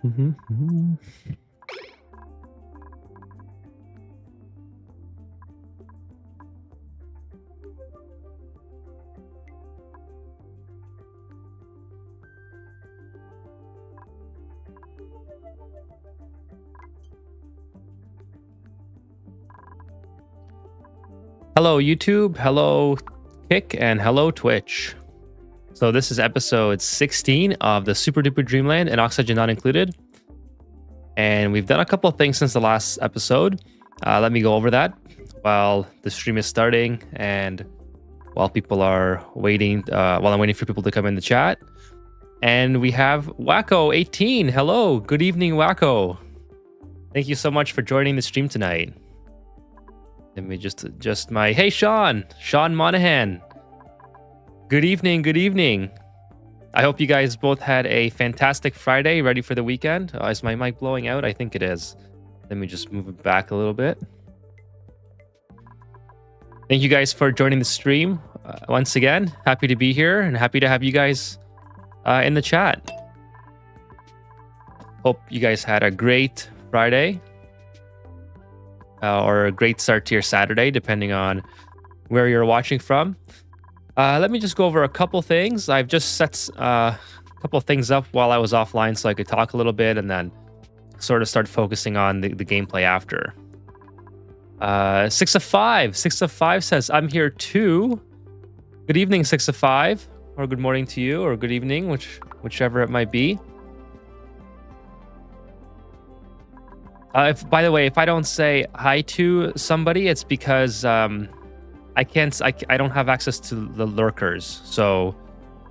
Hello YouTube, hello Kick, and hello Twitch. So this is episode 16 of the Super Duper Dreamland and Oxygen Not Included. And we've done a couple of things since the last episode. Let me go over that while the stream is starting and while people are waiting, while I'm waiting for people to come in the chat. And we have Wacko18. Hello, good evening, Wacko. Thank you so much for joining the stream tonight. Let me just adjust my... Hey, Sean Monahan. Good evening, good evening. I hope you guys both had a fantastic Friday, ready for the weekend. Is my mic blowing out? I think it is. Let me just move it back a little bit. Thank you guys for joining the stream. Once again, happy to be here and happy to have you guys in the chat. Hope you guys had a great Friday. Or a great start to your Saturday, depending on where you're watching from. Let me just go over a couple things. I've just set a couple things up while I was offline so I could talk a little bit and then sort of start focusing on the gameplay after. 6 of 5 says, I'm here too. Good evening, 6 of 5. Or good morning to you, or good evening, whichever it might be. By the way, if I don't say hi to somebody, it's because I don't have access to the lurkers. So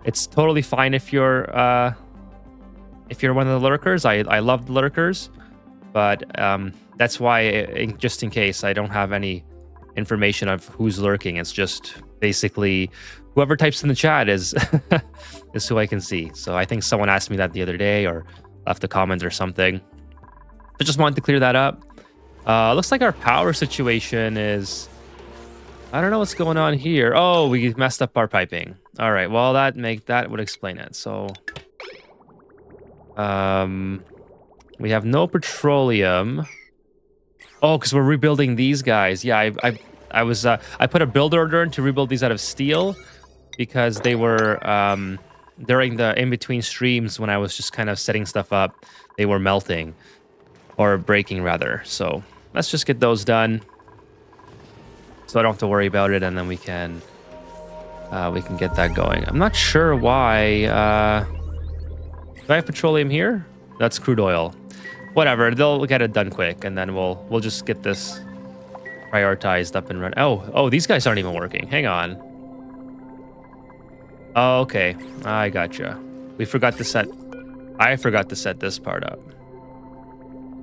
it's totally fine if you're one of the lurkers. I love the lurkers, but that's why, just in case, I don't have any information of who's lurking. It's just basically whoever types in the chat is is who I can see. So I think someone asked me that the other day or left a comment or something. I just wanted to clear that up. Looks like our power situation is... I don't know what's going on here. Oh, we messed up our piping. All right, well, that would explain it. So, we have no petroleum. Oh, because we're rebuilding these guys. Yeah, I put a build order in to rebuild these out of steel because they were during the in-between streams when I was just kind of setting stuff up, they were melting. Or breaking, rather. So let's just get those done, so I don't have to worry about it, and then we can get that going. I'm not sure why. Do I have petroleum here? That's crude oil. Whatever. They'll get it done quick, and then we'll just get this prioritized up and run. Oh, these guys aren't even working. Hang on. Oh, okay. I gotcha. I forgot to set this part up.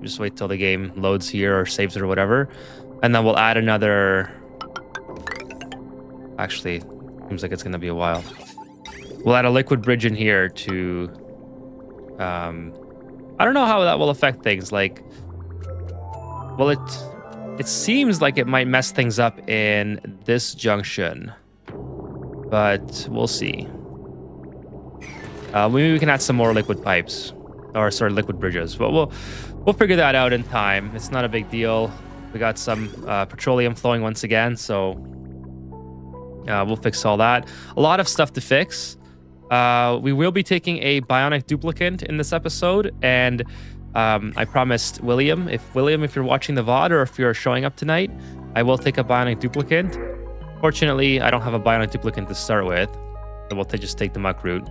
Just wait till the game loads here or saves it or whatever. And then we'll add another... Actually, seems like it's going to be a while. We'll add a liquid bridge in here to... I don't know how that will affect things. Like, well, it seems like it might mess things up in this junction. But we'll see. Maybe we can add some more liquid pipes. Or, sorry, liquid bridges. But we'll figure that out in time. It's not a big deal. We got some petroleum flowing once again, so we'll fix all that. A lot of stuff to fix. We will be taking a Bionic duplicant in this episode, and I promised William, if you're watching the VOD or if you're showing up tonight, I will take a Bionic duplicant. Fortunately, I don't have a Bionic duplicant to start with, so we'll just take the muck route.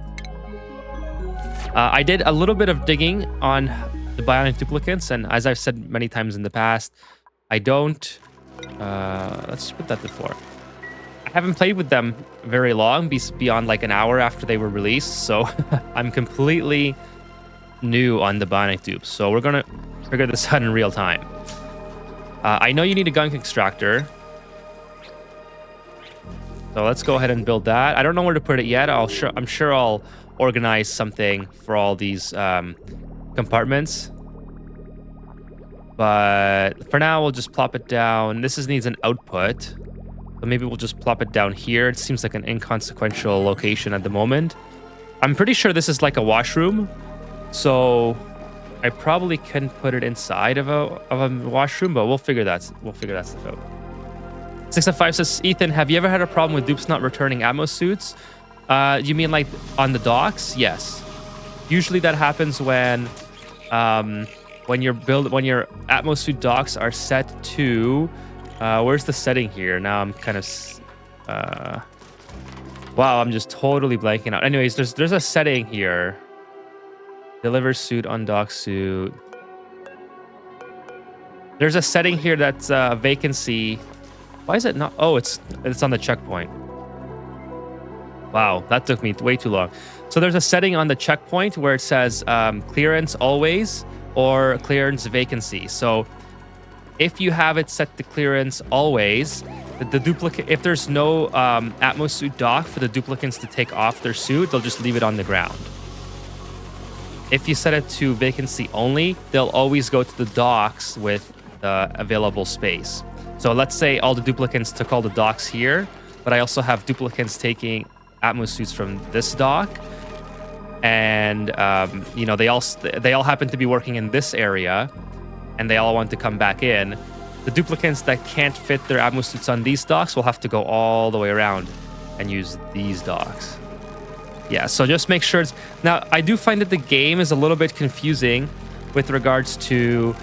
I did a little bit of digging on the Bionic duplicants, and as I've said many times in the past, I don't... let's put that before. I haven't played with them very long, beyond like an hour after they were released, so I'm completely new on the Bionic dupes. So we're going to figure this out in real time. I know you need a gunk extractor, so let's go ahead and build that. I don't know where to put it yet. I'm sure I'll organize something for all these compartments. But for now, we'll just plop it down. This needs an output. So maybe we'll just plop it down here. It seems like an inconsequential location at the moment. I'm pretty sure this is like a washroom. So I probably couldn't put it inside of a washroom, but we'll figure that stuff out. 605 says, Ethan, have you ever had a problem with dupes not returning Atmos suits? You mean like on the docks? Yes. Usually that happens when your Atmos suit docks are set to where's the setting here? Now I'm kind of wow, I'm just totally blanking out. Anyways, there's a setting here. Deliver suit, undock suit. There's a setting here that's vacancy. Why is it not? Oh, it's on the checkpoint. Wow, that took me way too long. So there's a setting on the checkpoint where it says clearance always or clearance vacancy. So if you have it set to clearance always, the duplicate, if there's no Atmos suit dock for the duplicants to take off their suit, they'll just leave it on the ground. If you set it to vacancy only, they'll always go to the docks with the available space. So let's say all the duplicants took all the docks here, but I also have duplicants taking Atmos suits from this dock, and you know, they all happen to be working in this area, and they all want to come back in. The duplicants that can't fit their Atmos suits on these docks will have to go all the way around and use these docks. Yeah, so just make sure it's... Now, I do find that the game is a little bit confusing with regards to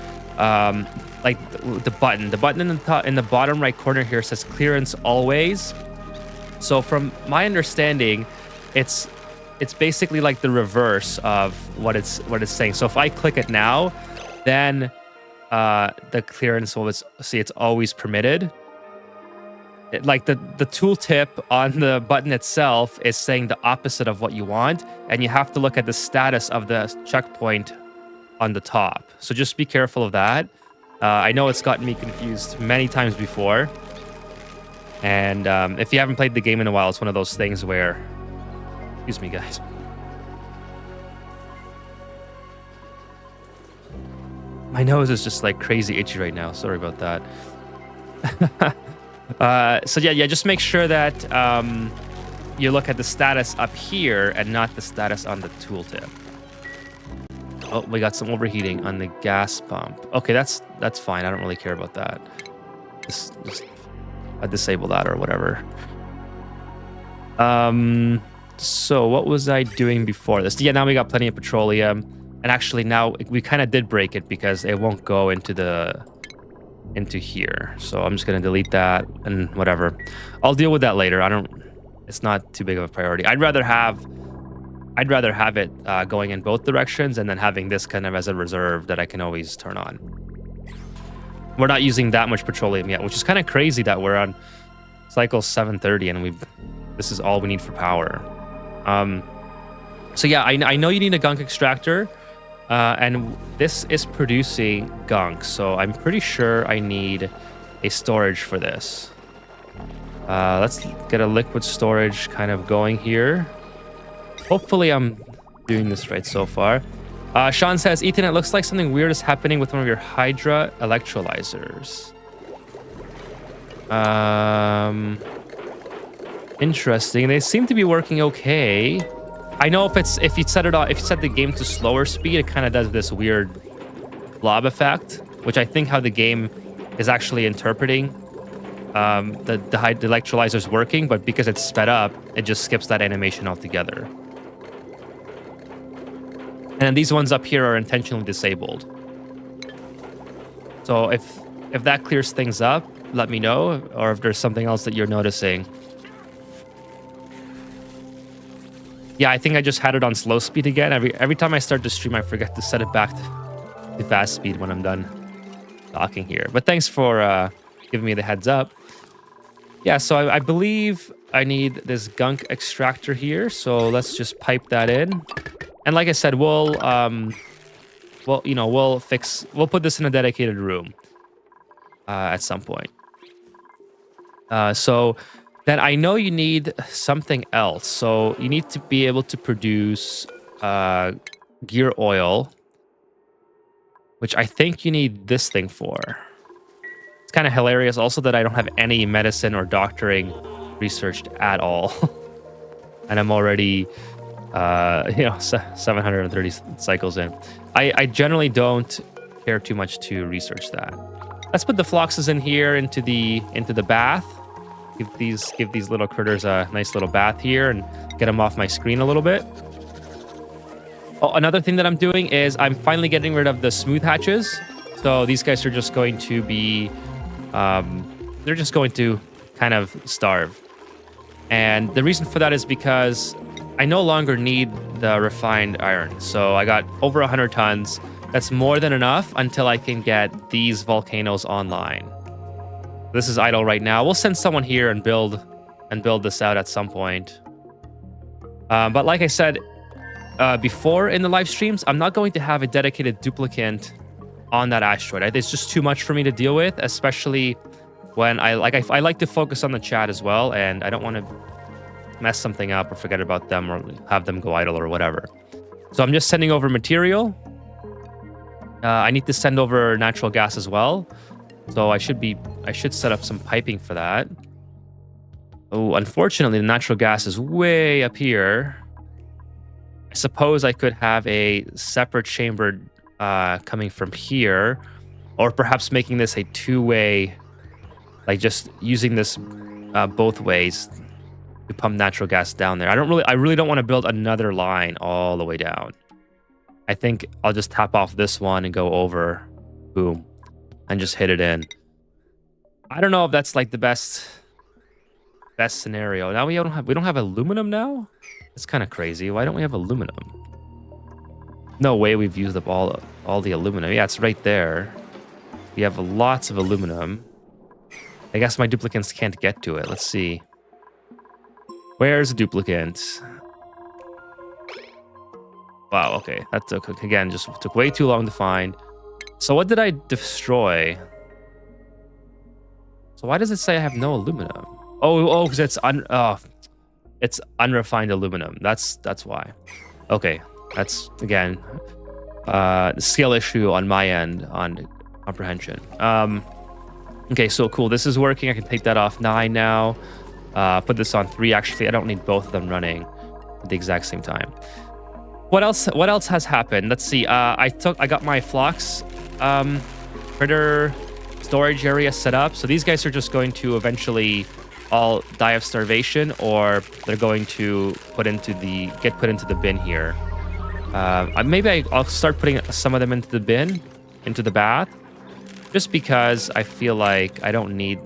like the button. The button in the bottom right corner here says clearance always. So from my understanding, it's basically like the reverse of what it's saying. So if I click it now, then the clearance will see it's always permitted. Like the tooltip on the button itself is saying the opposite of what you want, and you have to look at the status of the checkpoint on the top. So just be careful of that. I know it's gotten me confused many times before, and if you haven't played the game in a while, it's one of those things where... Excuse me, guys. My nose is just like crazy itchy right now. Sorry about that. So yeah, just make sure that you look at the status up here and not the status on the tooltip. Oh, we got some overheating on the gas pump. Okay, that's fine. I don't really care about that. Just disable that or whatever. So what was I doing before this? Yeah, now we got plenty of petroleum, and actually now we kind of did break it because it won't go into here. So I'm just gonna delete that and whatever. I'll deal with that later. It's not too big of a priority. I'd rather have it going in both directions, and then having this kind of as a reserve that I can always turn on. We're not using that much petroleum yet, which is kind of crazy that we're on cycle 730 and this is all we need for power. So yeah, I know you need a gunk extractor. And this is producing gunk, so I'm pretty sure I need a storage for this. Let's get a liquid storage kind of going here. Hopefully I'm doing this right so far. Sean says, Ethan, it looks like something weird is happening with one of your Hydra electrolyzers. Interesting. They seem to be working okay. I know if you set the game to slower speed, it kind of does this weird blob effect, which I think how the game is actually interpreting the electrolyzer's working, but because it's sped up, it just skips that animation altogether. And these ones up here are intentionally disabled. So if that clears things up, let me know, or if there's something else that you're noticing. Yeah, I think I just had it on slow speed again. Every time I start to stream, I forget to set it back to fast speed when I'm done talking here. But thanks for giving me the heads up. Yeah, so I believe I need this gunk extractor here. So let's just pipe that in. And like I said, we'll put this in a dedicated room at some point. So then I know you need something else. So you need to be able to produce gear oil, which I think you need this thing for. It's kind of hilarious also that I don't have any medicine or doctoring researched at all. And I'm already you know, 730 cycles in. I generally don't care too much to research that. Let's put the Phloxes in here into the bath. Give these little critters a nice little bath here and get them off my screen a little bit. Oh, another thing that I'm doing is I'm finally getting rid of the smooth hatches. So these guys are just going to be, they're just going to kind of starve. And the reason for that is because I no longer need the refined iron. So I got over 100 tons. That's more than enough until I can get these volcanoes online. This is idle right now. We'll send someone here and build this out at some point. But like I said before in the live streams, I'm not going to have a dedicated duplicant on that asteroid. It's just too much for me to deal with, especially when I like to focus on the chat as well, and I don't want to mess something up or forget about them or have them go idle or whatever. So I'm just sending over material. I need to send over natural gas as well. So I should set up some piping for that. Oh, unfortunately, the natural gas is way up here. I suppose I could have a separate chamber coming from here, or perhaps making this a two-way, like just using this both ways to pump natural gas down there. I really don't want to build another line all the way down. I think I'll just tap off this one and go over, boom, and just hit it in. I don't know if that's like the best scenario. Now we don't have aluminum now? It's kind of crazy. Why don't we have aluminum? No way we've used up all the aluminum. Yeah, it's right there. We have lots of aluminum. I guess my duplicants can't get to it. Let's see. Where's the duplicant? Wow, okay. That took, again, just took way too long to find. So what did I destroy? So why does it say I have no aluminum? Oh, because it's unrefined aluminum. That's why. Okay, that's again skill issue on my end on comprehension. Okay, so cool. This is working. I can take that off 9 now. Put this on 3. Actually, I don't need both of them running at the exact same time. What else has happened? Let's see. I got my Phlox critter storage area set up. So these guys are just going to eventually all die of starvation, or they're going to get put into the bin here. Maybe I'll start putting some of them into the bin, into the bath, just because I feel like I don't need,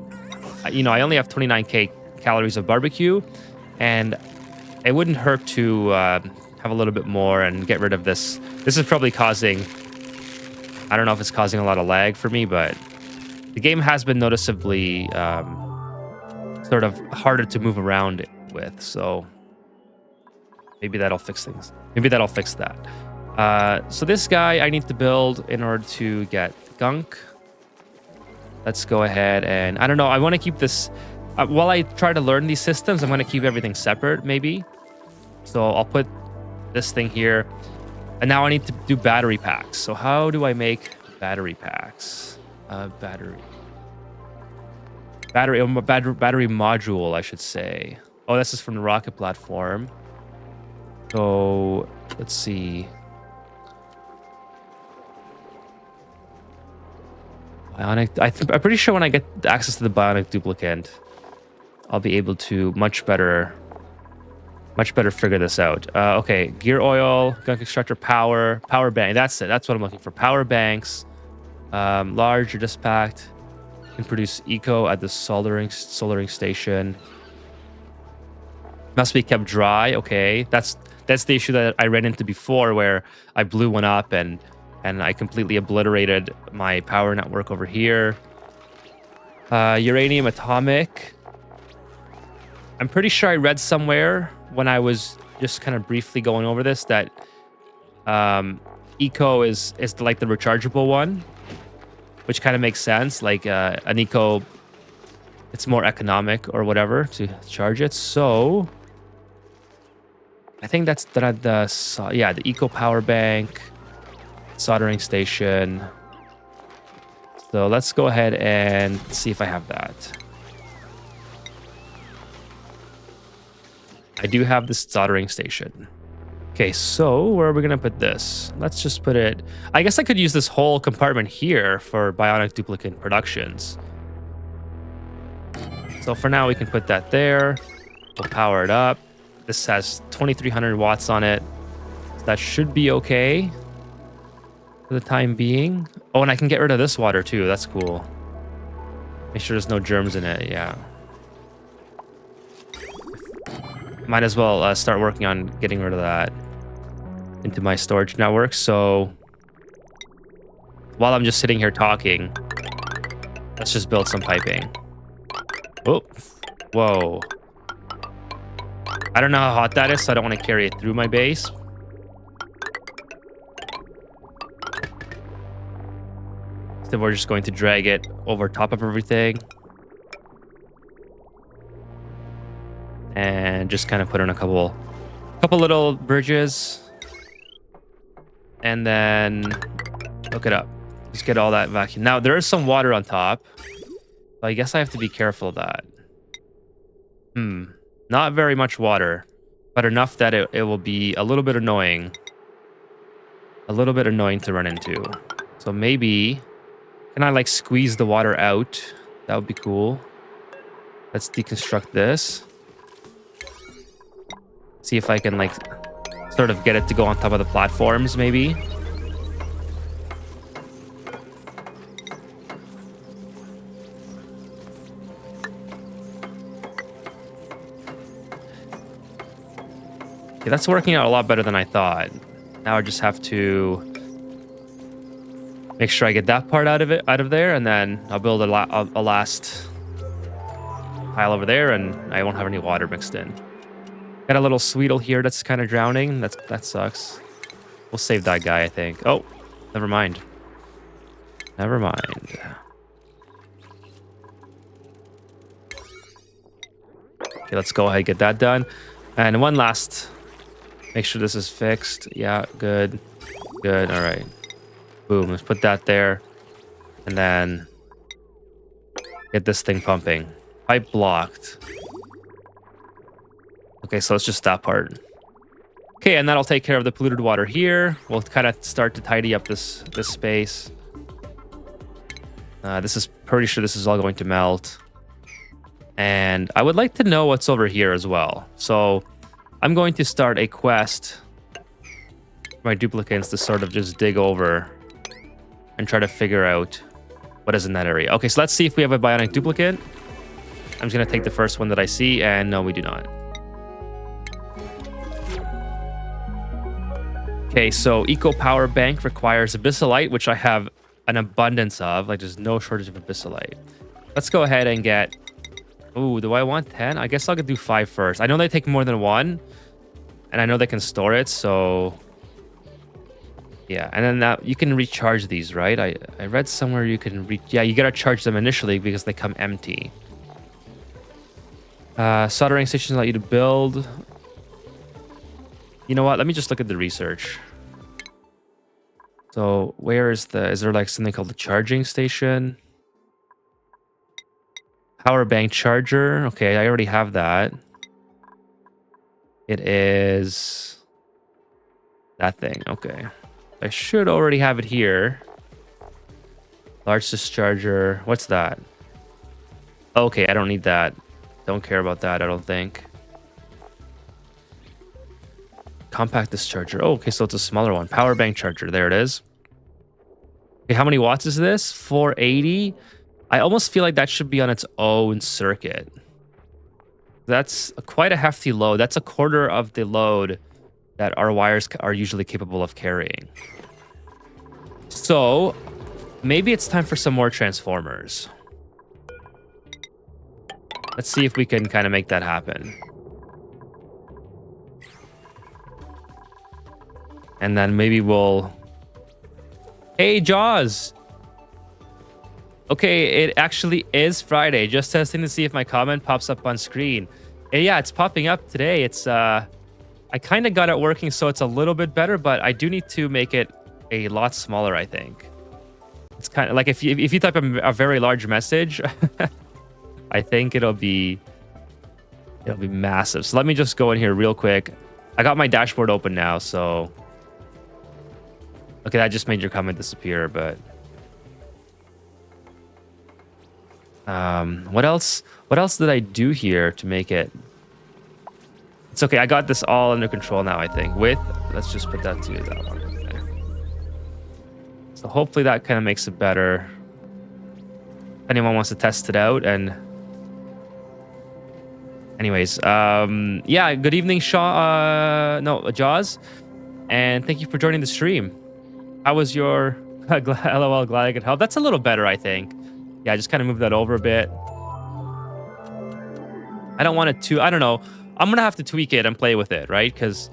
I only have 29k calories of barbecue, and it wouldn't hurt to have a little bit more and get rid of this. This is probably causing, I don't know if it's causing a lot of lag for me, but the game has been noticeably sort of harder to move around with, so maybe that'll fix things. Maybe that'll fix that. So this guy I need to build in order to get gunk. Let's go ahead and, I don't know, I want to keep this, while I try to learn these systems, I'm going to keep everything separate, maybe. So I'll put this thing here. And now I need to do battery packs. So how do I make battery packs? Battery module, I should say. Oh, this is from the rocket platform. So let's see. Bionic. I'm pretty sure when I get access to the Bionic duplicant, I'll be able to much better figure this out. Okay, gear oil, gunk extractor, power bank. That's it. That's what I'm looking for. Power banks, large or just packed. Can produce eco at the soldering station. Must be kept dry. Okay, that's the issue that I ran into before, where I blew one up and I completely obliterated my power network over here. Uranium atomic. I'm pretty sure I read somewhere when I was just kind of briefly going over this that eco is like the rechargeable one, which kind of makes sense. Like an eco, it's more economic or whatever to charge it. So I think that's the eco power bank, soldering station. So let's go ahead and see if I have that. I do have this soldering station. Okay, so where are we gonna put this? Let's just put it. I guess I could use this whole compartment here for Bionic duplicant productions. So for now, we can put that there. We'll power it up. This has 2,300 watts on it. So that should be okay for the time being. Oh, and I can get rid of this water too. That's cool. Make sure there's no germs in it. Yeah. Might as well start working on getting rid of that into my storage network. So while I'm just sitting here talking, let's just build some piping. Oh, whoa. I don't know how hot that is, so I don't want to carry it through my base. So we're just going to drag it over top of everything. And just kind of put in a couple little bridges. And then hook it up. Just get all that vacuum. Now, there is some water on top. So I guess I have to be careful of that. Not very much water, but enough that it will be a little bit annoying. A little bit annoying to run into. So maybe, can I like squeeze the water out? That would be cool. Let's deconstruct this. See if I can like sort of get it to go on top of the platforms, maybe. Okay, that's working out a lot better than I thought. Now I just have to make sure I get that part out of there, and then I'll build a last pile over there, and I won't have any water mixed in. Got a little Sweetle here that's kind of drowning. That sucks. We'll save that guy, I think. Oh, never mind. Never mind. Okay, let's go ahead and get that done. And one last. Make sure this is fixed. Yeah, good. Good. All right. Boom. Let's put that there. And then get this thing pumping. Pipe blocked. Okay, so it's just that part. Okay, and that'll take care of the polluted water here. We'll kind of start to tidy up this space. This is pretty sure this is all going to melt. And I would like to know what's over here as well. So I'm going to start a quest for my duplicants to sort of just dig over and try to figure out what is in that area. Okay, so let's see if we have a bionic duplicant. I'm just going to take the first one that I see, and no, we do not. Okay, so Eco Power Bank requires abyssalite, which I have an abundance of. Like, there's no shortage of abyssalite. Let's go ahead and get... Ooh, do I want 10? I guess I'll do 5 first. I know they take more than 1, and I know they can store it, so... Yeah, and then now you can recharge these, right? I read somewhere you can... Yeah, you gotta charge them initially because they come empty. Soldering stations allow you to build... You know what? Let me just look at the research. So where is there like something called the charging station? Power bank charger. Okay, I already have that. It is that thing. Okay. I should already have it here. Large discharger. What's that? Okay, I don't need that. Don't care about that, I don't think. Compact discharger. Oh, okay, so it's a smaller one. Power bank charger. There it is. Okay, how many watts is this? 480. I almost feel like that should be on its own circuit. That's quite a hefty load. That's a quarter of the load that our wires are usually capable of carrying. So maybe it's time for some more transformers. Let's see if we can kind of make that happen. And then maybe we'll... Hey, Jaws! Okay, it actually is Friday. Just testing to see if my comment pops up on screen. And yeah, it's popping up today. It's I kind of got it working so it's a little bit better, but I do need to make it a lot smaller, I think. It's kind of like if you type a very large message, I think it'll be massive. So let me just go in here real quick I got my dashboard open now, so... Okay, that just made your comment disappear, but... What else? What else did I do here to make it... It's okay, I got this all under control now, I think. Let's just put that to that one. Okay. So hopefully that kind of makes it better. If anyone wants to test it out, and... Anyways, yeah, good evening, Jaws. And thank you for joining the stream. How was your... LOL, glad I could help. That's a little better, I think. Yeah, just kind of move that over a bit. I don't want it to... I don't know. I'm going to have to tweak it and play with it, right? Because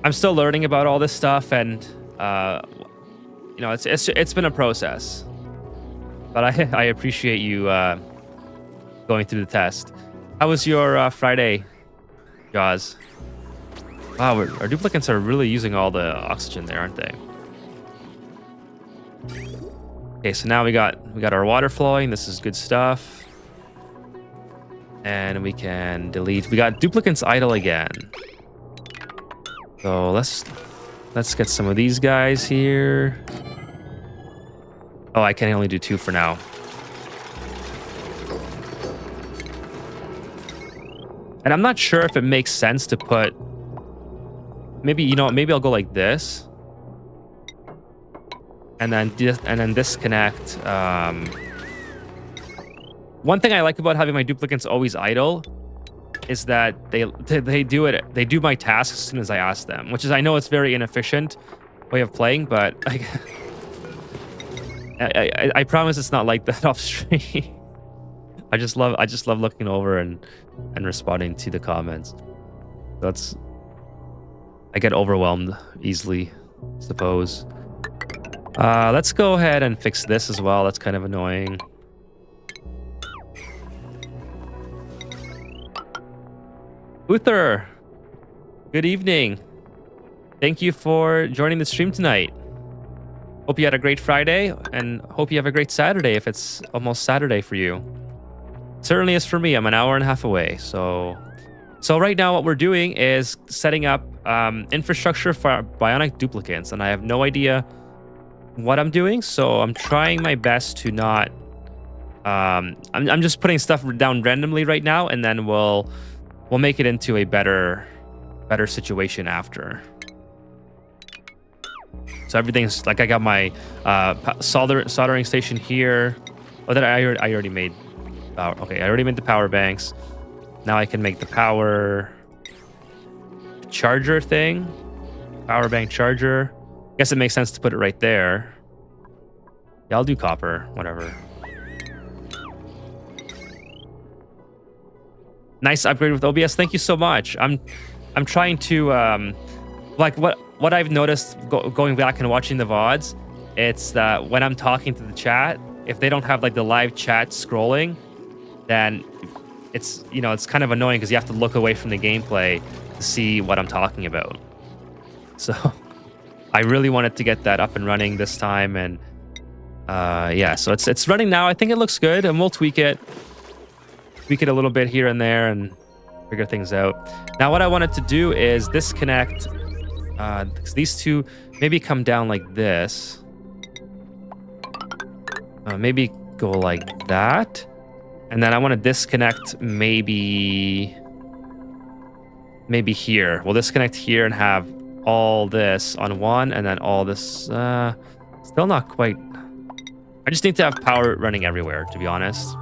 I'm still learning about all this stuff, and, you know, it's been a process. But I appreciate you going through the test. How was your Friday, Jaws? Wow, our duplicants are really using all the oxygen there, aren't they? Okay, so now we got our water flowing. This is good stuff. And we can delete. We got duplicants idle again. So let's get some of these guys here. Oh, I can only do 2 for now. And I'm not sure if it makes sense to put... Maybe, you know, maybe I'll go like this. And then disconnect. One thing I like about having my duplicants always idle is that they do my tasks as soon as I ask them, which is, I know it's very inefficient way of playing, but I promise it's not like that off stream. I just love looking over and responding to the comments. I get overwhelmed easily, I suppose. Let's go ahead and fix this as well. That's kind of annoying. Uther, good evening. Thank you for joining the stream tonight. Hope you had a great Friday, and hope you have a great Saturday if it's almost Saturday for you. It certainly is for me. I'm an hour and a half away. So right now what we're doing is setting up infrastructure for Bionic duplicants, and I have no idea what I'm doing, so I'm trying my best to not... I'm just putting stuff down randomly right now, and then we'll make it into a better situation after. So everything's like, I got my soldering station here. Oh, that I already made. Okay, I already made the power banks. Now I can make the power charger thing. Power bank charger. Guess it makes sense to put it right there. Yeah, I'll do copper, whatever. Nice upgrade with OBS. Thank you so much. I'm trying to like what I've noticed going back and watching the VODs, it's that when I'm talking to the chat, if they don't have like the live chat scrolling, then it's, you know, it's kind of annoying because you have to look away from the gameplay to see what I'm talking about. So I really wanted to get that up and running this time, and yeah, so it's running now. I think it looks good, and we'll tweak it a little bit here and there and figure things out. Now what I wanted to do is disconnect these two, maybe come down like this, maybe go like that, and then I want to disconnect maybe here. We'll disconnect here and have all this on one, and then all this still not quite. I just need to have power running everywhere, to be honest.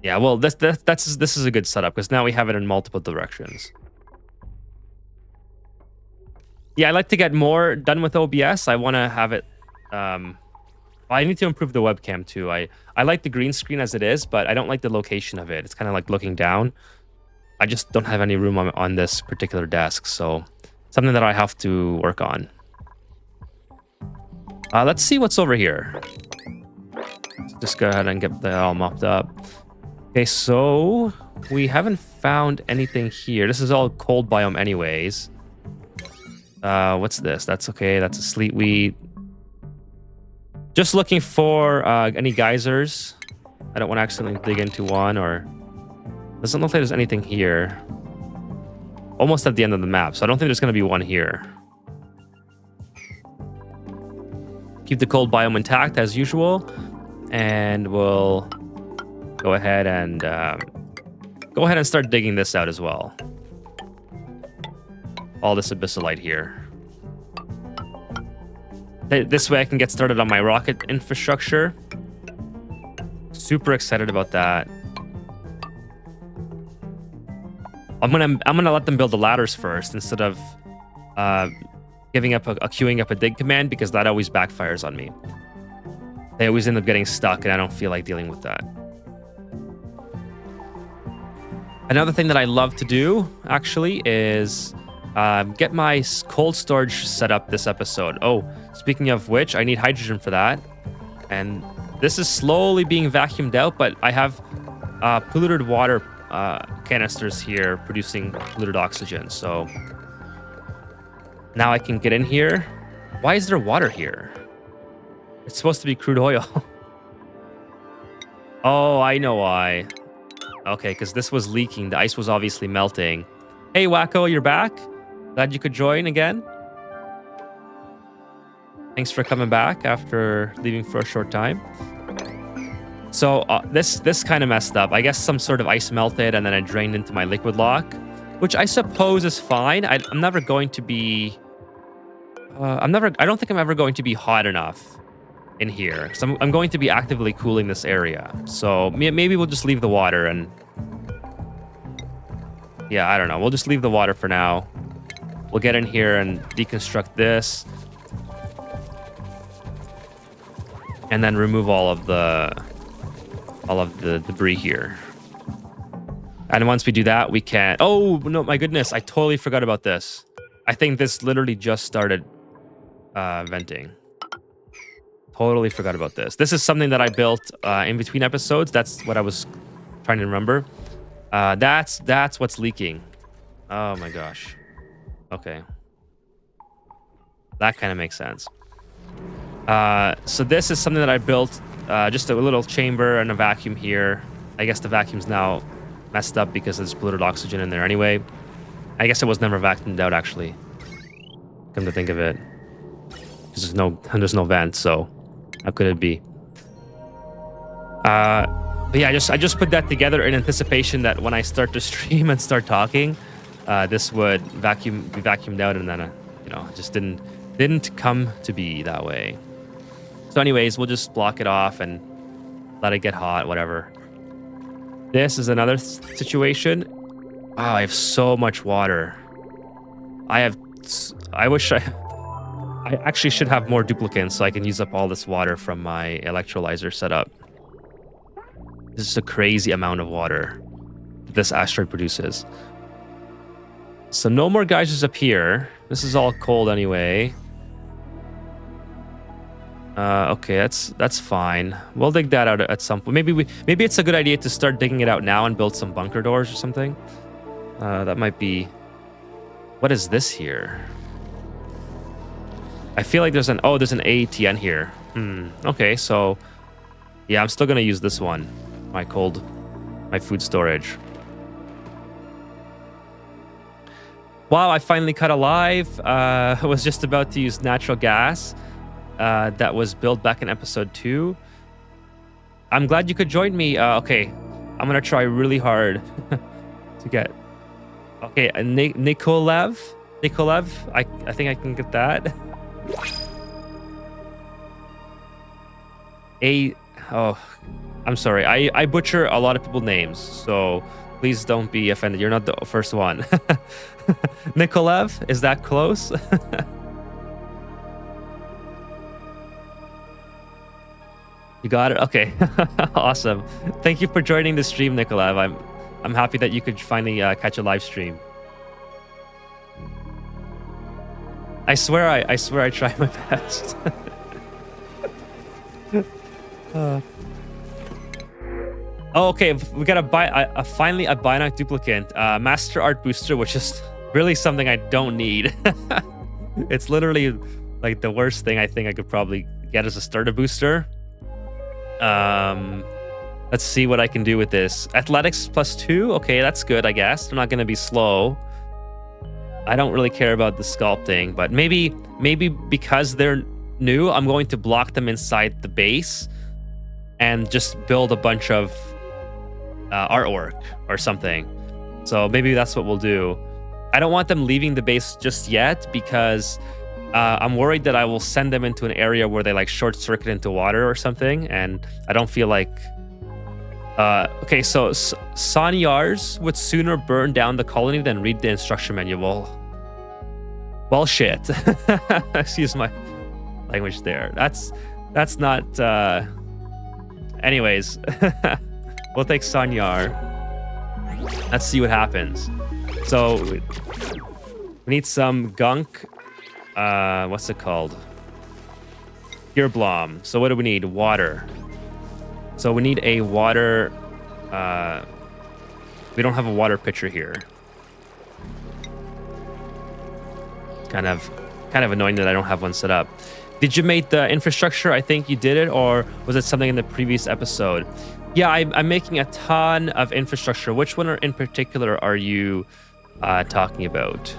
Yeah, well, this is a good setup because now we have it in multiple directions. Yeah, I like to get more done with OBS. I want to have it. I need to improve the webcam too. I like the green screen as it is, but I don't like the location of it. It's kind of like looking down. I just don't have any room on this particular desk, so something that I have to work on. Let's see what's over here. Just go ahead and get that all mopped up. Okay, so we haven't found anything here. This is all cold biome anyways. What's this? That's okay. That's a sleet wheat. Just looking for any geysers. I don't want to accidentally dig into one or Doesn't look like there's anything here. Almost at the end of the map, so I don't think there's going to be one here. Keep the cold biome intact as usual, and we'll go ahead and start digging this out as well. All this abyssalite here. This way I can get started on my rocket infrastructure. Super excited about that. I'm gonna let them build the ladders first instead of queuing up a dig command, because that always backfires on me. They always end up getting stuck, and I don't feel like dealing with that. Another thing that I love to do, actually, is get my cold storage set up this episode. Oh, speaking of which, I need hydrogen for that. And this is slowly being vacuumed out, but I have polluted water canisters here producing polluted oxygen. So now I can get in here. Why is there water here? It's supposed to be crude oil. Oh, I know why. Okay, because this was leaking. The ice was obviously melting. Hey, Wacko, you're back? Glad you could join again. Thanks for coming back after leaving for a short time. So this kind of messed up. I guess some sort of ice melted and then it drained into my liquid lock, which I suppose is fine. I'm never going to be... I don't think I'm ever going to be hot enough in here. So I'm going to be actively cooling this area. So maybe we'll just leave the water and... Yeah, I don't know. We'll just leave the water for now. We'll get in here and deconstruct this. And then remove all of the debris here. And once we do that, we can... Oh, no, my goodness. I totally forgot about this. I think this literally just started venting. Totally forgot about this. This is something that I built in between episodes. That's what I was trying to remember. That's what's leaking. Oh my gosh. Okay. That kind of makes sense. So this is something that I built. Just a little chamber and a vacuum here. I guess the vacuum's now messed up because there's polluted oxygen in there anyway. I guess it was never vacuumed out, actually. Come to think of it. There's no vent, so how could it be? But yeah, I just put that together in anticipation that when I start to stream and start talking, this would be vacuumed out, and then it just didn't come to be that way. So anyways, we'll just block it off and let it get hot, whatever. This is another situation. Oh, I have so much water. I actually should have more duplicants so I can use up all this water from my electrolyzer setup. This is a crazy amount of water this asteroid produces. So no more geysers up here. This is all cold anyway. Okay, that's fine. We'll dig that out at some point. Maybe it's a good idea to start digging it out now and build some bunker doors or something. That might be... What is this here? I feel like there's an AETN here. Okay, so yeah, I'm still gonna use this one. My food storage. Wow, I finally cut alive. I was just about to use natural gas that was built back in episode 2. I'm glad you could join me. Okay, I'm gonna try really hard to get... Okay, Nikolev, I think I can get that. I'm sorry. I butcher a lot of people's names, so please don't be offended. You're not the first one. Nikolev, is that close? You got it? Okay. Awesome. Thank you for joining the stream, Nikolev. I'm happy that you could finally catch a live stream. I swear I try my best. Oh, okay. We gotta buy finally a Bionic duplicant, Master Art Booster, which is really something I don't need. It's literally like the worst thing I think I could probably get as a starter booster. Let's see what I can do with this. Athletics +2. Okay, that's good, I guess. I'm not going to be slow. I don't really care about the sculpting, but maybe because they're new, I'm going to block them inside the base and just build a bunch of artwork or something. So maybe that's what we'll do. I don't want them leaving the base just yet because I'm worried that I will send them into an area where they like short circuit into water or something, and I don't feel like. Okay, so Sanyars would sooner burn down the colony than read the instruction manual. Well, shit. Excuse my language there. That's not. Anyways, we'll take Sanyar. Let's see what happens. So we need some gunk. What's it called? Pure Blom. So what do we need? Water. So we need a water. We don't have a water pitcher here. Kind of annoying that I don't have one set up. Did you make the infrastructure? I think you did it, or was it something in the previous episode? Yeah, I'm making a ton of infrastructure. Which one in particular are you talking about?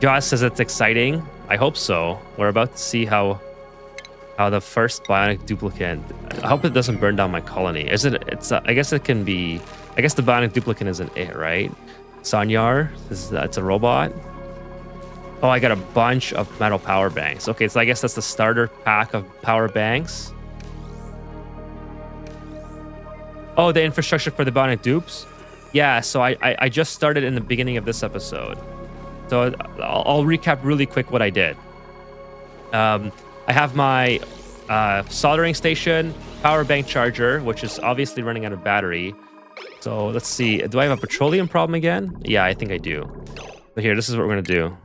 Josh says it's exciting. I hope so. We're about to see how the first bionic duplicant. I hope it doesn't burn down my colony. Is it? It's. I guess it can be. I guess the bionic duplicant isn't it, right? Sanyar. It's a robot. Oh, I got a bunch of metal power banks. Okay, so I guess that's the starter pack of power banks. Oh, the infrastructure for the bionic dupes. Yeah. So I just started in the beginning of this episode. So I'll recap really quick what I did. I have my soldering station, power bank charger, which is obviously running out of battery. So let's see. Do I have a petroleum problem again? Yeah, I think I do. But here, this is what we're going to do.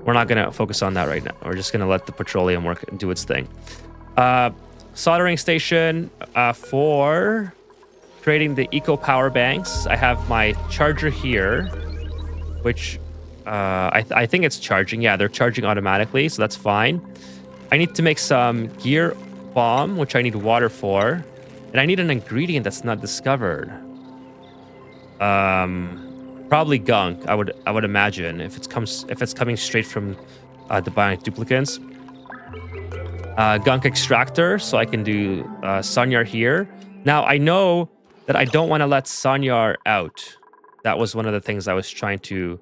We're not going to focus on that right now. We're just going to let the petroleum work and do its thing. Soldering station for creating the eco power banks. I have my charger here, which I think it's charging. Yeah, they're charging automatically, so that's fine. I need to make some gear bomb, which I need water for, and I need an ingredient that's not discovered. Probably gunk. I would imagine if it's coming straight from the bionic duplicants. Gunk extractor, so I can do Sanyar here. Now I know that I don't want to let Sanyar out. That was one of the things I was trying to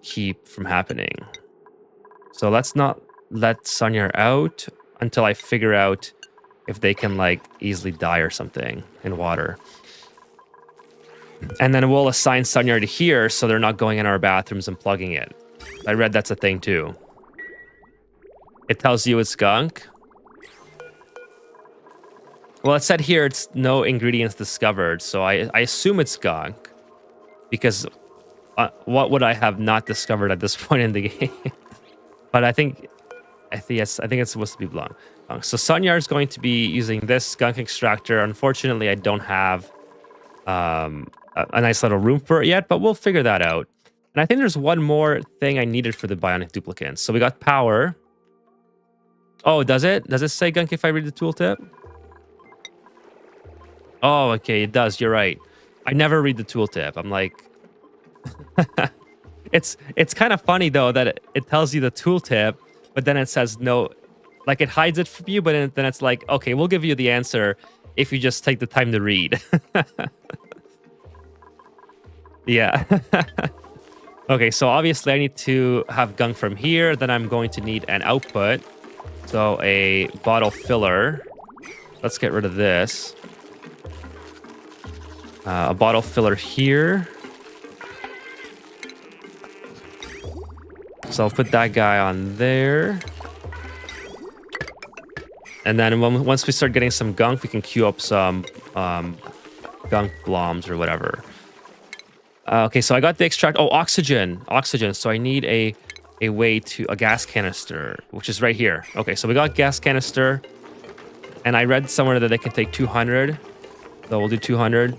keep from happening. So let's not let Sanyar out until I figure out if they can like easily die or something in water. And then we'll assign Sanyar to here so they're not going in our bathrooms and plugging it. I read that's a thing too. It tells you it's gunk. Well, it said here it's no ingredients discovered, so I assume it's gunk. Because what would I have not discovered at this point in the game? But I think it's supposed to be gunk. So Sanyar is going to be using this gunk extractor. Unfortunately, I don't have a nice little room for it yet, but we'll figure that out. And I think there's one more thing I needed for the bionic duplicants. So we got power. Oh, does it? Does it say gunk if I read the tooltip? Oh, okay, it does. You're right. I never read the tooltip. I'm like... It's kind of funny, though, that it tells you the tooltip, but then it says no... Like, it hides it from you, but then it's like, okay, we'll give you the answer if you just take the time to read. Yeah. Okay, so obviously I need to have gunk from here. Then I'm going to need an output. So a bottle filler. Let's get rid of this. A bottle filler here. So I'll put that guy on there. And then once we start getting some gunk, we can queue up some gunk bloms or whatever. Okay, so I got the extract. Oh, oxygen. So I need a way to a gas canister, which is right here. Okay, so we got gas canister. And I read somewhere that they can take 200. So we'll do 200.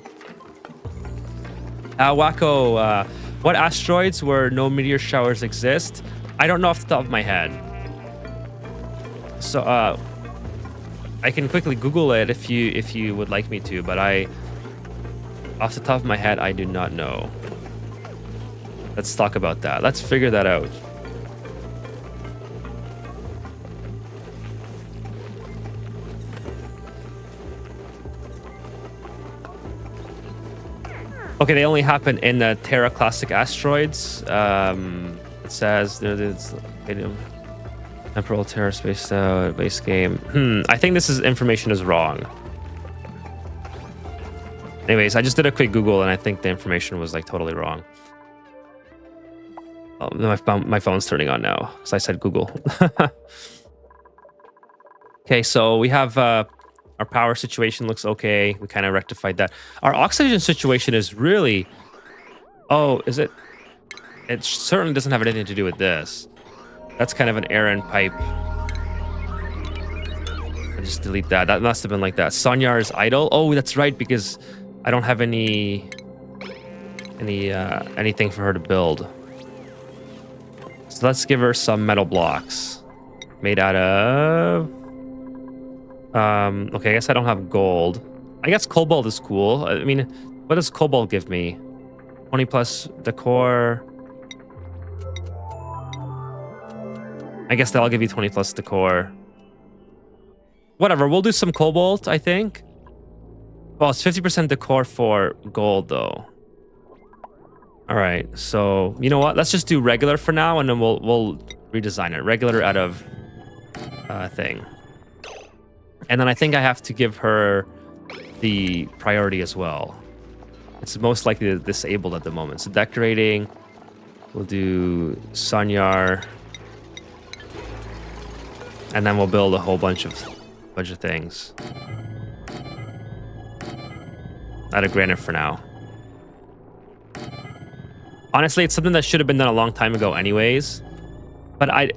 Wacko, what asteroids where no meteor showers exist? I don't know off the top of my head. So, I can quickly Google it if you would like me to, but off the top of my head, I do not know. Let's talk about that. Let's figure that out. Okay, they only happen in the Terra classic asteroids. It says there's temporal Terra space base game. I think this information is wrong. Anyways, I just did a quick Google and I think the information was like totally wrong. Oh, my phone's turning on now, so I said Google. Okay, so we have our power situation looks okay. We kind of rectified that. Our oxygen situation is really... Oh, is it? It certainly doesn't have anything to do with this. That's kind of an errand pipe. I'll just delete that. That must have been like that. Sonyar is idle. Oh, that's right, because I don't have anything for her to build. So let's give her some metal blocks made out of... okay, I guess I don't have gold. I guess cobalt is cool. I mean, what does cobalt give me? 20 plus decor. I guess that'll give you 20 plus decor. Whatever, we'll do some cobalt, I think. Well, it's 50% decor for gold, though. All right, so you know what? Let's just do regular for now, and then we'll redesign it. Regular out of thing. And then I think I have to give her the priority as well. It's most likely disabled at the moment. So decorating, we'll do Sonyar. And then we'll build a whole bunch of things. Out of granite for now. Honestly, it's something that should have been done a long time ago anyways. But I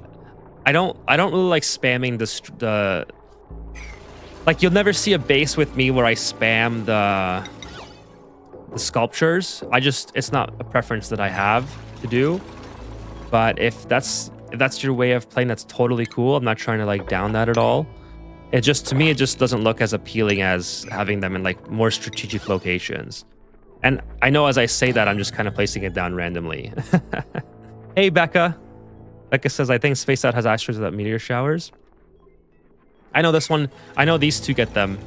don't really like spamming the like, you'll never see a base with me where I spam the sculptures. It's not a preference that I have to do. But if that's your way of playing, that's totally cool. I'm not trying to like down that at all. To me, it just doesn't look as appealing as having them in like more strategic locations. And I know as I say that, I'm just kind of placing it down randomly. Hey, Becca. Becca says, I think Space Out has asteroids without meteor showers. I know this one. I know these two get them.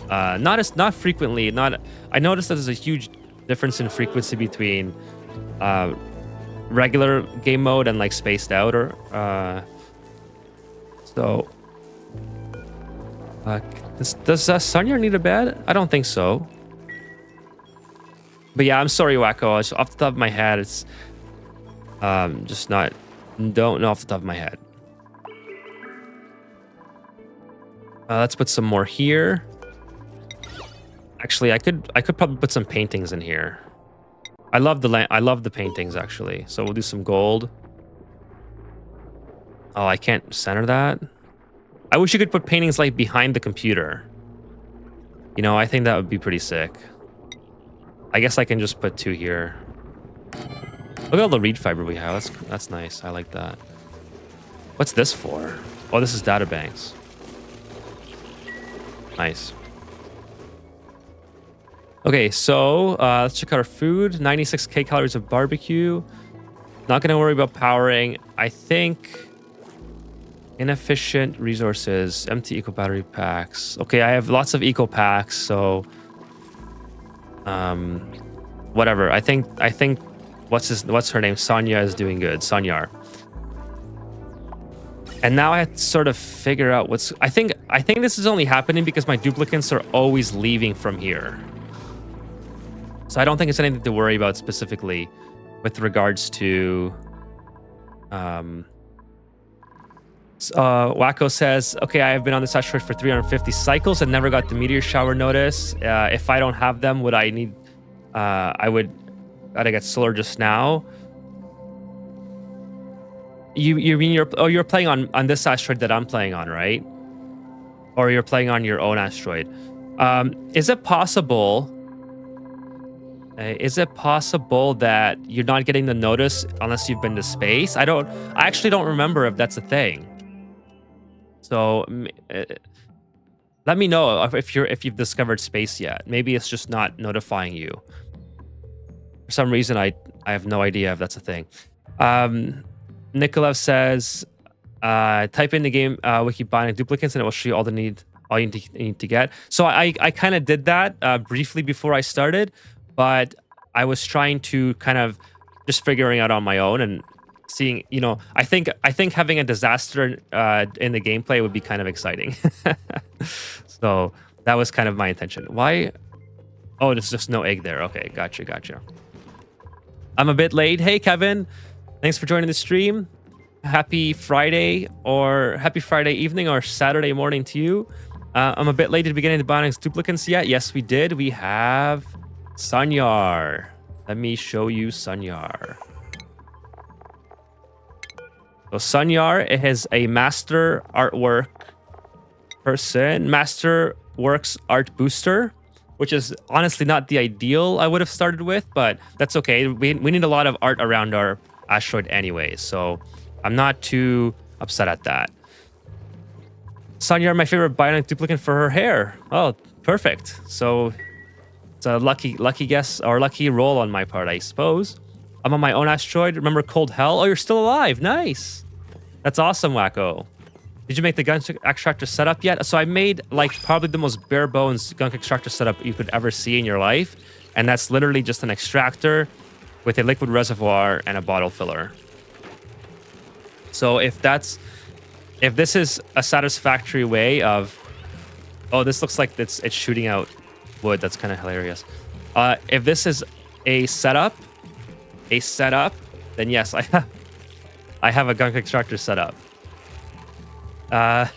Not frequently. I noticed that there's a huge difference in frequency between regular game mode and like spaced out. Or does Sonyar need a bed? I don't think so. But yeah, I'm sorry, Wacko. It's off the top of my head, it's just not. Don't know off the top of my head. Let's put some more here. Actually, I could probably put some paintings in here. I love the paintings actually. So we'll do some gold. Oh, I can't center that. I wish you could put paintings like behind the computer. You know, I think that would be pretty sick. I guess I can just put 2 here. Look at all the reed fiber we have. That's nice. I like that. What's this for? Oh, this is data banks. Nice. Okay, so let's check out our food. 96k calories of barbecue. Not gonna worry about powering. I think inefficient resources. Empty eco battery packs. Okay, I have lots of eco packs, so whatever. I think what's her name? Sonya is doing good. Sonyar. And now I have to sort of figure out what's... I think this is only happening because my duplicants are always leaving from here. So I don't think it's anything to worry about specifically with regards to... Wacko says, okay, I have been on this asteroid for 350 cycles and never got the meteor shower notice. If I don't have them, would I need... I'd get solar just now. You mean you're playing on this asteroid that I'm playing on, right? Or you're playing on your own asteroid? Is it possible that you're not getting the notice unless you've been to space? I actually don't remember if that's a thing. So Let me know if you've discovered space yet. Maybe it's just not notifying you. For some reason, I have no idea if that's a thing. Nikolav says, type in the game wiki Bionic duplicants and it will show you all you need to get. So I kind of did that briefly before I started, but I was trying to kind of just figuring out on my own and seeing, I think having a disaster in the gameplay would be kind of exciting. So that was kind of my intention. Why? Oh, there's just no egg there. Okay, gotcha. I'm a bit late. Hey, Kevin. Thanks for joining the stream. Happy Friday evening or Saturday morning to you. I'm a bit late to beginning the Bionic's duplicants yet. Yes, we did. We have Sunyar. Let me show you Sunyar. So Sunyar is a master artwork person, master works art booster, which is honestly not the ideal I would have started with, but that's okay. We need a lot of art around our asteroid anyway, so I'm not too upset at that. Sunyar, my favorite Bionic duplicant for her hair. Oh, perfect. So it's a lucky guess or lucky roll on my part, I suppose. I'm on my own asteroid. Remember Cold Hell? Oh, you're still alive. Nice. That's awesome, Wacko. Did you make the gunk extractor setup yet? So I made like probably the most bare bones gunk extractor setup you could ever see in your life. And that's literally just an extractor with a liquid reservoir and a bottle filler. So if this is a satisfactory way of, oh, this looks like it's shooting out wood. That's kind of hilarious. If this is a setup, then yes, I have a gunk extractor setup. I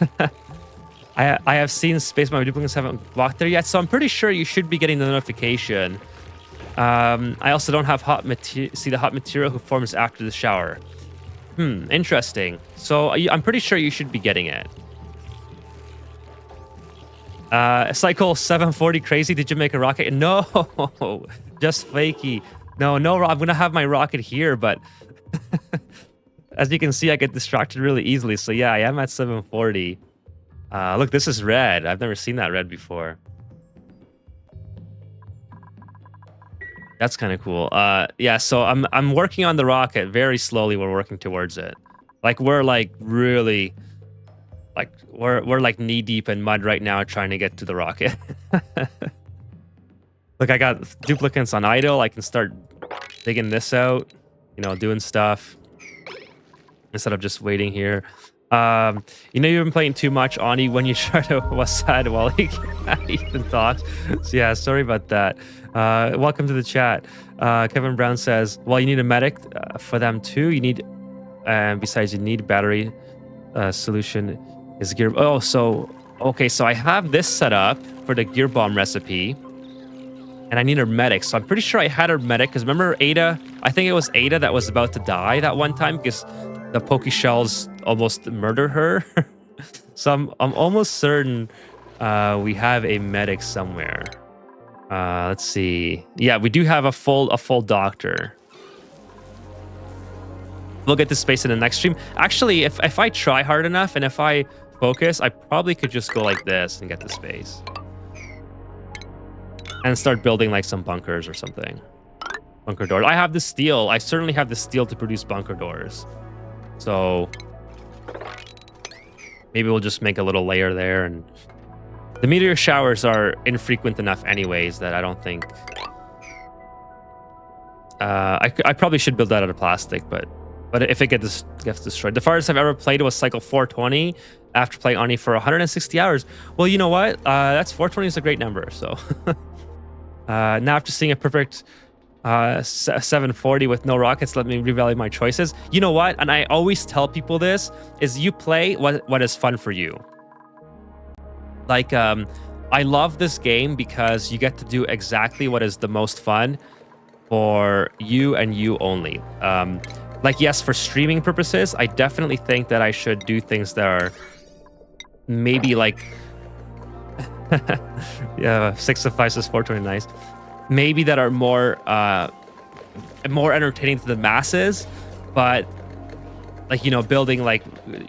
have seen space. My duplicates haven't walked there yet, so I'm pretty sure you should be getting the notification. I also don't have see the hot material who forms after the shower. Interesting. So I'm pretty sure you should be getting it. Cycle 740 crazy. Did you make a rocket? No, just fakey. No. I'm gonna have my rocket here, but as you can see, I get distracted really easily. So yeah, I am at 740. Look, this is red. I've never seen that red before. That's kind of cool. Yeah, so I'm working on the rocket very slowly. We're working towards it. Like we're like really, like we're like knee deep in mud right now trying to get to the rocket. Look, I got duplicants on idle. I can start digging this out, doing stuff instead of just waiting here. You've been playing too much, Ani, when you try to Wasad while Ethan talks. So yeah, sorry about that. Welcome to the chat. Kevin Brown says, well, you need a medic for them too. You need, besides you need battery solution is gear. Oh, so, okay. So I have this set up for the gear bomb recipe and I need a medic. So I'm pretty sure I had a medic because remember Ada, I think it was Ada that was about to die that one time because the Poke Shells almost murdered her. So I'm almost certain we have a medic somewhere. Let's see. Yeah, we do have a full doctor. We'll get to space in the next stream. Actually, if I try hard enough and if I focus, I probably could just go like this and get to space. And start building like some bunkers or something. Bunker doors. I have the steel. I certainly have the steel to produce bunker doors. So maybe we'll just make a little layer there, and the meteor showers are infrequent enough anyways that I don't think I probably should build that out of plastic, but if it gets destroyed. The farthest I've ever played was cycle 420 after playing Ani for 160 hours. Well, you know what? That's 420 is a great number. So now after seeing a perfect 740 with no rockets, let me reevaluate my choices. You know what? And I always tell people this is you play what is fun for you. Like, I love this game because you get to do exactly what is the most fun for you and you only. Like, yes, for streaming purposes, I definitely think that I should do things that are maybe like, yeah, 6 of 5 says 420, nice. Maybe that are more entertaining to the masses, but like, building like,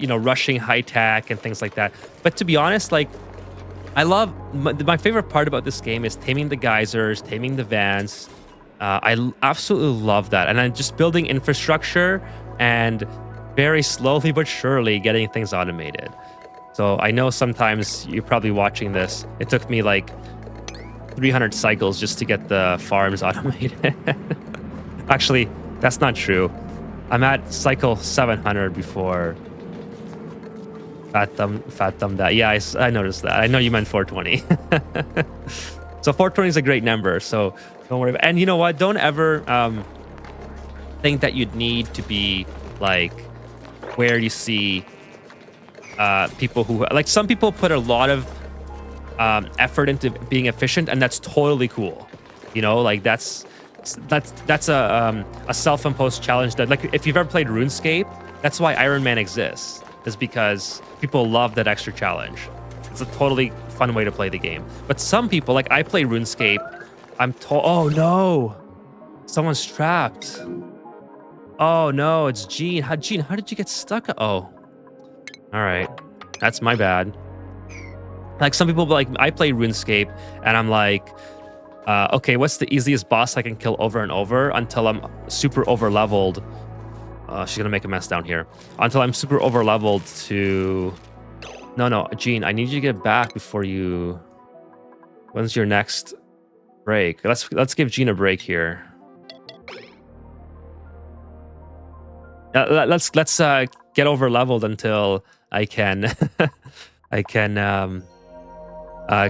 rushing high tech and things like that. But to be honest, like, I love my favorite part about this game is taming the geysers, taming the vents. Absolutely love that, and I'm just building infrastructure and very slowly but surely getting things automated. So I know sometimes you're probably watching this. It took me like 300 cycles just to get the farms automated. Actually, that's not true. I'm at cycle 700 before fat thumb that. Yeah, I noticed that. I know you meant 420. So 420 is a great number, so don't worry. And you know what? Don't ever think that you'd need to be like where you see people who, like, some people put a lot of effort into being efficient, and that's totally cool. You know, like that's a self-imposed challenge that, like, if you've ever played RuneScape, that's why Iron Man exists, is because people love that extra challenge. It's a totally fun way to play the game. But some people, like I play RuneScape, I'm told, oh no, someone's trapped. Oh no, it's Gene. Gene, how did you get stuck? Oh, all right, that's my bad. Like, some people, like, I play RuneScape and I'm like, okay, what's the easiest boss I can kill over and over until I'm super over leveled? She's gonna make a mess down here. Until I'm super over leveled to... No, Gene, I need you to get back before you... When's your next break? Let's give Gene a break here. Let's get over leveled until I can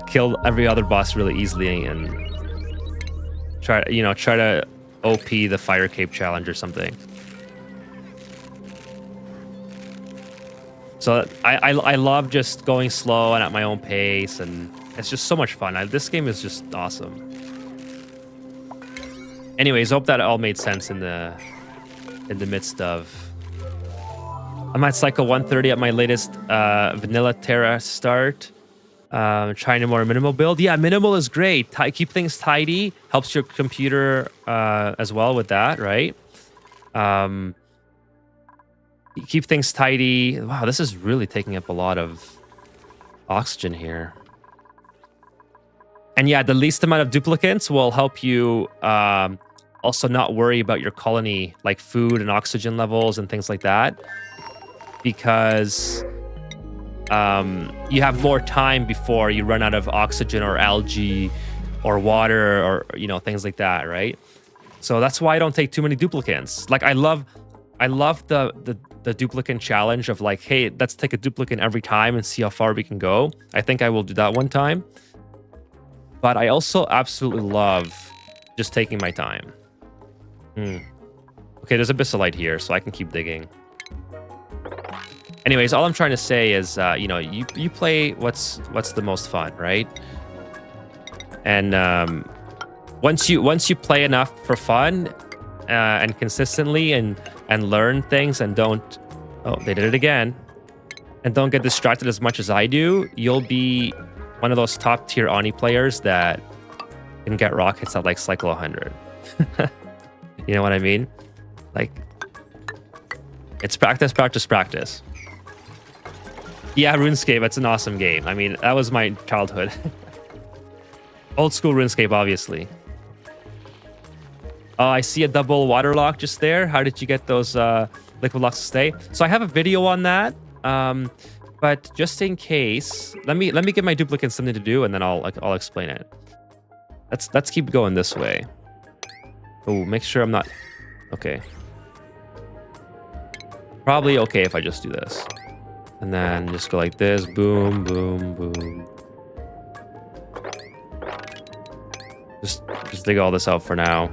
kill every other boss really easily and try to OP the fire cape challenge or something. So I love just going slow and at my own pace, and it's just so much fun. This game is just awesome. Anyways, hope that all made sense in the midst of... I'm at cycle 130 at my latest vanilla Terra start. Trying a more minimal build. Yeah, minimal is great. Keep things tidy. Helps your computer as well with that, right? Keep things tidy. Wow, this is really taking up a lot of oxygen here. And yeah, the least amount of duplicants will help you also not worry about your colony, like food and oxygen levels and things like that, because you have more time before you run out of oxygen or algae or water or, you know, things like that, right? So that's why I don't take too many duplicants. Like, I love the duplicant challenge of, like, hey, let's take a duplicant every time and see how far we can go. I think I will do that one time. But I also absolutely love just taking my time. Okay, there's a Abyssallite here, so I can keep digging. Anyways, all I'm trying to say is, you know, you play what's the most fun, right? And once you play enough for fun and consistently and learn things and don't... Oh, they did it again. And don't get distracted as much as I do, you'll be one of those top tier Oni players that can get rockets at like cycle 100. You know what I mean? Like, it's practice, practice, practice. Yeah, RuneScape, it's an awesome game. I mean, that was my childhood. Old school RuneScape, obviously. Oh, I see a double water lock just there. How did you get those liquid locks to stay? So I have a video on that. But just in case, let me give my duplicant something to do, and then I'll explain it. Let's keep going this way. Oh, make sure I'm not... Okay. Probably okay if I just do this. And then just go like this. Boom, boom, boom. Just dig all this out for now.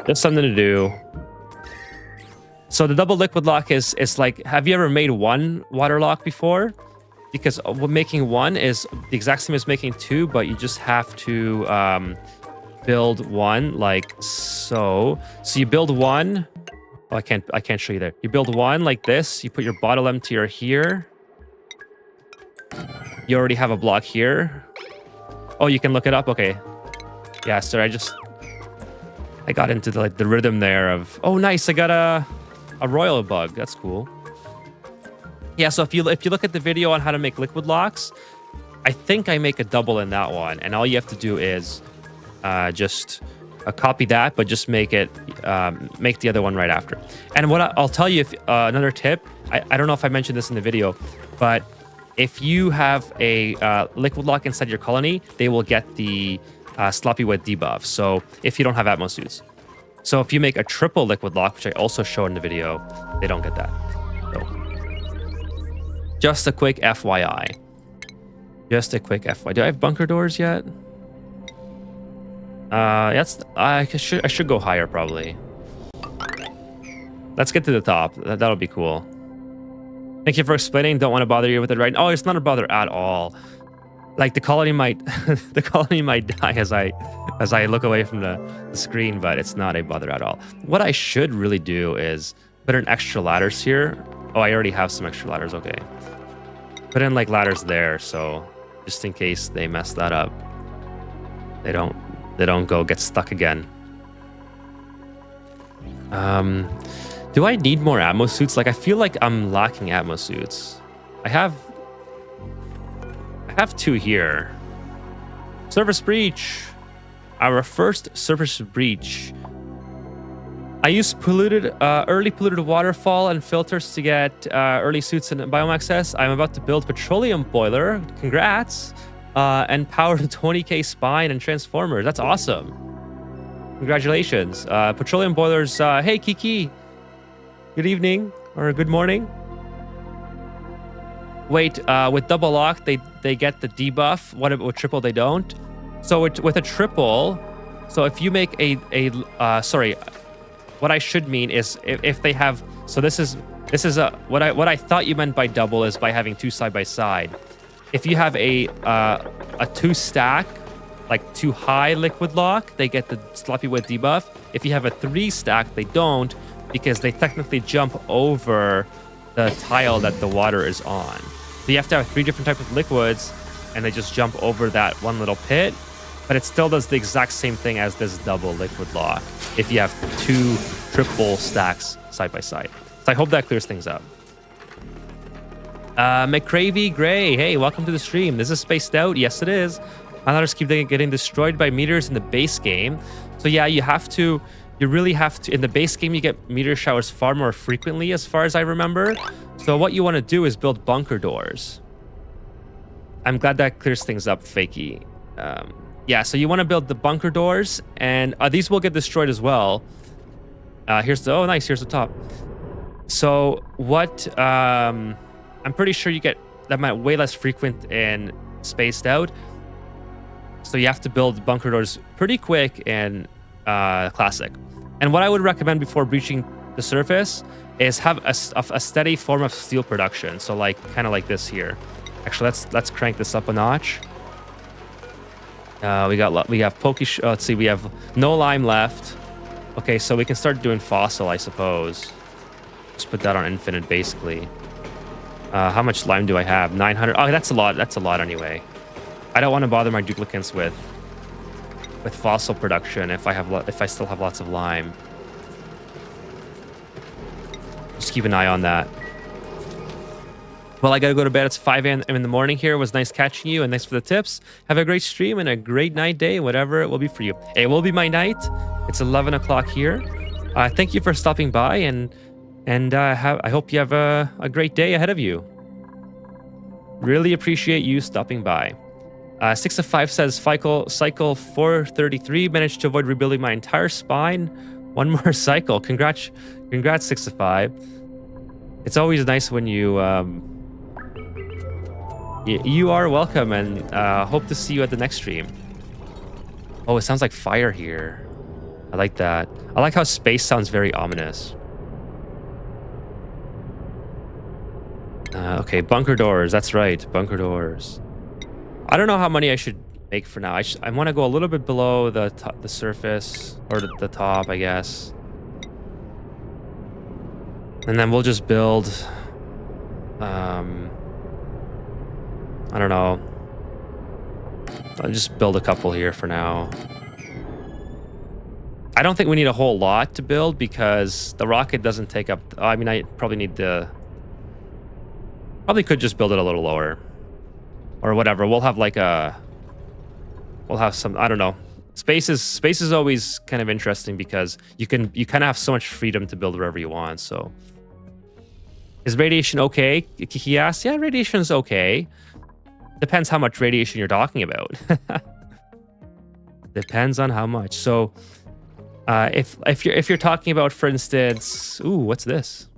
Just something to do. So the double liquid lock is like, have you ever made one water lock before? Because making one is the exact same as making two, but you just have to build one like so. So you build one. Oh, I can't show you there. You build one like this. You put your bottle emptier here. You already have a block here. Oh, you can look it up. Okay. Yeah. So I got into the rhythm there of, oh, nice. I got a royal bug. That's cool. Yeah. So if you look at the video on how to make liquid locks, I think I make a double in that one, and all you have to do is just copy that, but just make it make the other one right after. And what I'll tell you, if another tip, I don't know if I mentioned this in the video, but if you have a liquid lock inside your colony, they will get the sloppy wet debuff. So if you don't have Atmo suits. So if you make a triple liquid lock, which I also show in the video, they don't get that. So just a quick FYI. Just a quick FYI. Do I have bunker doors yet? I should go higher probably. Let's get to the top. That'll be cool. Thank you for explaining. Don't want to bother you with it right now. Oh, it's not a bother at all. Like the colony might die as I look away from the screen, but it's not a bother at all. What I should really do is put in extra ladders here. Oh, I already have some extra ladders. Okay. Put in like ladders there, so just in case they mess that up, they don't go get stuck again. Do I need more Atmo suits? Like I feel like I'm lacking Atmo suits. I have 2 here. Surface breach. Our first surface breach. I use early polluted waterfall and filters to get early suits and biome access. I'm about to build petroleum boiler. Congrats. And power the 20k spine and transformers. That's awesome. Congratulations. Petroleum boilers. Hey, Kiki. Good evening or good morning. Wait, with double lock, they get the debuff. What with triple, they don't. So with a triple, so if you make sorry, what I should mean is if they have, so this is what I thought you meant by double is by having 2 side by side. If you have a 2 stack, like 2 high liquid lock, they get the sloppy wet debuff. If you have a 3 stack, they don't, because they technically jump over the tile that the water is on. So you have to have 3 different types of liquids, and they just jump over that one little pit, but it still does the exact same thing as this double liquid lock if you have 2 triple stacks side by side. So I hope that clears things up. McCravey Gray, hey, welcome to the stream. This is spaced out. Yes, it is. My ladders keep getting destroyed by meteors in the base game. So yeah, you really have to, in the base game, you get meteor showers far more frequently, as far as I remember. So what you want to do is build bunker doors. I'm glad that clears things up, Fakey. Yeah, so you want to build the bunker doors, and these will get destroyed as well. Here's the top. So what, I'm pretty sure you get that might way less frequent and spaced out. So you have to build bunker doors pretty quick in Classic. And what I would recommend before breaching the surface is have a steady form of steel production. So like kind of like this here. Actually, let's crank this up a notch. We have let's see, we have no lime left. Okay, so we can start doing fossil, I suppose. Just put that on infinite, basically. How much lime do I have? 900. Oh, that's a lot. That's a lot anyway. I don't want to bother my duplicants with fossil production if I still have lots of lime. Just keep an eye on that. Well, I gotta go to bed. It's 5 a.m. in the morning here. It was nice catching you, and thanks for the tips. Have a great stream and a great night, day, whatever it will be for you. It will be my night. It's 11 o'clock here. Thank you for stopping by, and I hope you have a great day ahead of you. Really appreciate you stopping by. 6 of 5 says cycle 433. Managed to avoid rebuilding my entire spine. One more cycle. Congrats 6 of 5. It's always nice when you you are welcome, and hope to see you at the next stream. Oh, it sounds like fire here. I like that. I like how space sounds very ominous. Okay, bunker doors. That's right, bunker doors. I don't know how many I should make for now. I want to go a little bit below the surface, or the top, I guess. And then we'll just build, I don't know. I'll just build a couple here for now. I don't think we need a whole lot to build because the rocket doesn't take up, I mean, I probably need to, probably could just build it a little lower. or whatever. We'll have like we'll have some, I don't know. Space is always kind of interesting because you kind of have so much freedom to build wherever you want. So is radiation okay? Kiki asked. Yeah, radiation is okay. Depends how much radiation you're talking about. Depends on how much. So if you're talking about, for instance, ooh, what's this?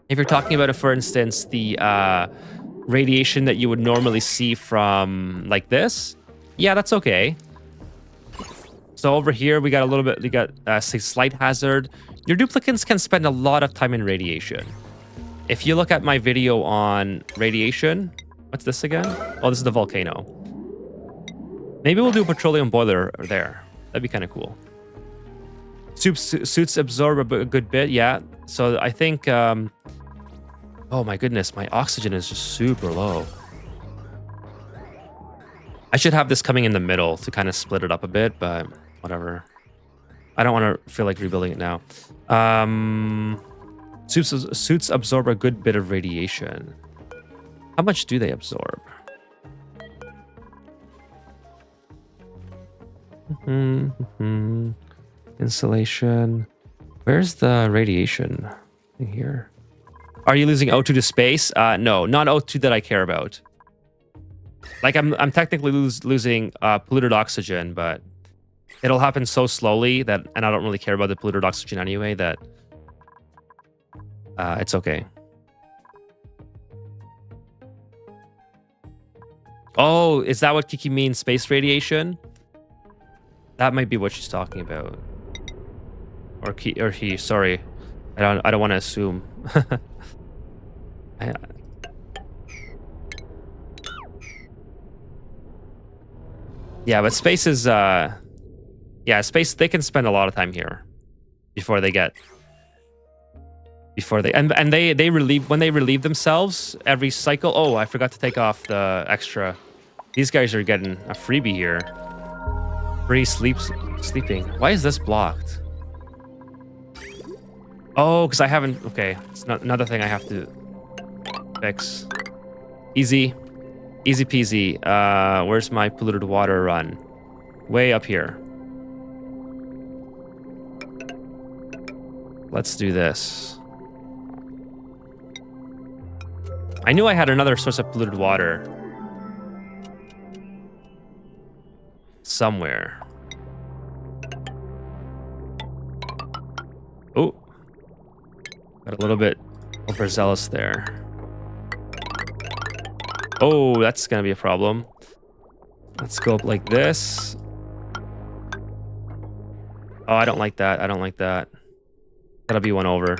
If you're talking about, for instance, the radiation that you would normally see from like this, yeah, that's okay. So over here, we got a little bit, we got slight hazard. Your duplicants can spend a lot of time in radiation. If you look at my video on radiation, what's this again? Oh, this is the volcano. Maybe we'll do a petroleum boiler there. That'd be kind of cool. Suits absorb a good bit, yeah. So I think, oh my goodness, my oxygen is just super low. I should have this coming in the middle to kind of split it up a bit, but whatever. I don't want to feel like rebuilding it now. Suits absorb a good bit of radiation. How much do they absorb? Insulation. Where's the radiation here? Are you losing O2 to space? No, not O2 that I care about. Like I'm technically losing polluted oxygen, but it'll happen so slowly that, and I don't really care about the polluted oxygen anyway, that it's okay. Oh, is that what Kiki means? Space radiation? That might be what she's talking about. Or he. Sorry, I don't want to assume. Yeah, but space is yeah, space, they can spend a lot of time here before they and they relieve, when they relieve themselves every cycle. Oh, I forgot to take off the extra. These guys are getting a freebie here. Free sleeping. Why is this blocked? Oh, because I haven't. Okay, it's not another thing I have to fix. Easy peasy. Where's my polluted water run? Way up here. Let's do this. I knew I had another source of polluted water somewhere. Oh, got a little bit overzealous there. Oh, that's gonna be a problem. Let's go up like this. Oh, I don't like that. I don't like that. That'll be one over.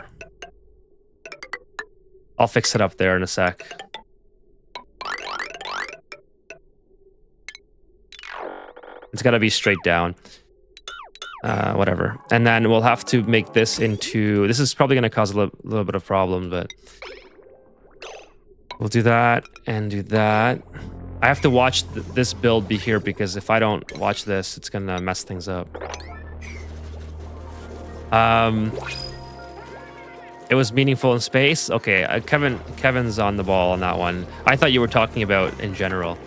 I'll fix it up there in a sec. It's gotta be straight down. Whatever. And then we'll have to make this into... This is probably gonna cause a little bit of problems, but... We'll do that and do that. I have to watch this build be here because if I don't watch this, it's gonna mess things up. It was meaningful in space. Okay, Kevin's on the ball on that one. I thought you were talking about in general.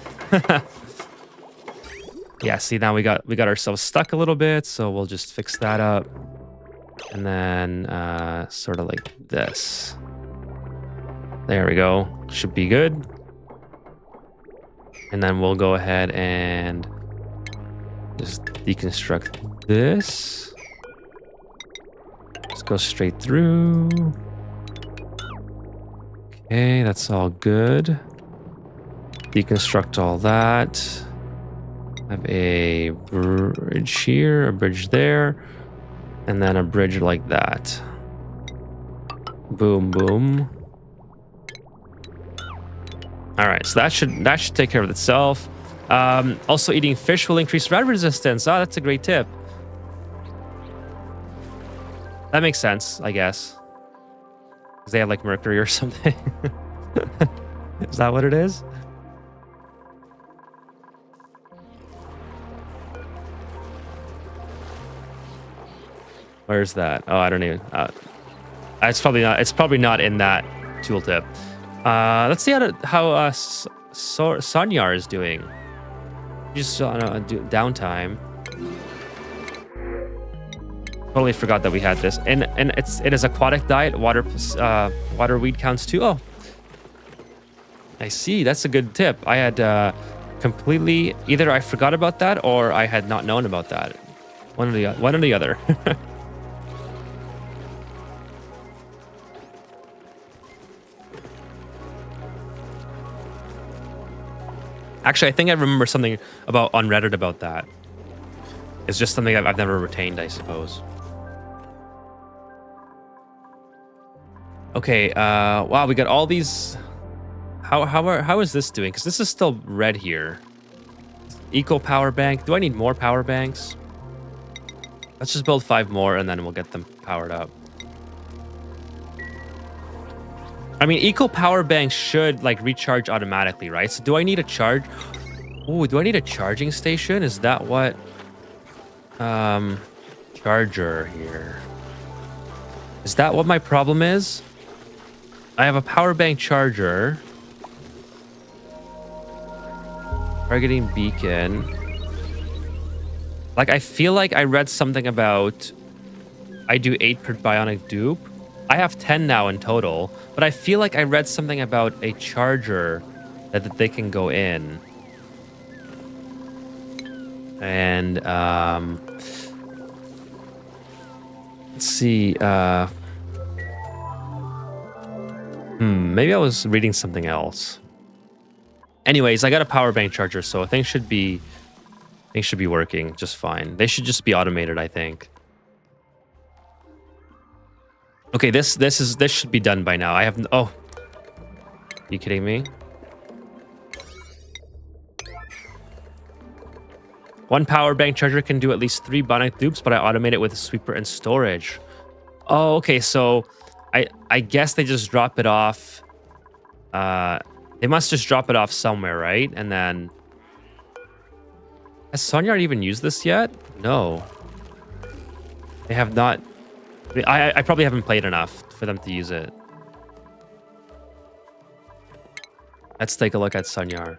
Yeah, see, now we got ourselves stuck a little bit, so we'll just fix that up. And then sort of like this. There we go. Should be good. And then we'll go ahead and just deconstruct this. Just go straight through. Okay, that's all good. Deconstruct all that. Have a bridge here, a bridge there, and then a bridge like that. Boom, boom. All right, so that should take care of itself. Also, eating fish will increase rat resistance. Oh, that's a great tip. That makes sense, I guess. Because they have like mercury or something. Is that what it is? Where's that? Oh, I don't even. It's probably not in that tooltip. Let's see how Sonyar is doing. Just on downtime. Totally forgot that we had this, and it is aquatic diet. Water weed counts too. Oh, I see. That's a good tip. I had completely either I forgot about that or I had not known about that. One or the other. Actually, I think I remember something on Reddit about that. It's just something I've never retained, I suppose. Okay, wow, we got all these. How is this doing? Because this is still red here. Eco power bank. Do I need more power banks? Let's just build 5 more and then we'll get them powered up. I mean, eco power banks should like recharge automatically, right? So do I need a charge? Oh, do I need a charging station? Is that what? Charger here. Is that what my problem is? I have a power bank charger. Targeting beacon. Like, I feel like I read something about I do 8 per bionic dupe. I have 10 now in total, but I feel like I read something about a charger that they can go in. And let's see. Maybe I was reading something else. Anyways, I got a power bank charger, so things should be working just fine. They should just be automated, I think. Okay, this should be done by now. I have oh. You kidding me? One power bank charger can do at least 3 bionic dupes, but I automate it with a sweeper and storage. Oh, okay, so I guess they just drop it off. They must just drop it off somewhere, right? And then has Sonyard even used this yet? No. They have not. I probably haven't played enough for them to use it. Let's take a look at Sonyard.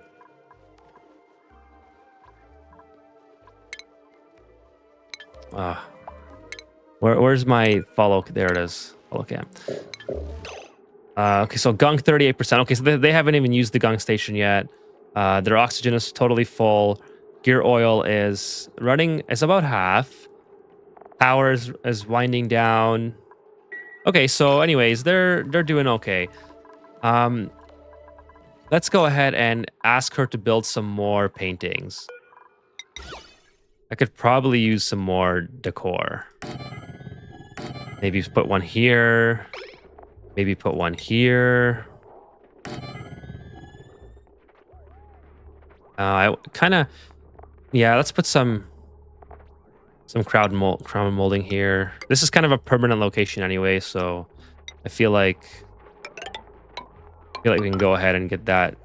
Where's my follow? There it is. Follow cam. Okay, so gunk 38%. Okay, so they haven't even used the gunk station yet. Their oxygen is totally full. Gear oil is running. It's about half. Power is winding down. Okay, so anyways, they're doing okay. Let's go ahead and ask her to build some more paintings. I could probably use some more decor. Maybe put one here. Maybe put one here. I kind of, yeah. Let's put some crown molding here. This is kind of a permanent location anyway, so I feel like we can go ahead and get that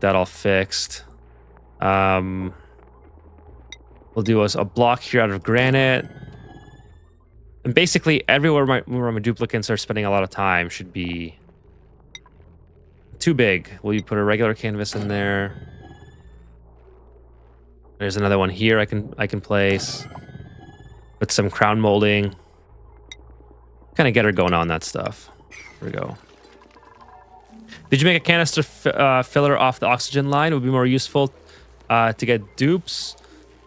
all fixed. We'll do a block here out of granite. And basically everywhere where my duplicants are spending a lot of time should be too big. Will you put a regular canvas in there? There's another one here I can place. Put some crown molding. Kind of get her going on that stuff. Here we go. Did you make a canister filler off the oxygen line? It would be more useful to get dupes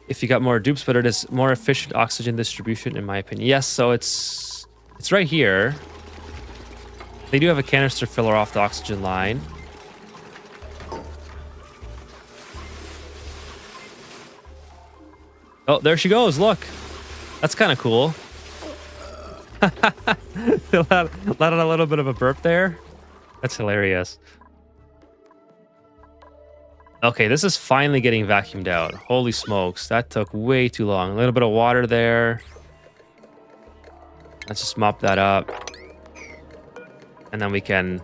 if you got more dupes, but it is more efficient oxygen distribution in my opinion. Yes, so it's right here. They do have a canister filler off the oxygen line. Oh, there she goes. Look. That's kind of cool. let out a little bit of a burp there. That's hilarious. Okay, this is finally getting vacuumed out. Holy smokes, that took way too long. A little bit of water there. Let's just mop that up. And then we can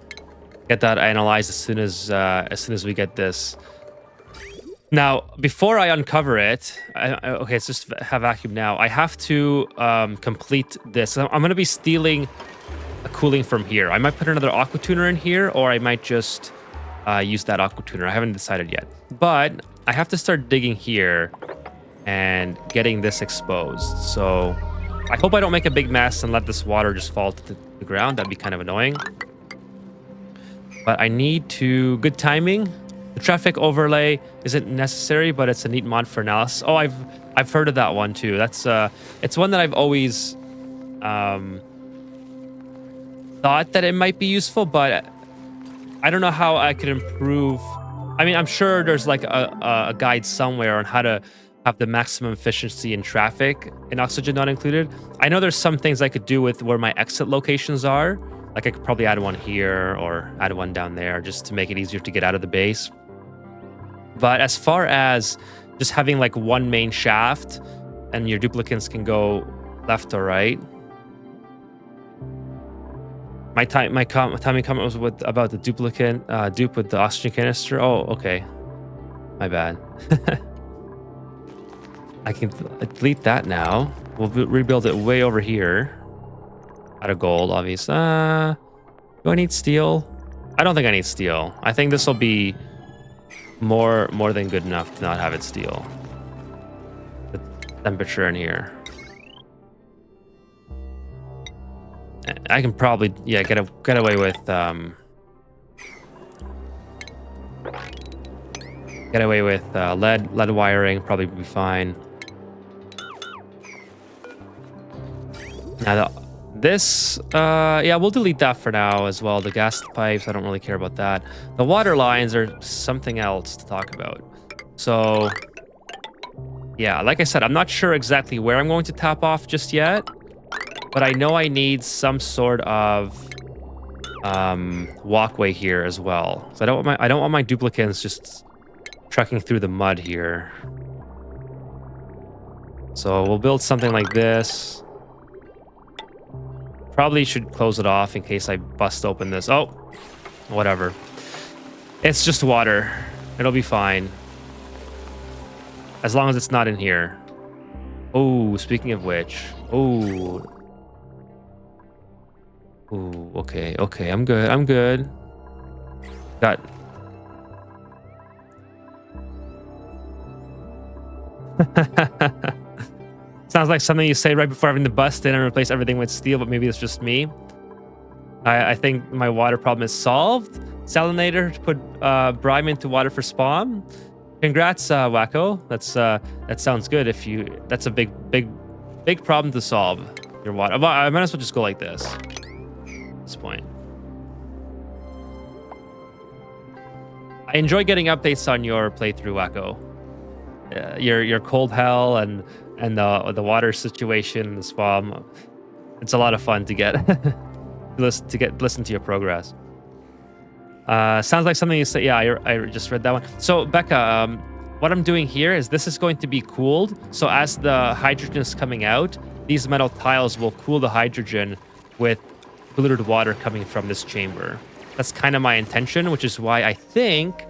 get that analyzed as soon as we get this. Now, before I uncover it, okay, it's just have vacuum now. I have to complete this. I'm going to be stealing a cooling from here. I might put another aqua tuner in here, or I might just use that aqua tuner. I haven't decided yet, but I have to start digging here and getting this exposed. So I hope I don't make a big mess and let this water just fall to the ground. That'd be kind of annoying. But I need to... Good timing. The traffic overlay isn't necessary, but it's a neat mod for analysis. Oh, I've heard of that one too. That's it's one that I've always thought that it might be useful, but I don't know how I could improve. I mean, I'm sure there's like a guide somewhere on how to have the maximum efficiency in traffic in Oxygen Not Included. I know there's some things I could do with where my exit locations are. Like I could probably add one here or add one down there just to make it easier to get out of the base. But as far as just having like one main shaft and your duplicants can go left or right. My timing comment was about the duplicant dupe with the oxygen canister. Oh, okay. My bad. I can delete that now. We'll rebuild it way over here. Out of gold, obviously. Do I need steel? I don't think I need steel. I think this will be more than good enough to not have it steel. The temperature in here. I can probably, yeah, get away with lead wiring. Probably be fine. Now this, yeah, we'll delete that for now as well. The gas pipes, I don't really care about that. The water lines are something else to talk about. So, yeah, like I said, I'm not sure exactly where I'm going to tap off just yet, but I know I need some sort of walkway here as well. So I don't want my duplicants just trekking through the mud here. So we'll build something like this. Probably should close it off in case I bust open this. Oh, whatever. It's just water. It'll be fine. As long as it's not in here. Oh, speaking of which. Oh. Ooh, okay, I'm good. Got... Sounds like something you say right before having to bust in and replace everything with steel, but maybe it's just me. I think my water problem is solved. Salinator to put brine into water for spawn. Congrats, Wacko. That sounds good. That's a big problem to solve. Your water. I might as well just go like this. At this point. I enjoy getting updates on your playthrough, Wacko. Your cold hell and the water situation, the spawn. It's a lot of fun to get listen to your progress. Sounds like something you say. Yeah, I just read that one. So Becca, what I'm doing here is this is going to be cooled. So as the hydrogen is coming out, these metal tiles will cool the hydrogen with polluted water coming from this chamber. That's kind of my intention, which is why I think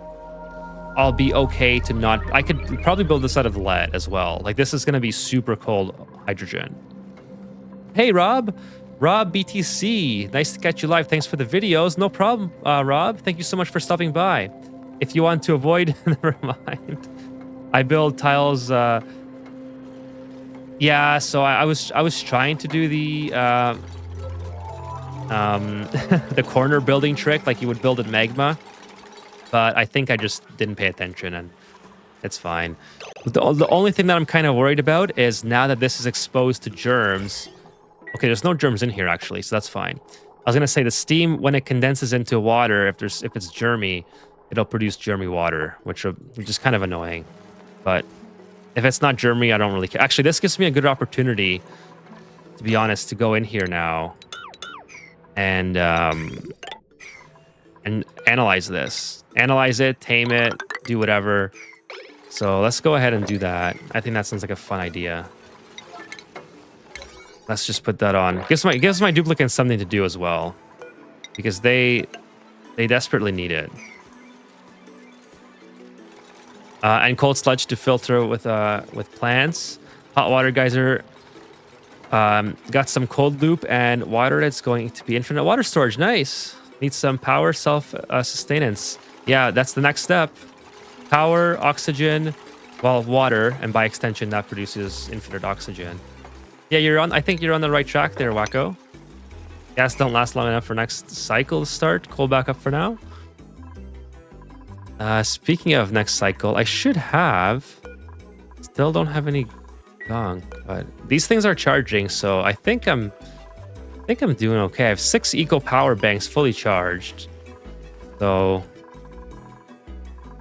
I'll be okay to not... I could probably build this out of lead as well. Like, this is going to be super cold hydrogen. Hey, Rob. Rob BTC. Nice to catch you live. Thanks for the videos. No problem, Rob. Thank you so much for stopping by. If you want to avoid... Never mind. I build tiles... Yeah, so I was trying to do the... the corner building trick like you would build in Magma. But I think I just didn't pay attention, and it's fine. The only thing that I'm kind of worried about is now that this is exposed to germs. Okay, there's no germs in here, actually, so that's fine. I was going to say the steam, when it condenses into water, if it's germy, it'll produce germy water, which is kind of annoying. But if it's not germy, I don't really care. Actually, this gives me a good opportunity, to be honest, to go in here now and analyze this. Analyze it, tame it, do whatever. So let's go ahead and do that. I think that sounds like a fun idea. Let's just put that on. Gives my duplicants something to do as well, because they desperately need it. And cold sludge to filter with plants. Hot water geyser. Got some cold loop and water that's going to be infinite water storage. Nice. Need some power, sustenance. Yeah, that's the next step. Power, oxygen, well, water, and by extension, that produces infinite oxygen. Yeah, you're on. I think you're on the right track there, Wacko. Gas don't last long enough for next cycle to start. Coal back up for now. Speaking of next cycle, I should have. Still don't have any gunk, but these things are charging, so I think I'm doing okay. I have 6 eco power banks fully charged, so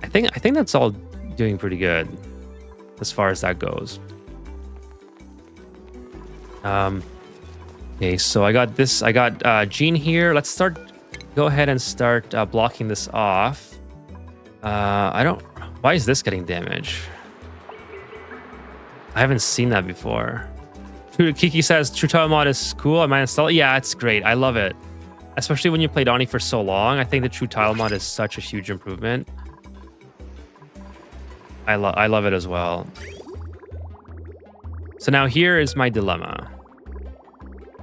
I think that's all doing pretty good as far as that goes. Okay, so I got this. I got Gene here. Let's start. Go ahead and start blocking this off. I don't. Why is this getting damage? I haven't seen that before. Kiki says True Tile mod is cool. I might install it. Yeah, it's great. I love it, especially when you played Donnie for so long. I think the True Tile mod is such a huge improvement. I love it as well. So now here is my dilemma.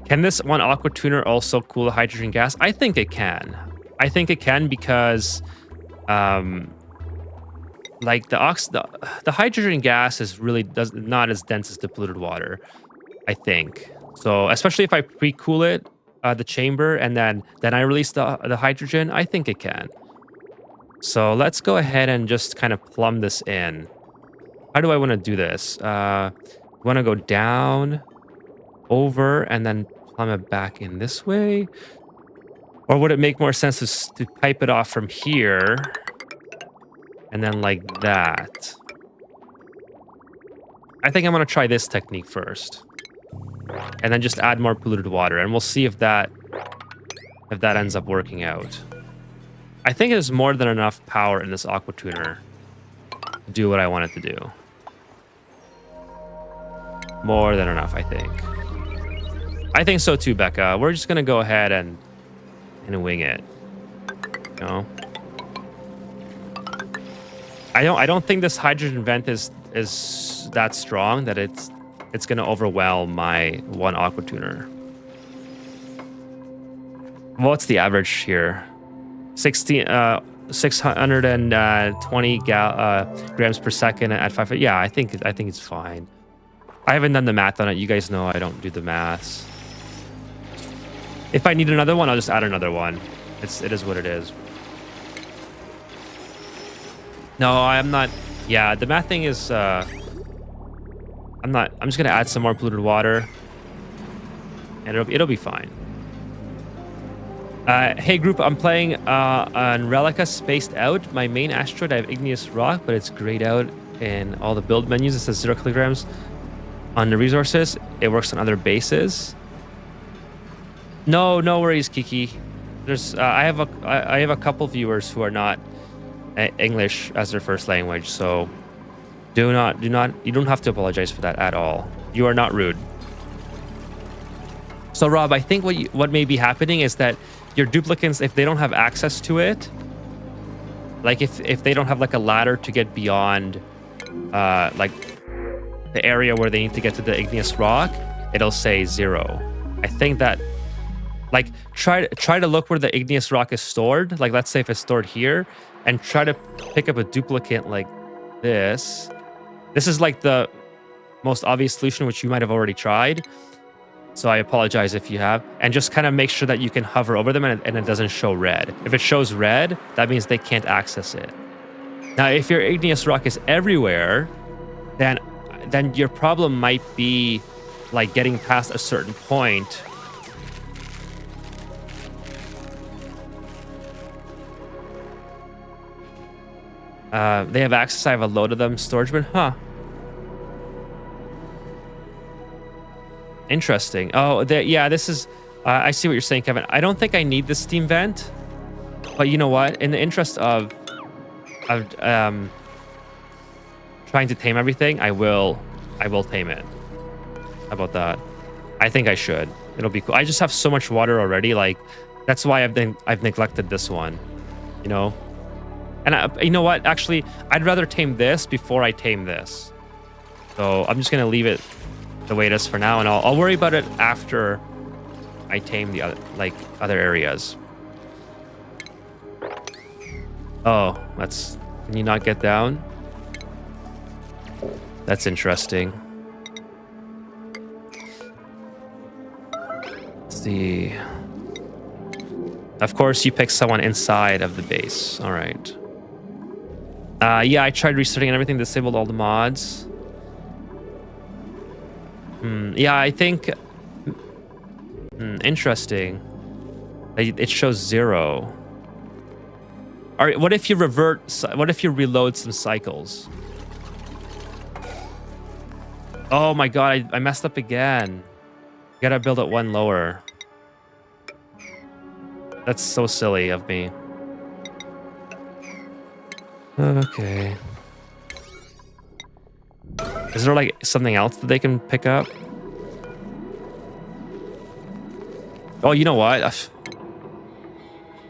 Can this one aqua tuner also cool the hydrogen gas? I think it can. I think it can because, like the hydrogen gas is really not as dense as depleted water. I think so. Especially if I pre-cool it, the chamber, and then I release the hydrogen. I think it can. So let's go ahead and just kind of plumb this in. How do I want to do this? Want to go down, over, and then plumb it back in this way? Or would it make more sense to pipe it off from here and then like that? I think I'm going to try this technique first. And then just add more polluted water, and we'll see if that ends up working out. I think there's more than enough power in this aqua tuner to do what I want it to do. More than enough, I think. I think so too, Becca. We're just gonna go ahead and wing it. You know? I don't think this hydrogen vent is that strong that it's gonna overwhelm my one aqua tuner. What's the average here? 620 grams per second at 5. Yeah, I think it's fine. I haven't done the math on it. You guys know I don't do the maths. If I need another one, I'll just add another one. It is what it is. No, I'm not. Yeah, the math thing is. I'm just gonna add some more polluted water, and it'll be fine. Hey group, I'm playing on Relica Spaced Out. My main asteroid, I have igneous rock, but it's grayed out in all the build menus. It says 0 kilograms on the resources. It works on other bases. No worries, Kiki. There's I have a couple viewers who are not English as their first language, so do not. You don't have to apologize for that at all. You are not rude. So Rob, I think what may be happening is that your duplicants, if they don't have access to it, like if they don't have like a ladder to get beyond like the area where they need to get to the igneous rock, it'll say 0. I think that, like, try to look where the igneous rock is stored. Like, let's say if it's stored here, and try to pick up a duplicant like this. This is like the most obvious solution, which you might have already tried. So I apologize if you have. And just kind of make sure that you can hover over them and it doesn't show red. If it shows red, that means they can't access it. Now, if your igneous rock is everywhere, then your problem might be like getting past a certain point. They have access. I have a load of them. Storage bin. Huh. Interesting. Oh, yeah, this is... I see what you're saying, Kevin. I don't think I need the steam vent. But you know what? In the interest of trying to tame everything, I will tame it. How about that? I think I should. It'll be cool. I just have so much water already. Like, that's why I've neglected this one. You know? And you know what? Actually, I'd rather tame this before I tame this. So I'm just gonna leave it the way it is for now, and I'll worry about it after I tame the other areas. Oh, that's... Can you not get down? That's interesting. Let's see. Of course, you pick someone inside of the base. All right. Yeah, I tried restarting and everything, disabled all the mods. Yeah, I think... interesting. It shows 0. All right, what if you revert... What if you reload some cycles? Oh my god, I messed up again. Gotta build it 1 lower. That's so silly of me. Okay. Is there like something else that they can pick up? Oh, you know what?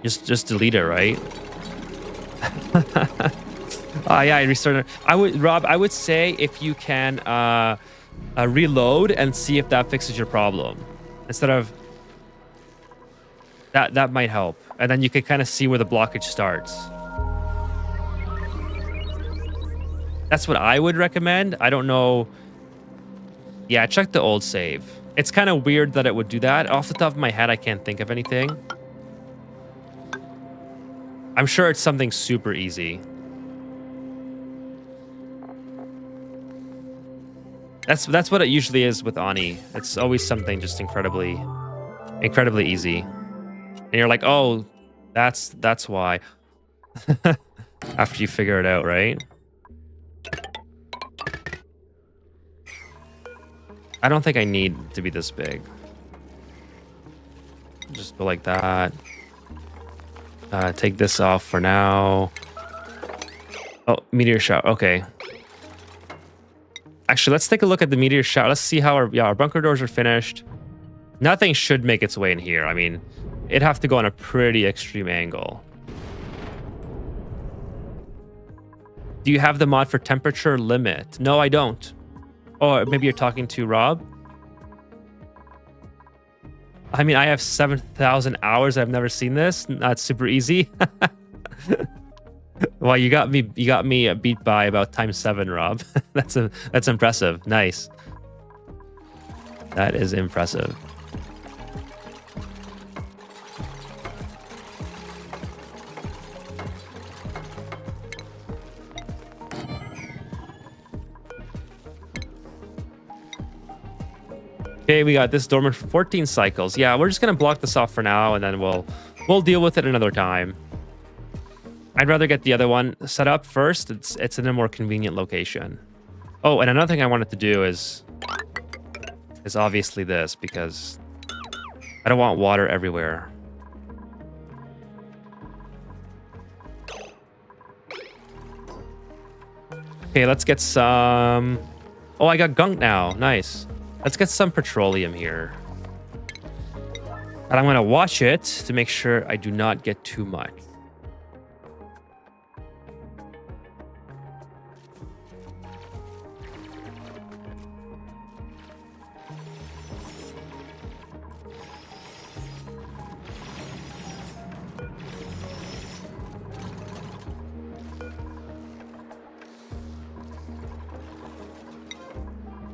Just delete it, right? Yeah, I restarted. Rob, I would say if you can reload and see if that fixes your problem. Instead of... That might help. And then you can kind of see where the blockage starts. That's what I would recommend. I don't know. Yeah, check the old save. It's kind of weird that it would do that. Off the top of my head, I can't think of anything. I'm sure it's something super easy. That's what it usually is with Ani. It's always something just incredibly easy. And you're like, oh, that's why. After you figure it out, right? I don't think I need to be this big. Just go like that. Take this off for now. Oh, meteor shower. Okay. Actually, let's take a look at the meteor shower. Let's see how our bunker doors are finished. Nothing should make its way in here. I mean, it'd have to go on a pretty extreme angle. Do you have the mod for temperature limit? No, I don't. Or maybe you're talking to Rob? I mean, I have 7,000 hours. I've never seen this. Not super easy. Well, you got me beat by about ×7, Rob. That's impressive. Nice. That is impressive. Okay, we got this dormant for 14 cycles. Yeah, we're just gonna block this off for now, and then we'll deal with it another time. I'd rather get the other one set up first. It's in a more convenient location. Oh, and another thing I wanted to do is obviously this, because I don't want water everywhere. Okay, let's get some... Oh, I got gunk now. Nice. Let's get some petroleum here. And I'm going to watch it to make sure I do not get too much.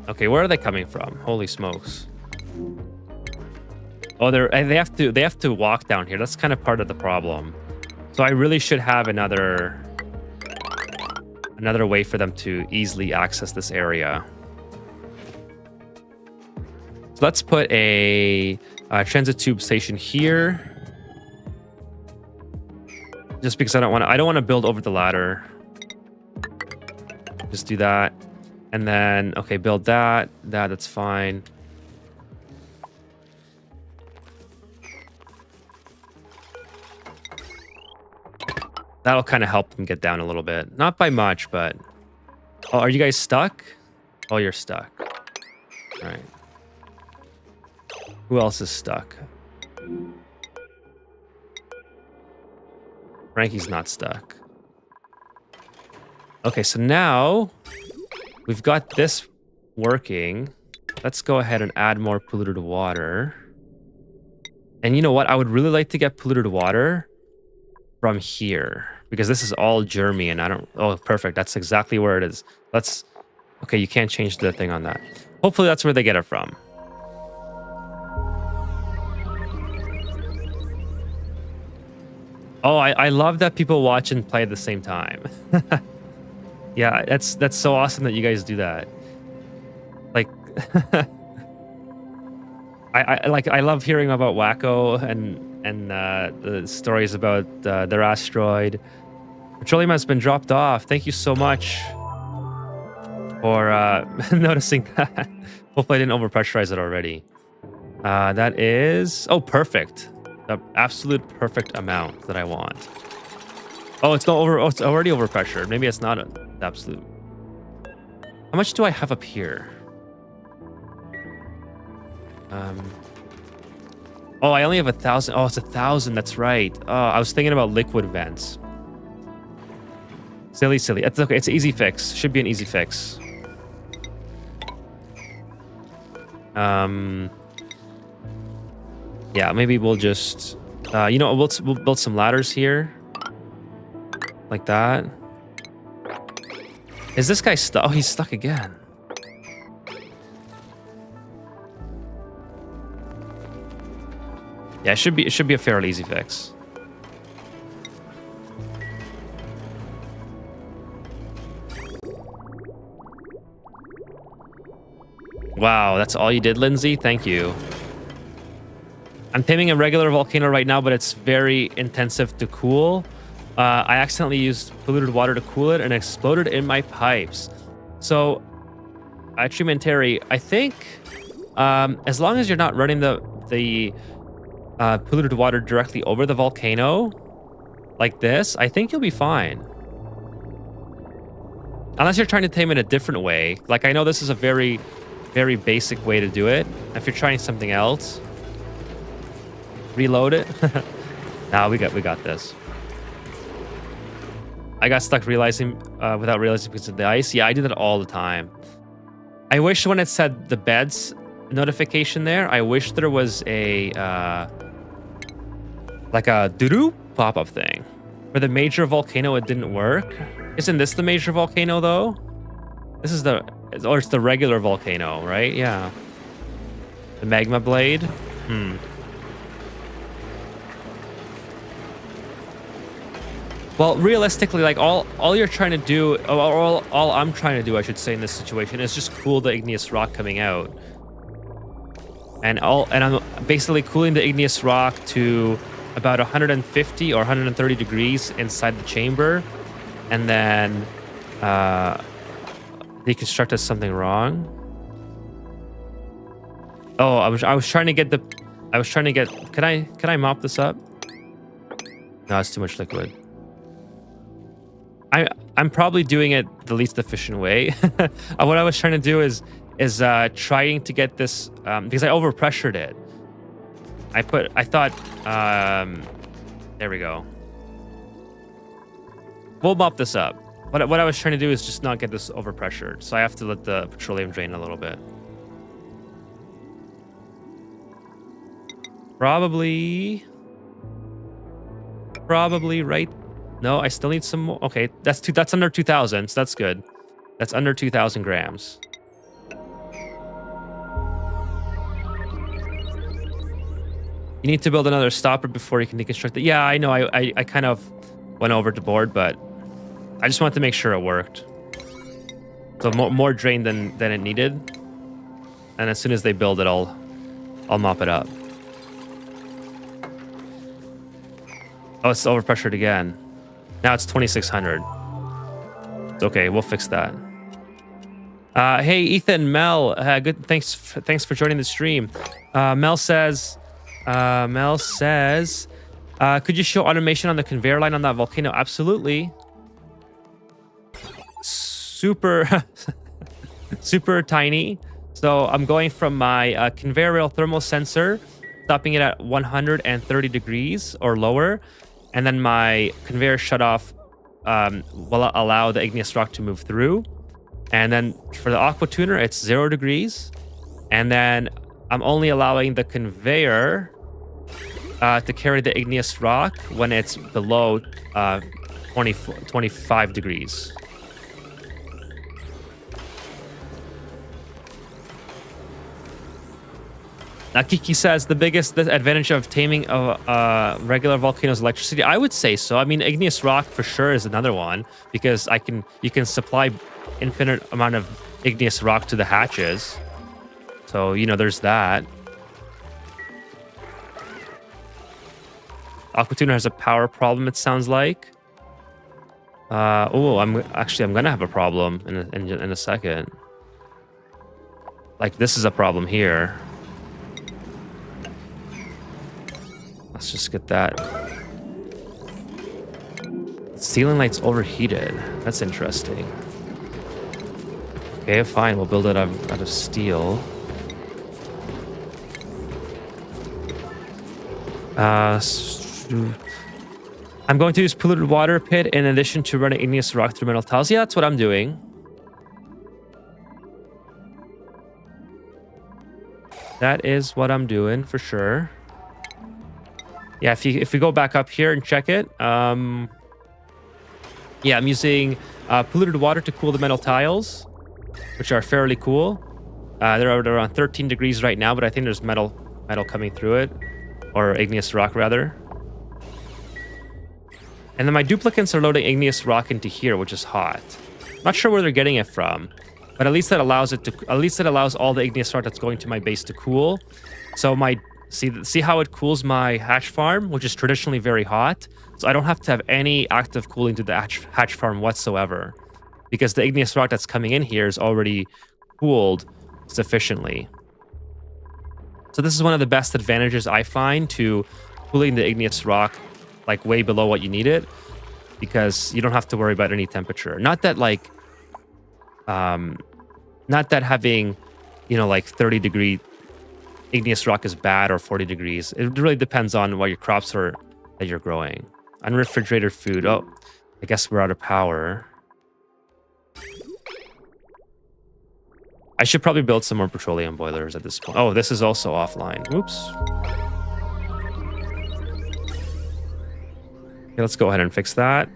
Okay, where are they coming from? Holy smokes. Oh, they have to walk down here. That's kind of part of the problem. So I really should have another way for them to easily access this area. So let's put a transit tube station here. Just because I don't want to build over the ladder. Just do that. And then, okay, build that's fine. That'll kind of help them get down a little bit. Not by much, but... Oh, are you guys stuck? Oh, you're stuck. All right. Who else is stuck? Frankie's not stuck. Okay, so now... We've got this working. Let's go ahead and add more polluted water. And you know what? I would really like to get polluted water from here. because this is all germy and I don't... Oh, perfect. That's exactly where it is. Let's... Okay, you can't change the thing on that. Hopefully that's where they get it from. Oh, I love that people watch and play at the same time. Yeah, that's so awesome that you guys do that. Like, I love hearing about Wacko and the stories about their asteroid. Petroleum has been dropped off. Thank you so much for noticing that. Hopefully I didn't overpressurize it already. That is... Oh, perfect. The absolute perfect amount that I want. Oh, it's not over. Oh, it's already overpressured. Maybe it's not an absolute. How much do I have up here? Oh, I only have 1,000. Oh, it's 1,000. That's right. Oh, I was thinking about liquid vents. Silly. It's okay. It's an easy fix. Should be an easy fix. Yeah, maybe we'll just, you know, we'll build some ladders here. Like that. Is this guy stuck? Oh, he's stuck again. Yeah, it should be a fairly easy fix. Wow, that's all you did, Lindsay? Thank you. I'm taming a regular volcano right now, but it's very intensive to cool. I accidentally used polluted water to cool it and exploded in my pipes. So, Treeman, I think as long as you're not running the polluted water directly over the volcano, like this, I think you'll be fine. Unless you're trying to tame it a different way. Like, I know this is a very, very basic way to do it. If you're trying something else, reload it. Nah, we got this. I got stuck without realizing because of the ice. Yeah, I do that all the time. I wish when it said the beds notification there, I wish there was a like a doo-doo pop-up thing. For the major volcano, it didn't work. Isn't this the major volcano though? This is or it's the regular volcano, right? Yeah. The magma blade. Well, realistically, like all you're trying to do, or all I'm trying to do, I should say, in this situation, is just cool the igneous rock coming out, and I'm basically cooling the igneous rock to about 150 or 130 degrees inside the chamber, and then deconstruct something wrong. Oh, I was trying to get. Can I mop this up? No, it's too much liquid. I'm probably doing it the least efficient way. What I was trying to do is trying to get this because I overpressured it. I thought there we go. We'll mop this up. What I was trying to do is just not get this overpressured, so I have to let the petroleum drain a little bit. Probably right. No, I still need some more. Okay, that's under 2,000, so that's good. That's under 2,000 grams. You need to build another stopper before you can deconstruct it. Yeah, I know. I kind of went over the board, but I just wanted to make sure it worked. So more drain than it needed. And as soon as they build it, I'll mop it up. Oh, it's overpressured again. Now it's 2,600. Okay, we'll fix that. Hey, Ethan, Mel, good. Thanks for joining the stream. Mel says, could you show automation on the conveyor line on that volcano? Absolutely. Super, super tiny. So I'm going from my conveyor rail thermal sensor, stopping it at 130 degrees or lower. And then my conveyor shutoff will allow the igneous rock to move through. And then for the aqua tuner, it's 0 degrees. And then I'm only allowing the conveyor to carry the igneous rock when it's below 25 degrees. Now, Kiki says the biggest advantage of taming of regular volcanoes electricity. I would say so. I mean, igneous rock for sure is another one because you can supply infinite amount of igneous rock to the hatches. So, you know, there's that. Aquatuner has a power problem, it sounds like. I'm gonna have a problem in a second. Like, this is a problem here. Let's just get that. Ceiling light's overheated. That's interesting. Okay, fine. We'll build it out of steel. I'm going to use polluted water pit in addition to running igneous rock through metal tiles. Yeah, that's what I'm doing. That is what I'm doing for sure. Yeah, if we go back up here and check it, yeah, I'm using polluted water to cool the metal tiles, which are fairly cool. They're around 13 degrees right now, but I think there's metal coming through it, or igneous rock rather. And then my duplicants are loading igneous rock into here, which is hot. Not sure where they're getting it from, but at least that allows all the igneous rock that's going to my base to cool. So see how it cools my hatch farm, which is traditionally very hot. So I don't have to have any active cooling to the hatch farm whatsoever, because the igneous rock that's coming in here is already cooled sufficiently. So this is one of the best advantages I find to cooling the igneous rock like way below what you need it, because you don't have to worry about any temperature. Not that having, you know, like 30-degree igneous rock is bad or 40 degrees. It really depends on what your crops are that you're growing. Unrefrigerated food. Oh, I guess we're out of power. I should probably build some more petroleum boilers at this point. Oh, this is also offline. Oops. Okay, let's go ahead and fix that.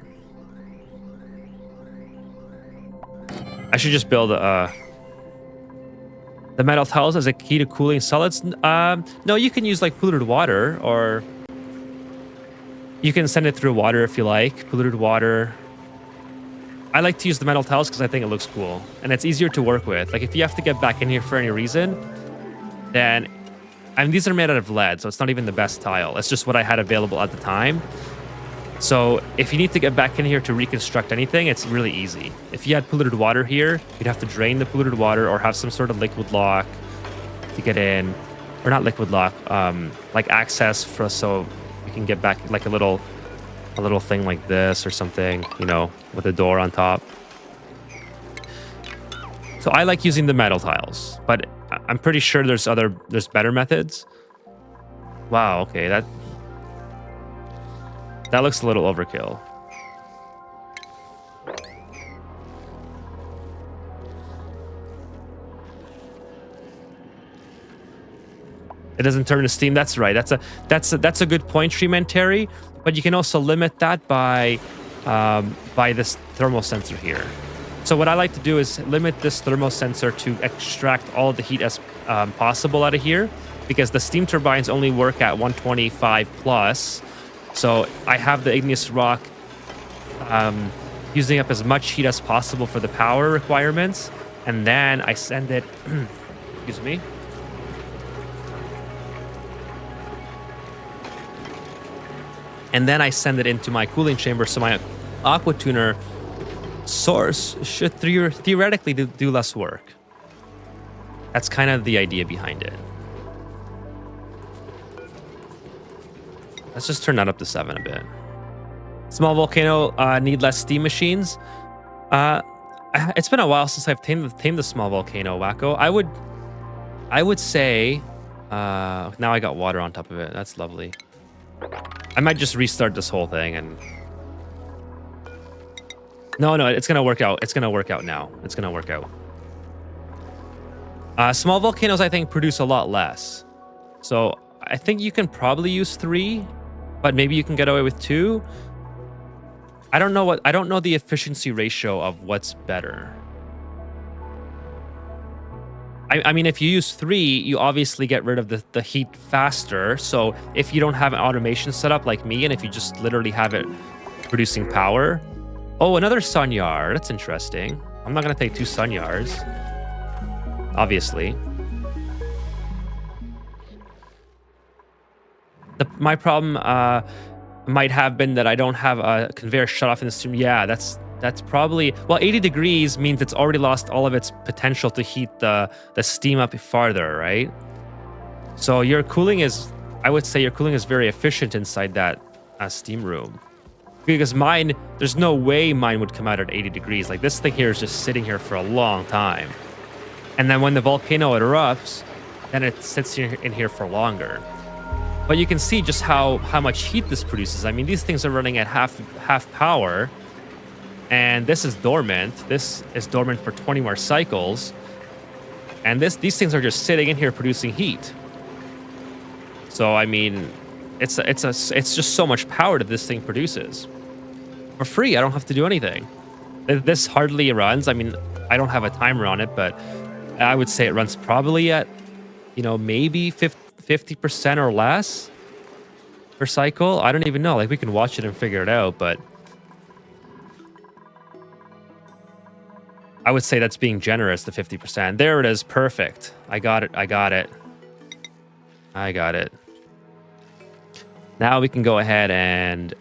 I should just build the metal tiles as a key to cooling solids. No, you can use like polluted water, or you can send it through water if you like. Polluted water. I like to use the metal tiles because I think it looks cool and it's easier to work with. Like if you have to get back in here for any reason, then, I mean, these are made out of lead, so it's not even the best tile. It's just what I had available at the time. So if you need to get back in here to reconstruct anything, it's really easy. If you had polluted water here, you'd have to drain the polluted water or have some sort of liquid lock to get in, or not liquid lock, like access for, so you can get back, like a little thing like this or something, you know, with a door on top. So I like using the metal tiles, but I'm pretty sure there's better methods. Wow, okay, that looks a little overkill. It doesn't turn to steam. That's right. That's a good point, Dreamland Terry. But you can also limit that by this thermal sensor here. So what I like to do is limit this thermal sensor to extract all the heat as possible out of here, because the steam turbines only work at 125 plus. So I have the igneous rock using up as much heat as possible for the power requirements, and then I send it, excuse me. And then I send it into my cooling chamber, so my aqua tuner source should theoretically do less work. That's kind of the idea behind it. Let's just turn that up to 7 a bit. Small volcano need less steam machines. It's been a while since I've tamed the small volcano, Wacko. I would say now I got water on top of it. That's lovely. I might just restart this whole thing and... No, it's gonna work out. It's gonna work out now. It's gonna work out. Small volcanoes, I think, produce a lot less. So I think you can probably use 3, but maybe you can get away with 2. I don't know the efficiency ratio of what's better. I mean, if you use 3, you obviously get rid of the heat faster. So if you don't have an automation set up like me, and if you just literally have it producing power. Oh, another sun yard. That's interesting. I'm not going to take 2 sun yards, obviously. My problem might have been that I don't have a conveyor shut off in the stream. Yeah, that's probably... Well, 80 degrees means it's already lost all of its potential to heat the steam up farther, right? So your cooling is... I would say your cooling is very efficient inside that steam room. Because mine... There's no way mine would come out at 80 degrees. Like, this thing here is just sitting here for a long time. And then when the volcano erupts, then it sits in here for longer. But you can see just how much heat this produces. I mean, these things are running at half power. And this is dormant. This is dormant for 20 more cycles. And these things are just sitting in here producing heat. So I mean, it's just so much power that this thing produces. For free, I don't have to do anything. This hardly runs. I mean, I don't have a timer on it, but I would say it runs probably at, maybe 50% or less per cycle. I don't even know. Like, we can watch it and figure it out, but I would say that's being generous, the 50%. There it is. Perfect. I got it. Now we can go ahead and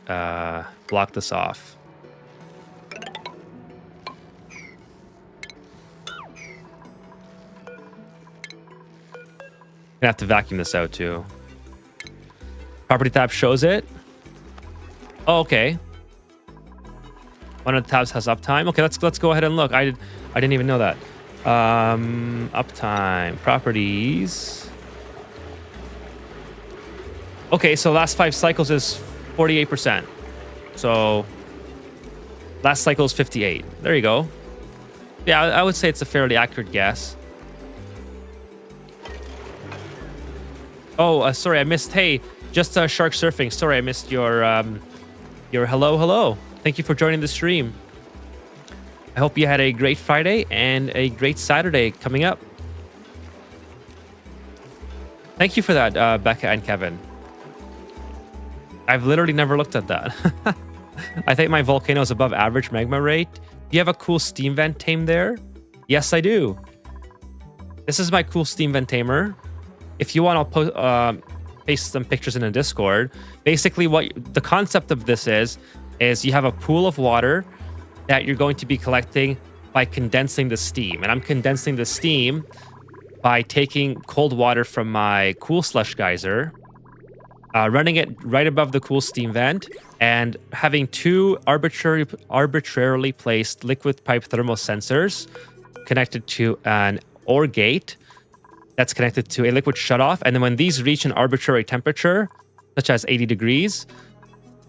block this off. Gonna have to vacuum this out too. Property tab shows it. Oh, okay. One of the tabs has uptime. Okay, let's go ahead and look. I didn't even know that. Uptime, properties. Okay, so last 5 cycles is 48%. So last cycle is 58. There you go. Yeah, I would say it's a fairly accurate guess. Oh, sorry, I missed. Hey, just shark surfing. Sorry, I missed your hello. Thank you for joining the stream. I hope you had a great Friday and a great Saturday coming up. Thank you for that, Becca and Kevin. I've literally never looked at that. I think my volcano is above average magma rate. Do you have a cool steam vent tame there? Yes, I do. This is my cool steam vent tamer. If you want, I'll paste some pictures in a Discord. Basically, what the concept of this is you have a pool of water that you're going to be collecting by condensing the steam. And I'm condensing the steam by taking cold water from my cool slush geyser, running it right above the cool steam vent, and having 2 arbitrarily placed liquid pipe thermal sensors connected to an OR gate that's connected to a liquid shutoff. And then when these reach an arbitrary temperature, such as 80 degrees,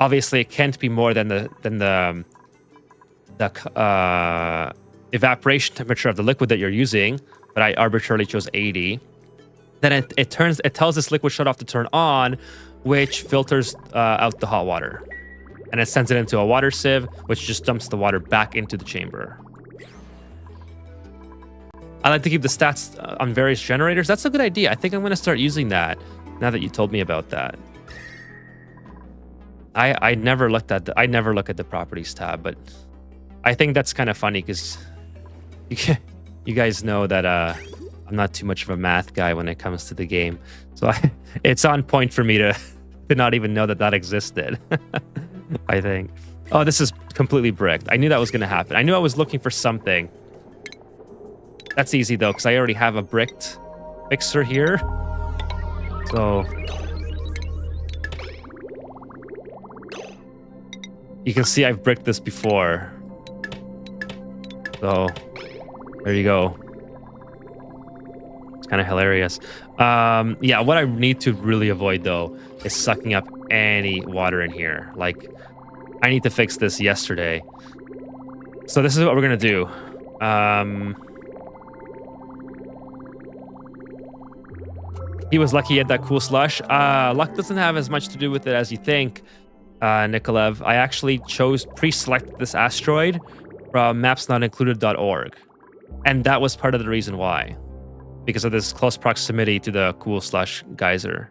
obviously it can't be more than the evaporation temperature of the liquid that you're using, but I arbitrarily chose 80. Then it tells this liquid shutoff to turn on, which filters out the hot water, and it sends it into a water sieve, which just dumps the water back into the chamber. I like to keep the stats on various generators. That's a good idea. I think I'm going to start using that now that you told me about that. I never looked at the properties tab, but I think that's kind of funny because you guys know that I'm not too much of a math guy when it comes to the game, so it's on point for me to not even know that existed. I think. Oh, this is completely bricked. I knew that was going to happen. I knew I was looking for something. That's easy though, because I already have a bricked mixer here. So you can see I've bricked this before. So there you go. It's kind of hilarious. Yeah, what I need to really avoid though is sucking up any water in here. Like, I need to fix this yesterday. So this is what we're gonna do. He was lucky he had that cool slush. Luck doesn't have as much to do with it as you think, Nikolaev. I actually chose pre-select this asteroid from mapsnotincluded.org. And that was part of the reason why. Because of this close proximity to the cool slush geyser.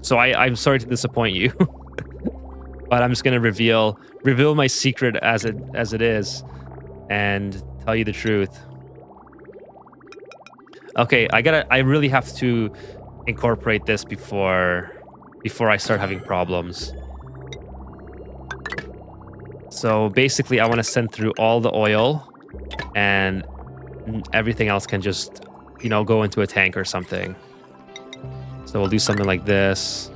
So I'm sorry to disappoint you. But I'm just gonna reveal my secret as it is and tell you the truth. Okay, I really have to incorporate this before I start having problems. So basically I want to send through all the oil and everything else can just, you know, go into a tank or something. So we'll do something like this.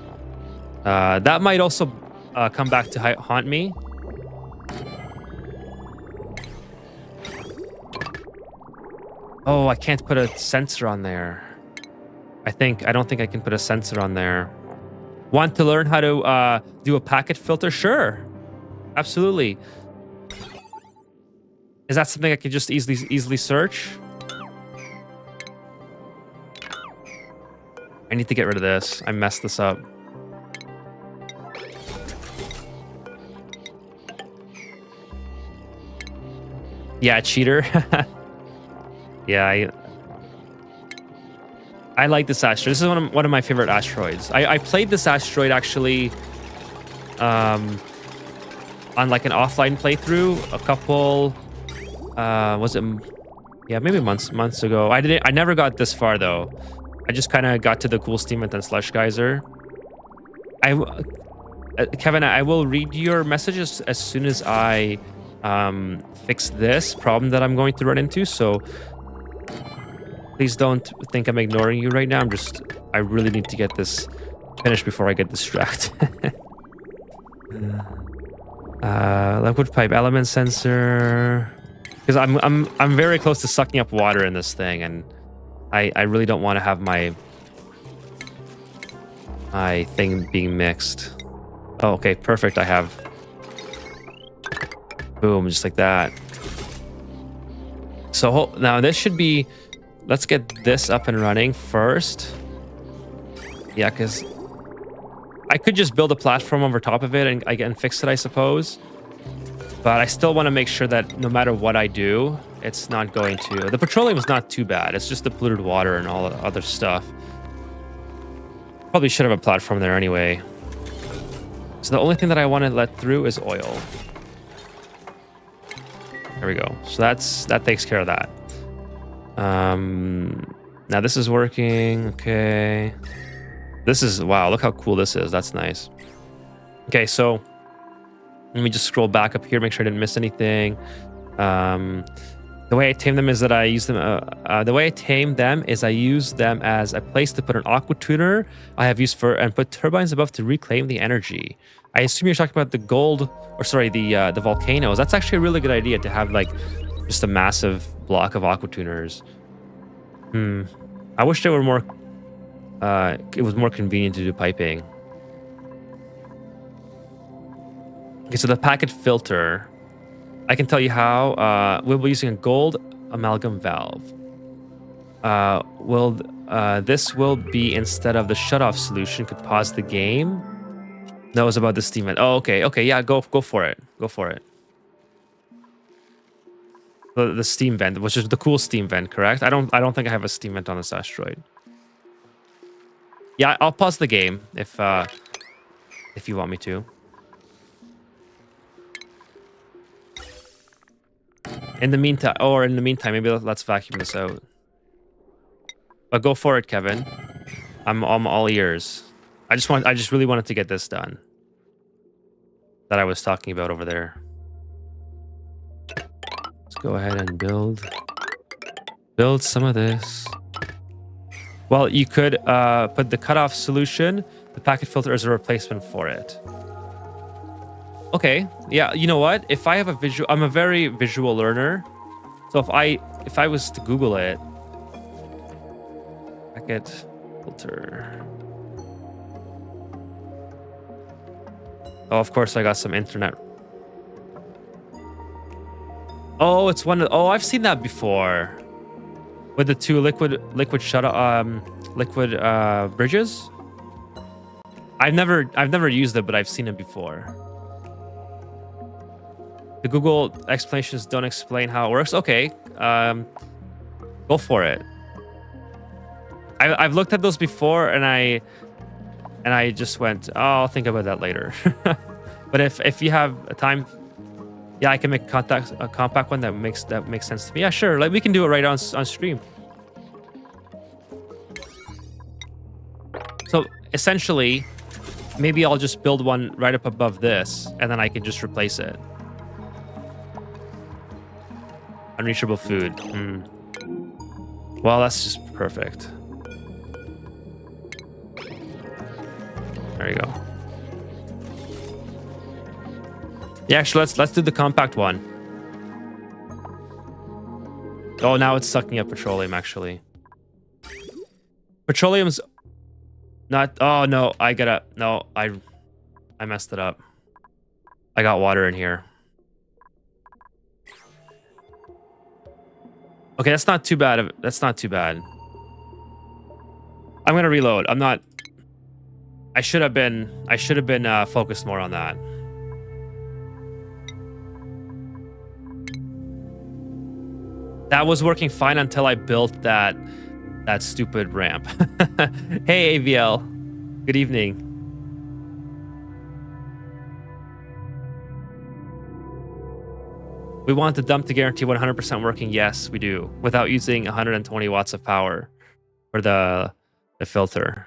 That might also come back to haunt me. Oh, I can't put a sensor on there. I don't think I can put a sensor on there. Want to learn how to do a packet filter? Sure. Absolutely. Is that something I could just easily search? I need to get rid of this. I messed this up. Yeah, cheater. Yeah, I like this asteroid. This is one of my favorite asteroids. I played this asteroid actually on like an offline playthrough a couple was it, yeah, maybe months ago. I never got this far though. I just kind of got to the cool steam and then slush geyser. Kevin, I will read your messages as soon as I fix this problem that I'm going to run into, so please don't think I'm ignoring you right now. I really need to get this finished before I get distracted. Liquid pipe element sensor, because I'm very close to sucking up water in this thing, and I really don't want to have my thing being mixed. Oh, okay, perfect. I have. Boom, just like that. So now this should be. Let's get this up and running first. Yeah, because I could just build a platform over top of it and I can fix it, I suppose. But I still want to make sure that no matter what I do, it's not going to. The petroleum is not too bad. It's just the polluted water and all the other stuff. Probably should have a platform there anyway. So the only thing that I want to let through is oil. There we go. So that takes care of that. Now this is working. Okay. This is, wow, look how cool this is. That's nice. Okay, so let me just scroll back up here, make sure I didn't miss anything. The way I tame them is that I use them. The way I tame them is I use them as a place to put an aqua tuner I have used for, and put turbines above to reclaim the energy. I assume you're talking about the gold, or sorry, the volcanoes. That's actually a really good idea to have like just a massive block of aqua tuners. I wish they were more. It was more convenient to do piping. Okay, so the packet filter. I can tell you how. We'll be using a gold amalgam valve. This will be instead of the shutoff solution. Could pause the game. No, it was about the steam vent. Oh, okay, okay, yeah, go for it. Go for it. The steam vent, which is the cool steam vent, correct? I don't think I have a steam vent on this asteroid. Yeah, I'll pause the game if you want me to. In the meantime, maybe let's vacuum this out. But go for it, Kevin. I'm all ears. I just really wanted to get this done. That I was talking about over there. Let's go ahead and build some of this. Well, you could put the cutoff solution, the packet filter, as a replacement for it. Okay, yeah, you know what? If I have a visual, I'm a very visual learner. So if I was to Google it, packet filter. Oh, of course I got some internet. Oh, it's one of, oh, I've seen that before. with the two liquid bridges. I've never used it, but I've seen it before. The Google explanations don't explain how it works. Okay, go for it. I've looked at those before, and I just went, oh, I'll think about that later. But if you have a time, yeah, I can make a compact one that makes sense to me. Yeah, sure. Like we can do it right on stream. So essentially, maybe I'll just build one right up above this, and then I can just replace it. Unreachable food. Well, that's just perfect. There you go. Yeah, actually, let's do the compact one. Oh, now it's sucking up petroleum. Actually, petroleum's not. Oh no, I messed it up. I got water in here. Okay, that's not too bad. That's not too bad. I'm gonna reload. I'm not. I should have been focused more on that. That was working fine until I built that stupid ramp. Hey AVL, good evening. We want the dump to guarantee 100% working. Yes, we do, without using 120 watts of power for the filter.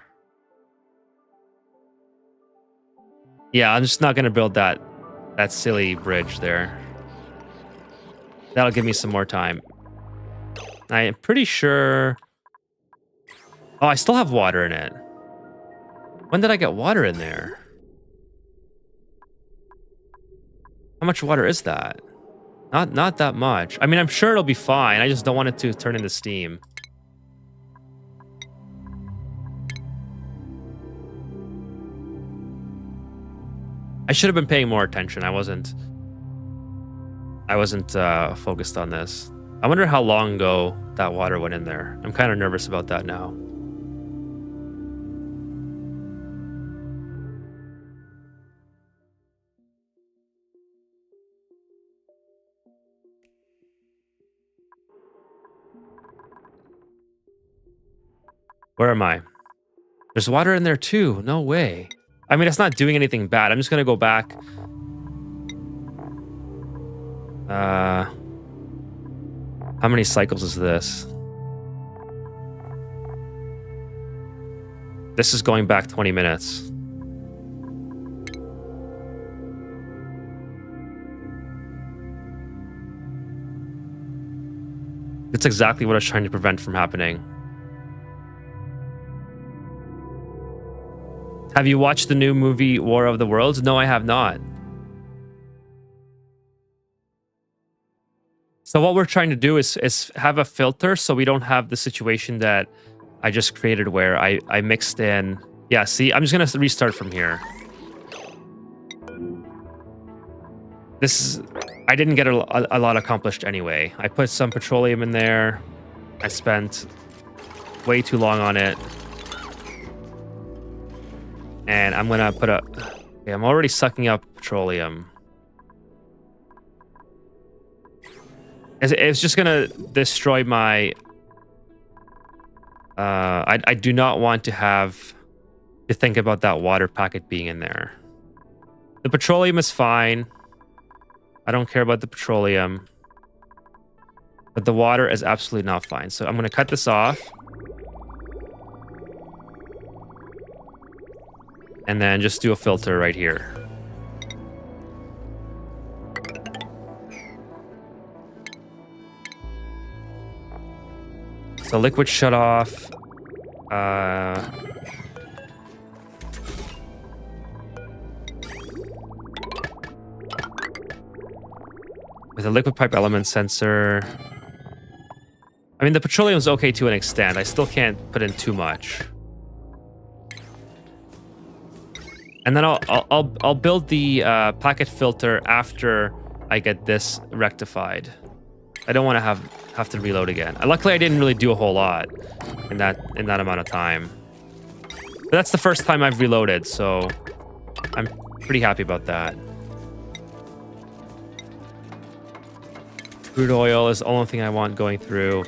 Yeah, I'm just not gonna build that silly bridge there. That'll give me some more time. I am pretty sure. Oh, I still have water in it. When did I get water in there? How much water is that? Not that much. I mean, I'm sure it'll be fine. I just don't want it to turn into steam. I should have been paying more attention. I wasn't focused on this. I wonder how long ago that water went in there. I'm kind of nervous about that now. Where am I? There's water in there too. No way. I mean, it's not doing anything bad. I'm just going to go back. How many cycles is this? This is going back 20 minutes. That's exactly what I was trying to prevent from happening. Have you watched the new movie War of the Worlds? No, I have not. So what we're trying to do is have a filter so we don't have the situation that I just created where I mixed in. Yeah, see, I'm just going to restart from here. I didn't get a lot accomplished anyway. I put some petroleum in there. I spent way too long on it. And I'm gonna put okay, I'm already sucking up petroleum. It's just gonna destroy my. I do not want to have to think about that water packet being in there. The petroleum is fine. I don't care about the petroleum, but the water is absolutely not fine. So I'm gonna cut this off. And then just do a filter right here. So liquid shut off. With a liquid pipe element sensor. I mean, the petroleum is okay to an extent. I still can't put in too much. And then I'll build the packet filter after I get this rectified. I don't want to have to reload again. Luckily, I didn't really do a whole lot in that amount of time. But that's the first time I've reloaded, so I'm pretty happy about that. Crude oil is the only thing I want going through,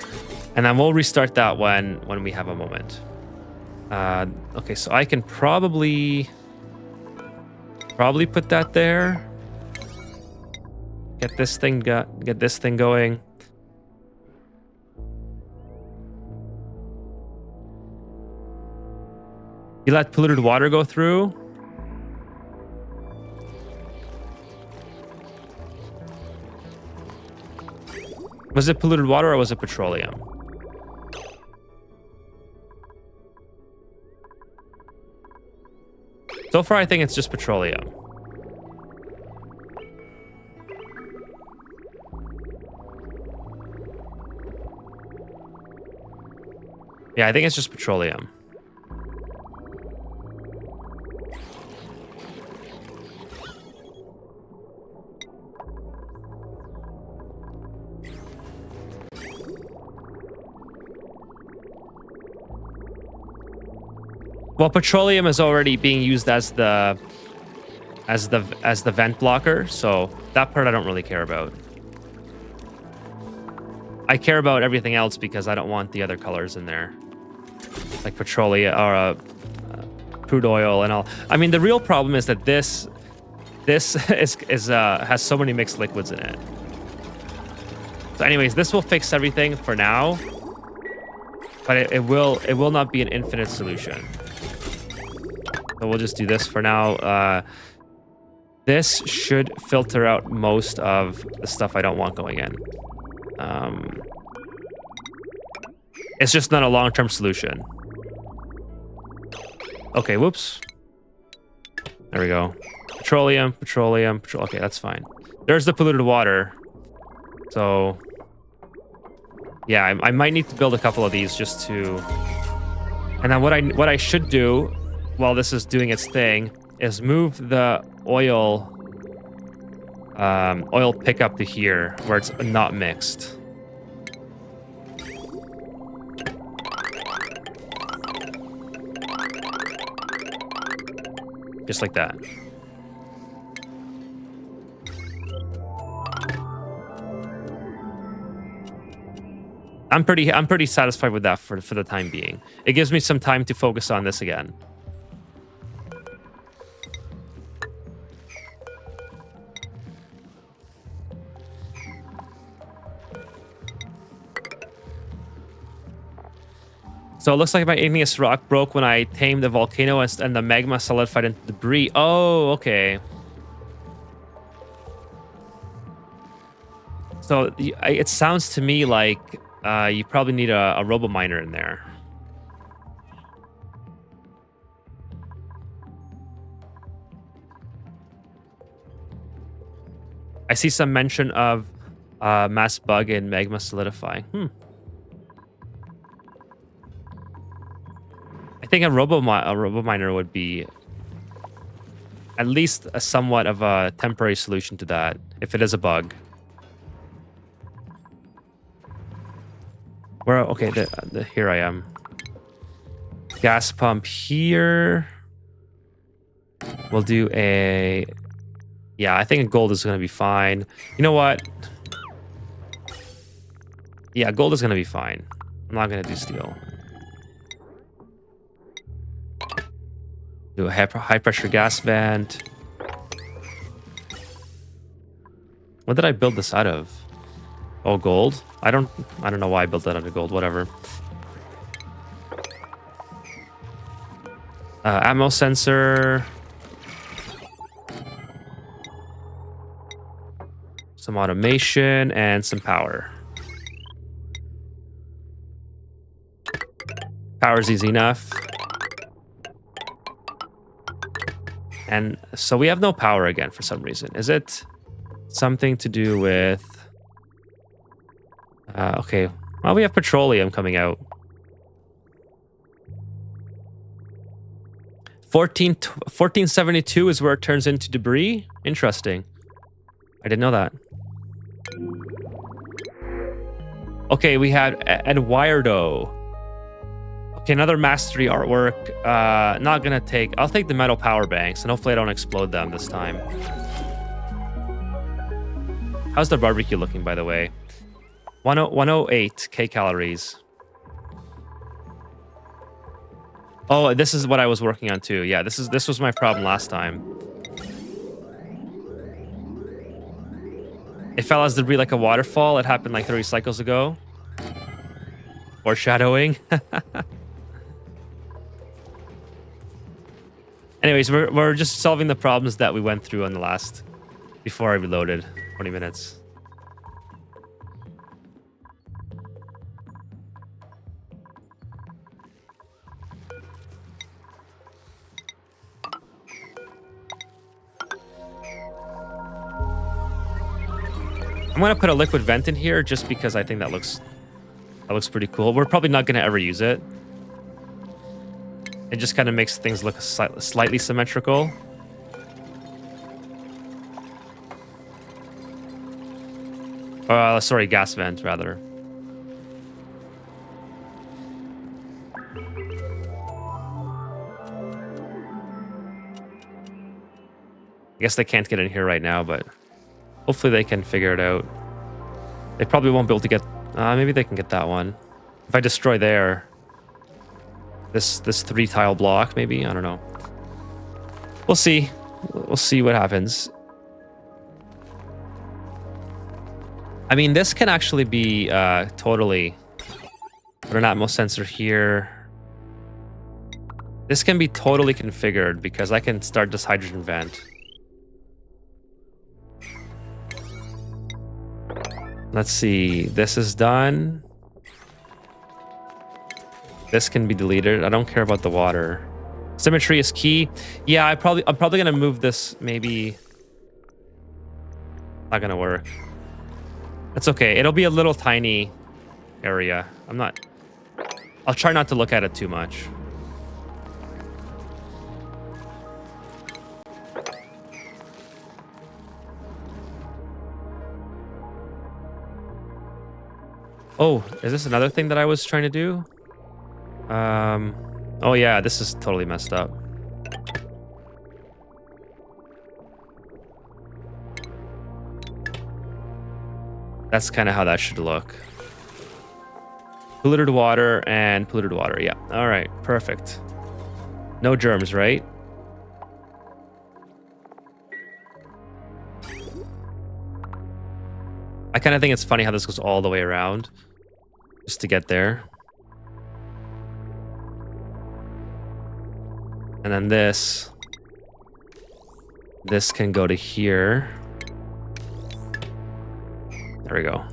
and then we'll restart that when we have a moment. Okay, so I can probably put that there. Get this thing going. You let polluted water go through. Was it polluted water or was it petroleum? So far, I think it's just petroleum. Yeah, I think it's just petroleum. Well, petroleum is already being used as the vent blocker, so that part I don't really care about. I care about everything else because I don't want the other colors in there, like petroleum or crude oil and all. I mean, the real problem is that this has so many mixed liquids in it. So, anyways, this will fix everything for now, but it will not be an infinite solution. So we'll just do this for now. This should filter out most of the stuff I don't want going in. It's just not a long-term solution. Okay, whoops. There we go. Petroleum. Okay, that's fine. There's the polluted water. So, yeah, I might need to build a couple of these just to... And then what I should do while this is doing its thing is move the oil pickup to here where it's not mixed. Just like that. I'm pretty satisfied with that for the time being. It gives me some time to focus on this again. So it looks like my igneous rock broke when I tamed the volcano and the magma solidified into debris. Oh, okay. So it sounds to me like you probably need a robo-miner in there. I see some mention of mass bug in magma solidifying. I think a robo-miner would be at least a somewhat of a temporary solution to that, if it is a bug. Where? Okay, here I am. Gas pump here. We'll do a... Yeah, I think a gold is going to be fine. You know what? Yeah, gold is going to be fine. I'm not going to do steel. Do a high pressure gas vent. What did I build this out of? Oh, gold. I don't know why I built that out of gold. Whatever. Ammo sensor. Some automation and some power. Power's easy enough. And so we have no power again for some reason. Is it something to do with... okay. Well, we have petroleum coming out. 1472 is where it turns into debris? Interesting. I didn't know that. Okay, we have Eduardo. Okay, another mastery artwork. Not gonna take. I'll take the metal power banks, and hopefully I don't explode them this time. How's the barbecue looking, by the way? 108 kcalories. Oh, this is what I was working on too. Yeah, this was my problem last time. It fell as debris like a waterfall. It happened like 30 cycles ago. Foreshadowing. Anyways, we're just solving the problems that we went through on the last, before I reloaded, 20 minutes. I'm gonna put a liquid vent in here just because I think that looks pretty cool. We're probably not gonna ever use it. It just kind of makes things look slightly symmetrical. Sorry, gas vent rather. I guess they can't get in here right now, but hopefully they can figure it out. They probably won't be able to get... maybe they can get that one. If I destroy there... This 3-tile block, maybe? I don't know. We'll see. We'll see what happens. I mean, this can actually be totally... Put an Atmos sensor here. This can be totally configured because I can start this hydrogen vent. Let's see. This is done. This can be deleted. I don't care about the water. Symmetry is key. Yeah, I'm probably gonna move this. Maybe not gonna work. That's okay. It'll be a little tiny area. I'll try not to look at it too much. Oh, is this another thing that I was trying to do? Oh yeah, this is totally messed up. That's kind of how that should look. Polluted water and polluted water. Yeah. All right. Perfect. No germs, right? I kind of think it's funny how this goes all the way around just to get there. And then this can go to here. There we go.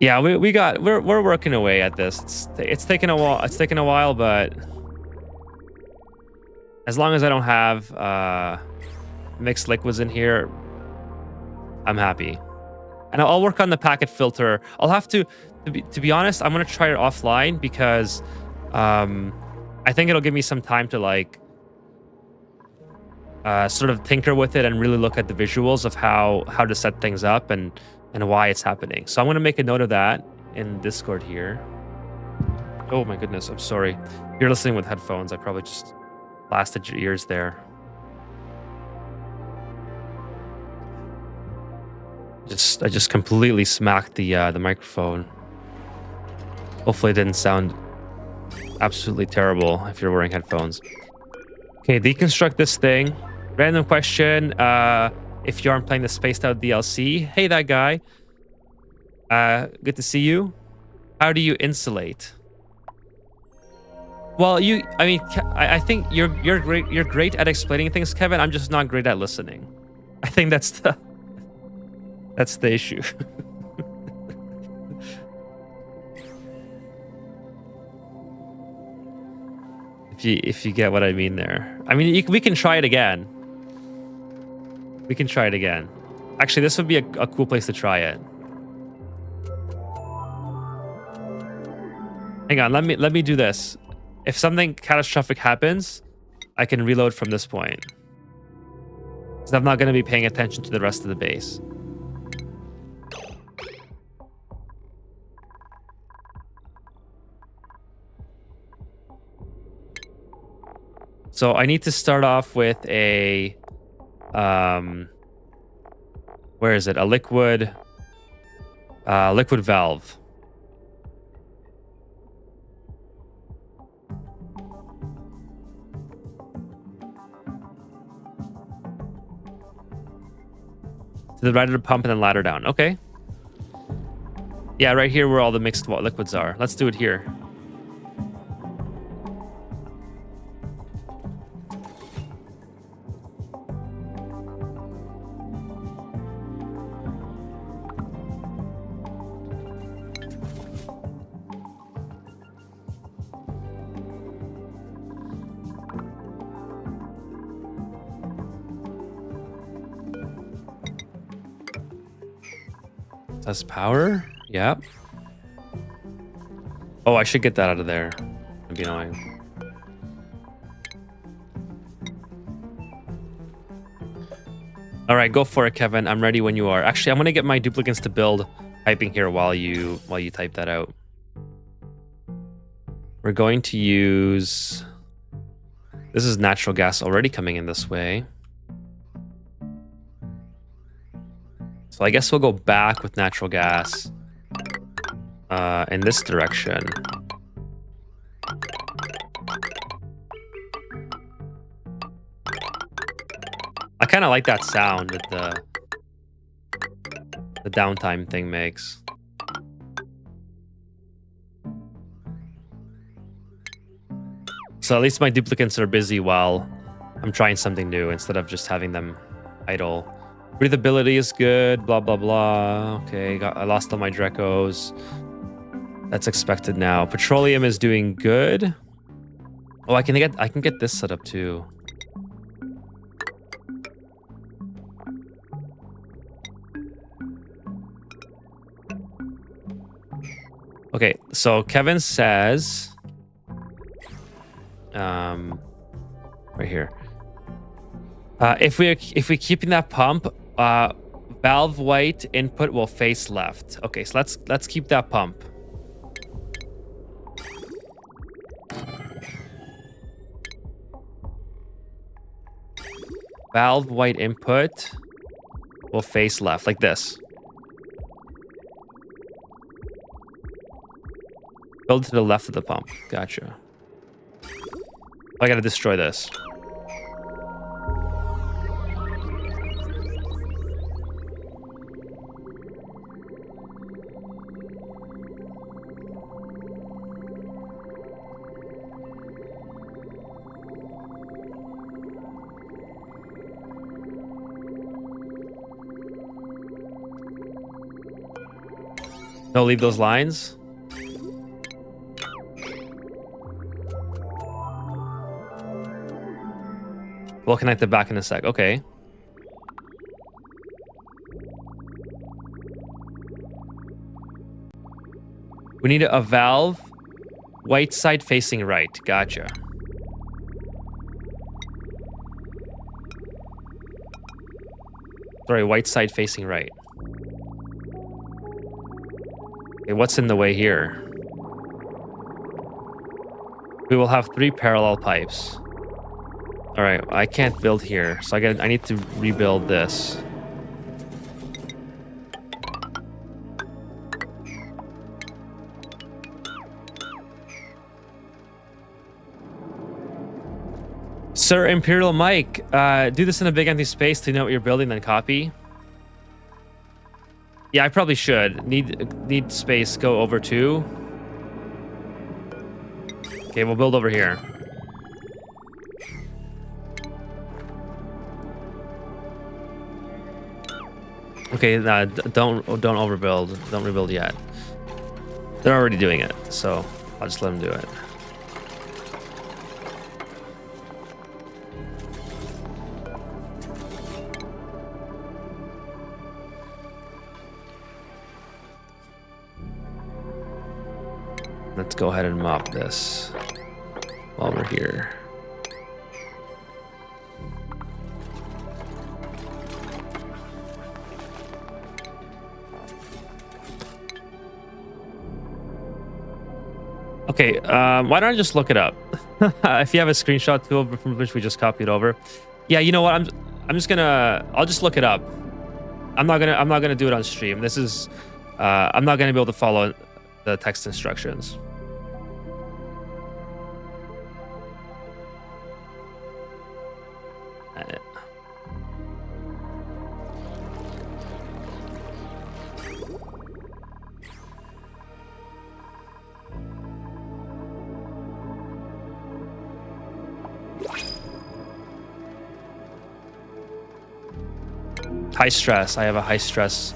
Yeah, we're working away at this. It's taken a while. It's taken a while, but as long as I don't have mixed liquids in here, I'm happy. And I'll work on the packet filter. I'll have to be honest, I'm gonna try it offline because I think it'll give me some time to like sort of tinker with it and really look at the visuals of how to set things up and why it's happening. So I'm going to make a note of that in Discord here. Oh my goodness, I'm sorry. If you're listening with headphones, I probably just blasted your ears there. I just completely smacked the microphone. Hopefully it didn't sound absolutely terrible if you're wearing headphones. Okay, deconstruct this thing. Random question. If you aren't playing the Spaced Out DLC, hey, that guy. Good to see you. How do you insulate? Well, I think you're great. You're great at explaining things, Kevin. I'm just not great at listening. I think that's the issue. If you get what I mean there. I mean, we can try it again. We can try it again. Actually, this would be a cool place to try it. Hang on, let me do this. If something catastrophic happens, I can reload from this point. Because I'm not going to be paying attention to the rest of the base. So I need to start off with a, where is it? A liquid valve. To the right of the pump and then ladder down. Okay. Yeah, right here where all the mixed liquids are. Let's do it here. Does power? Yep. Oh, I should get that out of there. That'd be annoying. All right, go for it, Kevin. I'm ready when you are. Actually, I'm gonna get my duplicants to build typing here while you type that out. We're going to use. This is natural gas already coming in this way. So I guess we'll go back with natural gas in this direction. I kind of like that sound that the downtime thing makes. So at least my duplicants are busy while I'm trying something new instead of just having them idle. Breathability is good, blah, blah, blah. Okay, I lost all my Drecos. That's expected now. Petroleum is doing good. Oh, I can get this set up too. Okay, so Kevin says, right here. If we're keeping that pump, valve white input will face left. Okay, so let's keep that pump. Valve white input will face left, like this. Build to the left of the pump. Gotcha. I gotta destroy this. No, leave those lines. We'll connect it back in a sec. Okay. We need a valve. White side facing right. Gotcha. Sorry, white side facing right. Okay, what's in the way here? We will have 3 parallel pipes. All right, I can't build here, so I need to rebuild this. Sir Imperial Mike, do this in a big empty space to know what you're building, then copy. Yeah, I probably should. Need space. Go over 2. Okay, we'll build over here. Okay, don't overbuild. Don't rebuild yet. They're already doing it, so I'll just let them do it. Let's go ahead and mop this while we're here. Okay, why don't I just look it up? If you have a screenshot too from which we just copied over. Yeah, you know what? I'm just gonna I'll just look it up. I'm not gonna do it on stream. This is I'm not gonna be able to follow the text instructions. High stress. I have a high stress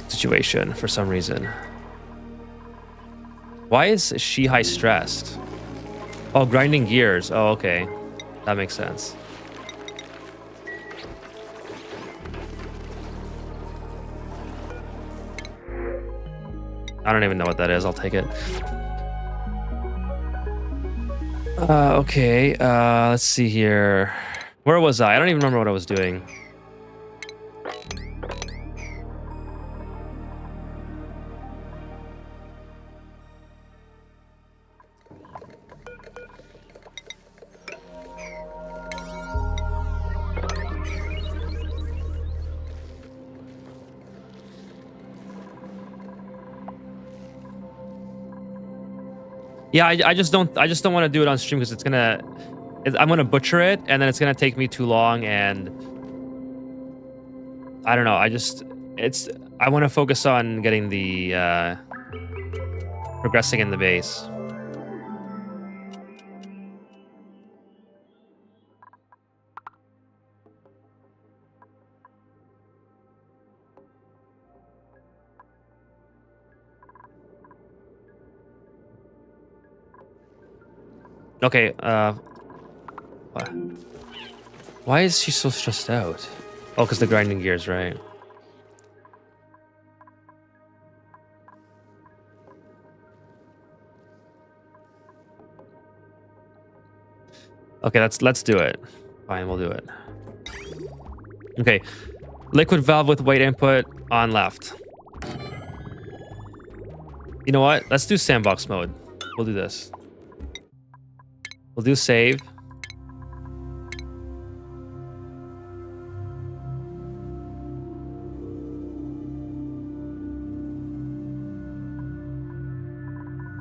situation for some reason. Why is she high stressed? Oh, grinding gears. Oh, okay. That makes sense. I don't even know what that is. I'll take it. Okay. Let's see here. Where was I? I don't even remember what I was doing. Yeah, I just don't want to do it on stream because I'm gonna butcher it and then it's gonna take me too long, and I don't know. I want to focus on getting the progressing in the base. Okay, why is she so stressed out? Oh, because the grinding gears, right? Okay, let's do it. Fine, we'll do it. Okay, liquid valve with weight input on left. You know what? Let's do sandbox mode. We'll do this. We'll do save.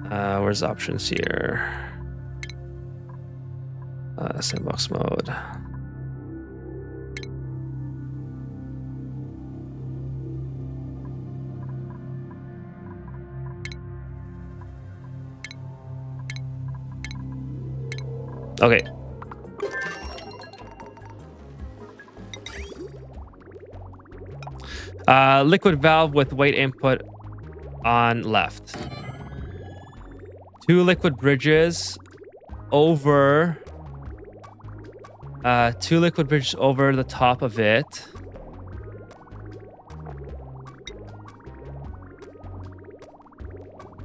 Where's options here? Sandbox mode. Okay. Liquid valve with weight input on left. 2 liquid bridges over 2 liquid bridges over the top of it.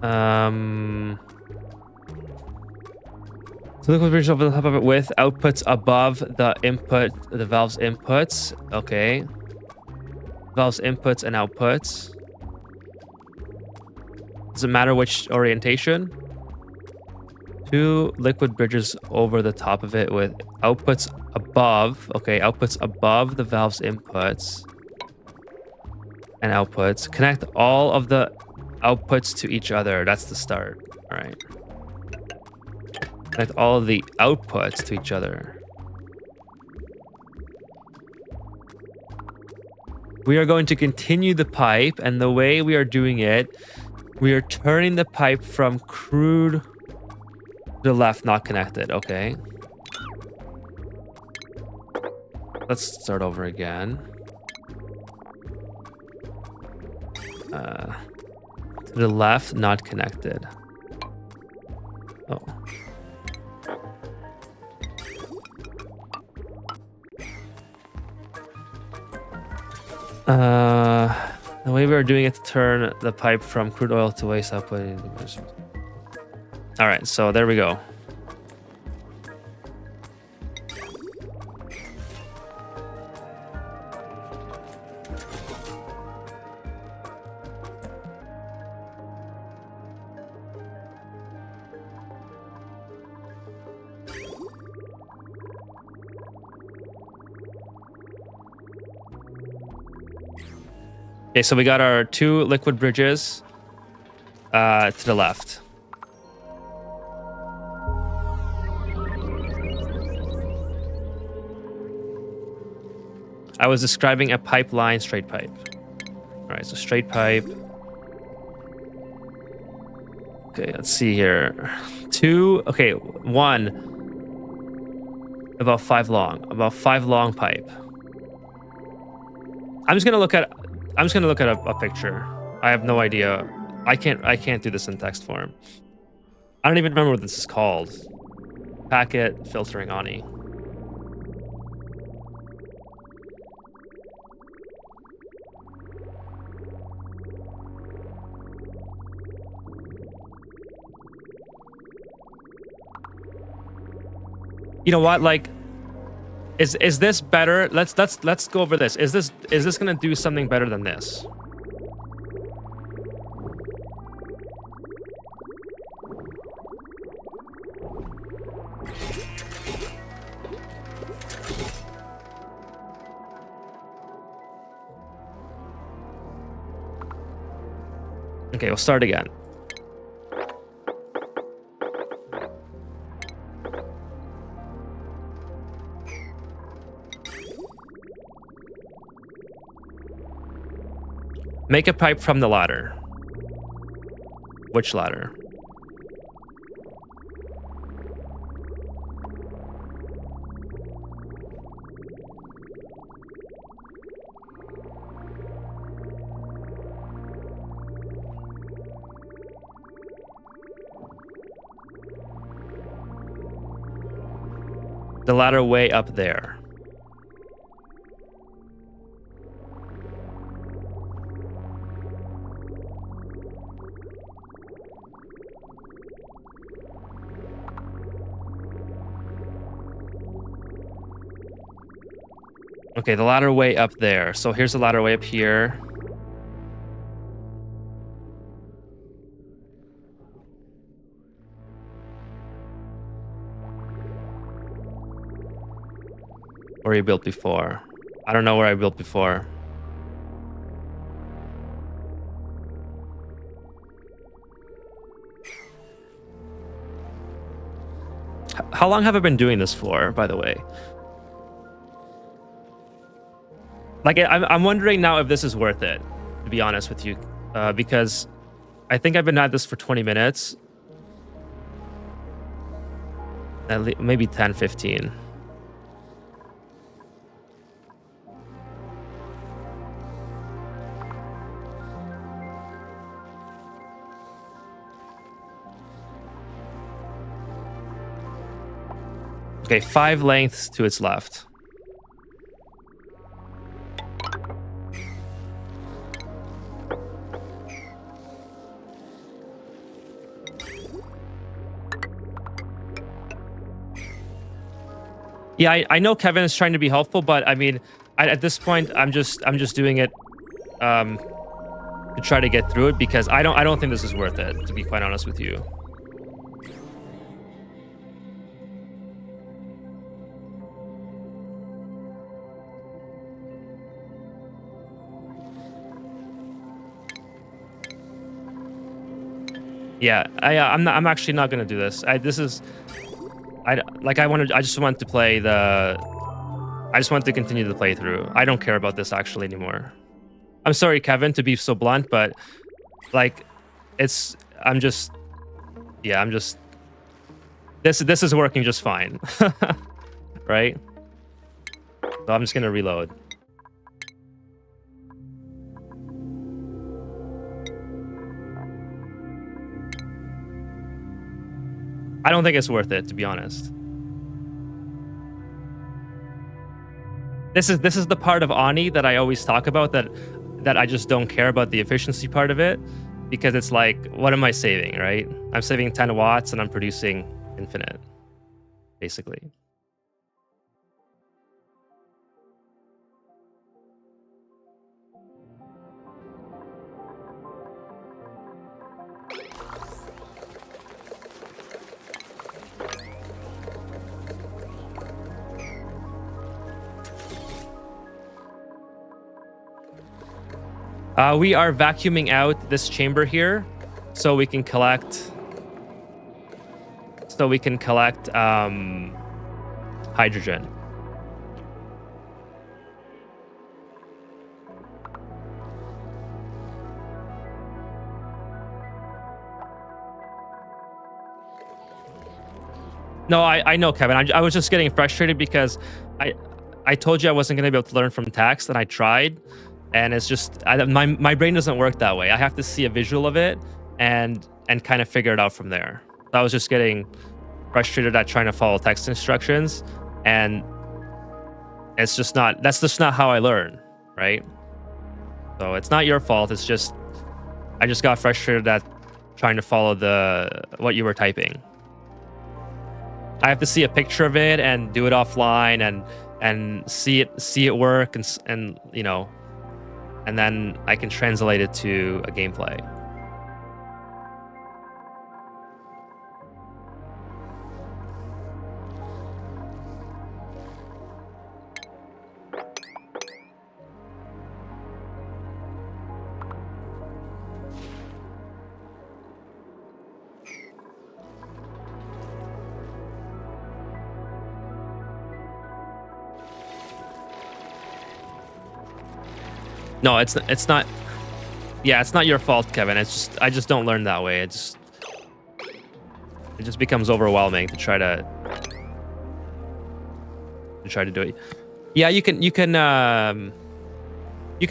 So liquid bridges over the top of it with outputs above the valve's inputs. Okay. Valve's inputs and outputs. Does it matter which orientation? 2 liquid bridges over the top of it with outputs above. Okay, outputs above the valve's inputs and outputs. Connect all of the outputs to each other. That's the start. All right. Connect all of the outputs to each other. We are going to continue the pipe, and the way we are doing it, we are turning the pipe from crude to the left, not connected. Okay. Let's start over again. To the left, not connected. Oh. The way we are doing it to turn the pipe from crude oil to waste output. All right, so there we go. Okay, so we got our 2 liquid bridges to the left. I was describing a pipeline, straight pipe. All right, so straight pipe. Okay, let's see here. 2, okay, 1, about 5 long, pipe. I'm just gonna look at a picture. I have no idea. I can't do this in text form. I don't even remember what this is called. Packet filtering Ani. You know what? Like, is this better? Let's go over this. Is this gonna do something better than this? Okay, we'll start again. Make a pipe from the ladder. Which ladder? The ladder way up there. Okay, the ladder way up there. So here's the ladder way up here. Where you built before. I don't know where I built before. How long have I been doing this for, by the way? Like, I'm wondering now if this is worth it, to be honest with you, because I think I've been at this for 20 minutes. Maybe 10, 15. Okay, 5 lengths to its left. Yeah, I know Kevin is trying to be helpful, but I mean, at this point, I'm just doing it to try to get through it because I don't think this is worth it, to be quite honest with you. Yeah, I'm actually not gonna do this. I just want to play I just want to continue the playthrough. I don't care about this actually anymore. I'm sorry, Kevin, to be so blunt, but like, this is working just fine, right? So I'm just gonna reload. I don't think it's worth it, to be honest. This is the part of Ani that I always talk about, that I just don't care about the efficiency part of it, because it's like, what am I saving, right? I'm saving 10 watts and I'm producing infinite, basically. We are vacuuming out this chamber here so we can collect hydrogen. No, I know, Kevin. I was just getting frustrated because I told you I wasn't going to be able to learn from text, and I tried, and it's just my brain doesn't work that way. I have to see a visual of it and kind of figure it out from there. I was just getting frustrated at trying to follow text instructions, and that's just not how I learn, right? So it's not your fault. It's just I just got frustrated at trying to follow what you were typing. I have to see a picture of it and do it offline and see it work and you know, and then I can translate it to a gameplay. No, it's not. Yeah, it's not your fault, Kevin. It's just I just don't learn that way. It just becomes overwhelming to try to do it. Yeah, you can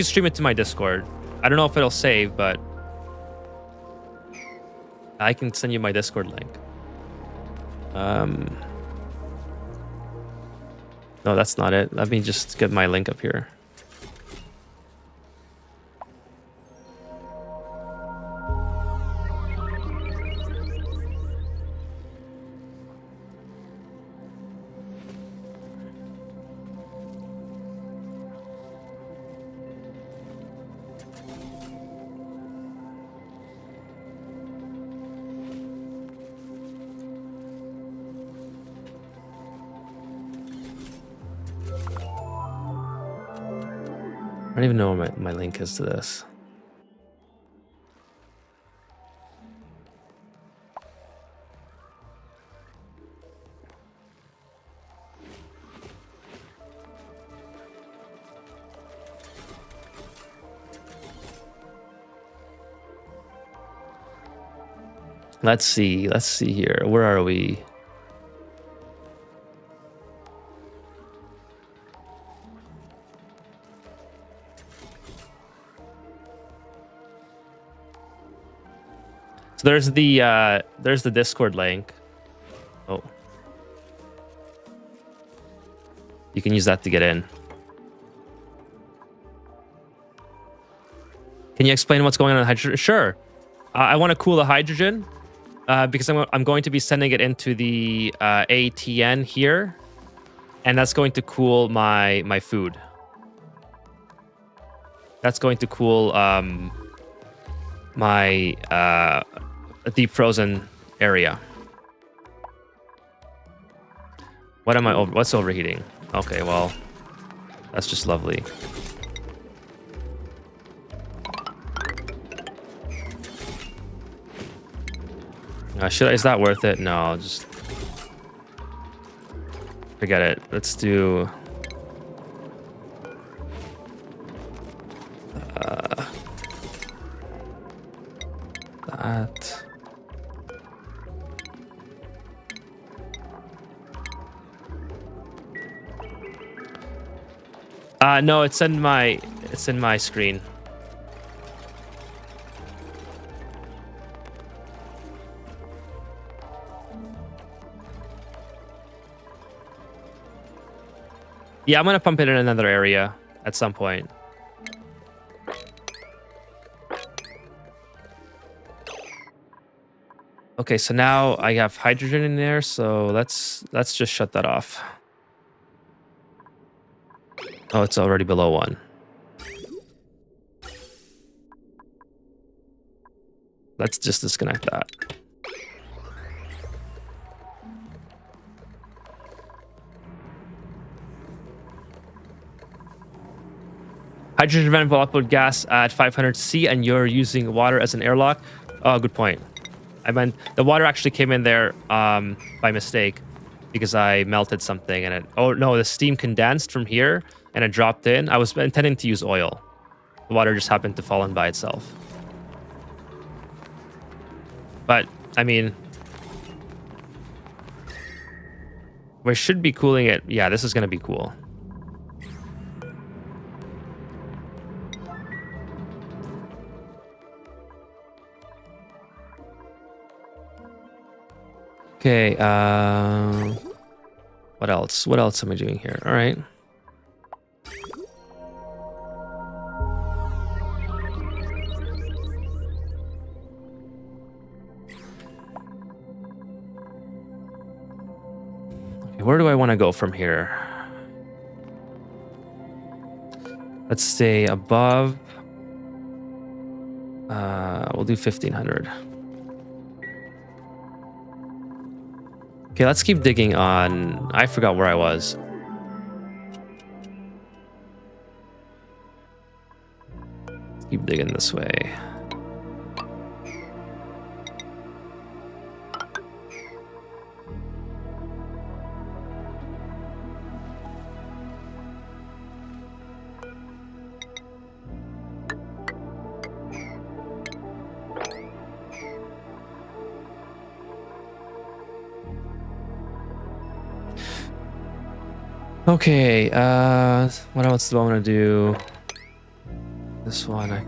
stream it to my Discord. I don't know if it'll save, but I can send you my Discord link. No, that's not it. Let me just get my link up here. I don't even know what my link is to this. Let's see here. Where are we? So there's the Discord link. Oh. You can use that to get in. Can you explain what's going on in hydrogen? Sure. I want to cool the hydrogen because I'm going to be sending it into the ATN here, and that's going to cool my food. That's going to cool my deep frozen area. What's overheating? Okay, well, that's just lovely. Is that worth it? No, just forget it. Let's do that. No, it's in my screen. Yeah, I'm gonna pump it in another area at some point. Okay, so now I have hydrogen in there, so let's just shut that off. Oh, it's already below 1. Let's just disconnect that. Hydrogen vent will output gas at 500 C, and you're using water as an airlock. Oh, good point. I meant the water actually came in there by mistake because I melted something and it. Oh no, the steam condensed from here and it dropped in. I was intending to use oil. The water just happened to fall in by itself. But I mean, we should be cooling it. Yeah, this is gonna be cool. Okay, what else? What else am I doing here? All right. Okay, where do I want to go from here? Let's stay above. We'll do 1500. Okay, let's keep digging on. I forgot where I was. Let's keep digging this way. Okay, what else do I want to do? This one, I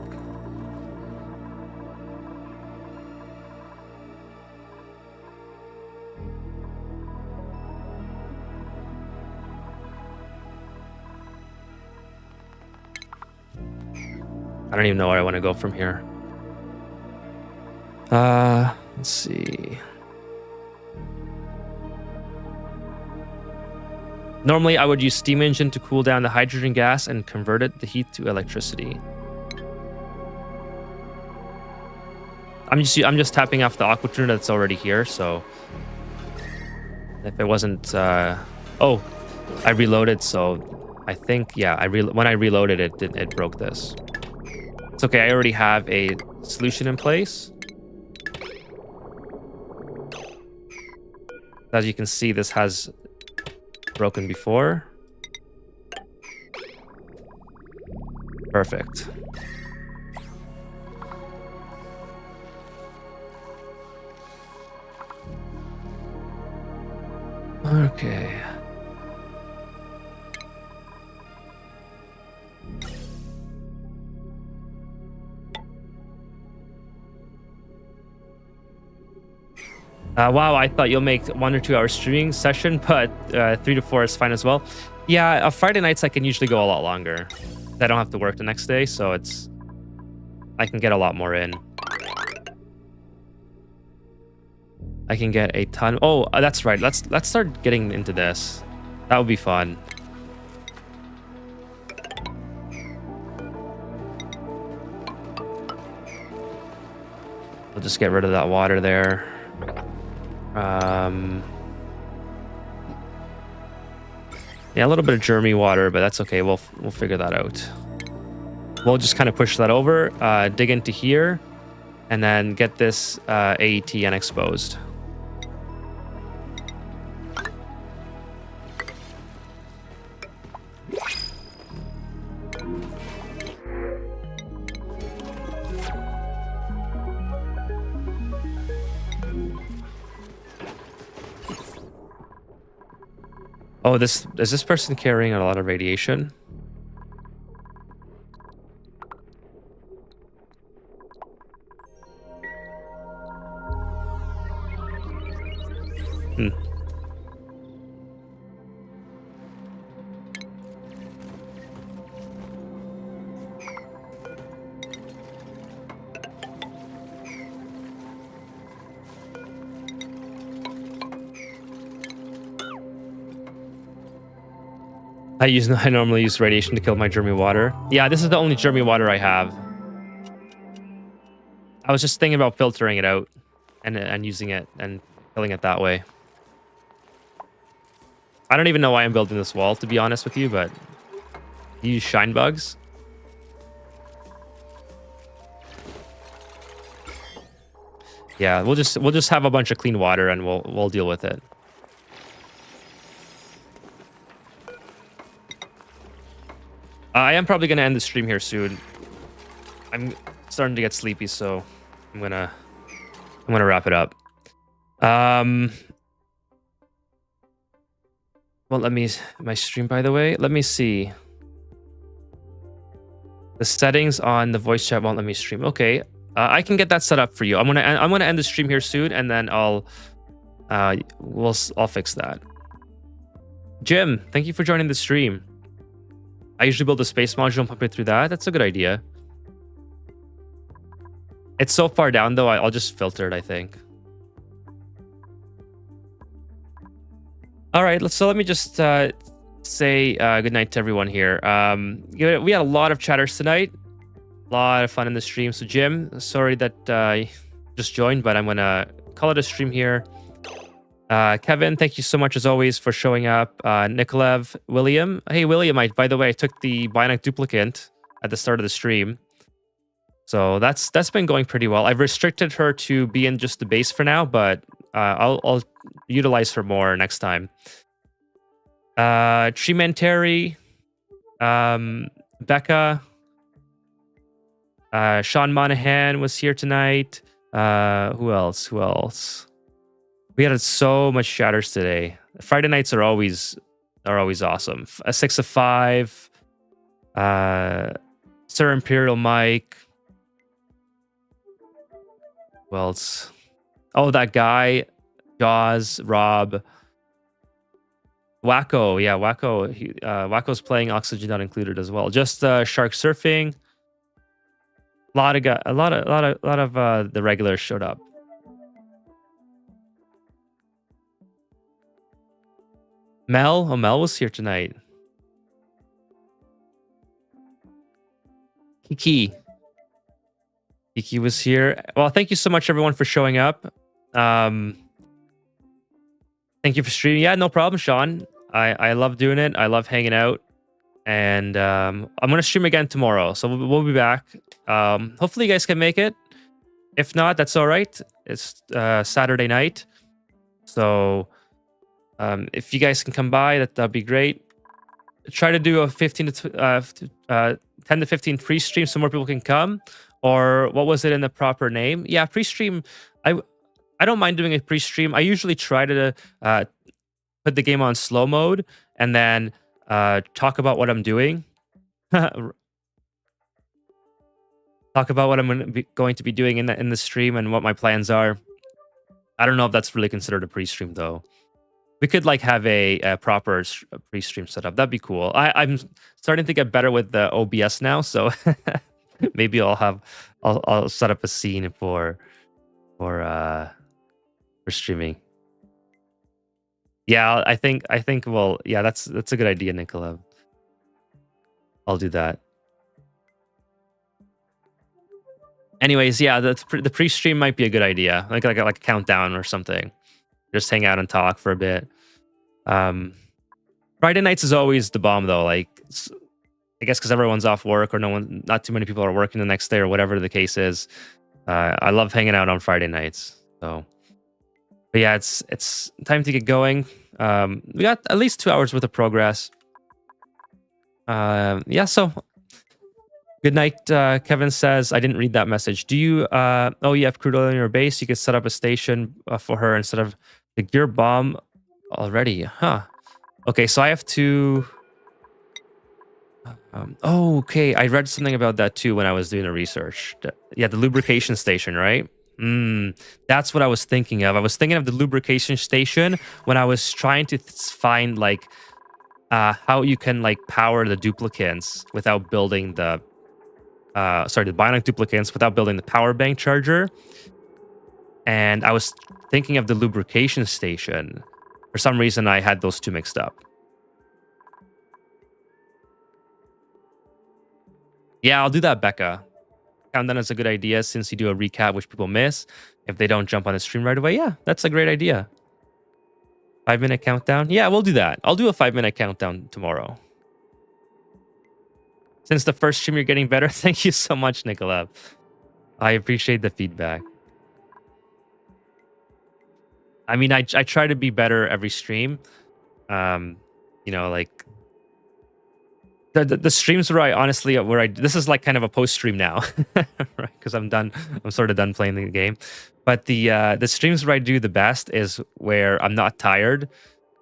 don't even know where I want to go from here. Let's see. Normally, I would use steam engine to cool down the hydrogen gas and convert the heat to electricity. I'm just tapping off the aqua tuner that's already here. So if it wasn't, oh, I reloaded. So I think when I reloaded it broke this. It's okay. I already have a solution in place. As you can see, this has broken before. Perfect. Okay. Wow, I thought you'll make 1 or 2 hour streaming session, but 3 to 4 is fine as well. Yeah, Friday nights I can usually go a lot longer. I don't have to work the next day, so I can get a lot more in. I can get a ton. Oh, that's right. Let's start getting into this. That would be fun. We'll just get rid of that water there. Yeah, a little bit of germy water, but that's okay. We'll figure that out. We'll just kind of push that over, dig into here, and then get this AET unexposed. Oh, is this person carrying a lot of radiation? I normally use radiation to kill my germy water. Yeah, this is the only germy water I have. I was just thinking about filtering it out and using it and killing it that way. I don't even know why I'm building this wall, to be honest with you, but you use shine bugs. Yeah, we'll just have a bunch of clean water and we'll deal with it. I am probably gonna end the stream here soon. I'm starting to get sleepy, so I'm gonna wrap it up. Well, my stream, by the way, let me see. The settings on the voice chat won't let me stream. Okay, I can get that set up for you. I'm gonna end the stream here soon, and then I'll fix that. Jim, thank you for joining the stream. I usually build a space module and pump it through that. That's a good idea. It's so far down though. I'll just filter it, I think. All right, let me just say good night to everyone here. We had a lot of chatters tonight. A lot of fun in the stream. So Jim, sorry that you just joined, but I'm gonna call it a stream here. Kevin, thank you so much as always for showing up. Nikolev, William. Hey William, by the way, I took the Bionic duplicant at the start of the stream. So that's been going pretty well. I've restricted her to be in just the base for now, but I'll utilize her more next time. Treementary, Becca, Sean Monahan was here tonight. Who else? We had so much chatters today. Friday nights are always awesome. A 6 of 5, Sir Imperial Mike. Who else? Oh, that guy, Jaws, Rob, Wacko. Yeah, Wacko. Wacko's playing Oxygen Not Included as well. Just shark surfing. A lot of the regulars showed up. Mel. Oh, Mel was here tonight. Kiki was here. Well, thank you so much, everyone, for showing up. Thank you for streaming. Yeah, no problem, Sean. I love doing it. I love hanging out. And I'm going to stream again tomorrow. So we'll be back. Hopefully you guys can make it. If not, that's all right. It's Saturday night. So if you guys can come by, that'd be great. Try to do a 10 to 15 pre-stream so more people can come. Or what was it in the proper name? Yeah, pre-stream. I don't mind doing a pre-stream. I usually try to put the game on slow mode and then talk about what I'm doing. Talk about what I'm going to be doing in the stream and what my plans are. I don't know if that's really considered a pre-stream though. We could like have a proper pre-stream setup. That'd be cool. I'm starting to get better with the OBS now, so maybe I'll set up a scene for streaming. Yeah, I think. Well, yeah, that's a good idea, Nicola. I'll do that. Anyways, yeah, the pre-stream might be a good idea, like a countdown or something. Just hang out and talk for a bit. Friday nights is always the bomb, though. Like, I guess because everyone's off work or not too many people are working the next day or whatever the case is. I love hanging out on Friday nights. So, but yeah, it's time to get going. We got at least 2 hours worth of progress. Yeah, so good night. Kevin says, I didn't read that message. Do you, oh, you have crude oil in your base? You could set up a station for her instead of the gear bomb already. Huh. Okay, so I have to... oh, okay. I read something about that too when I was doing the research. Yeah, the lubrication station, right? That's what I was thinking of. I was thinking of the lubrication station when I was trying to find like how you can like power the duplicants without building the the Bionic duplicants without building the power bank charger. And I was thinking of the lubrication station. For some reason, I had those two mixed up. Yeah, I'll do that, Becca. Countdown is a good idea since you do a recap which people miss if they don't jump on the stream right away. Yeah, that's a great idea. 5-minute countdown. Yeah, we'll do that. I'll do a 5-minute countdown tomorrow. Since the first stream you're getting better, thank you so much, Nicola. I appreciate the feedback. I mean, I try to be better every stream. You know, like the streams where I honestly this is like kind of a post stream now, right? Because I'm done. I'm sort of done playing the game. But the streams where I do the best is where I'm not tired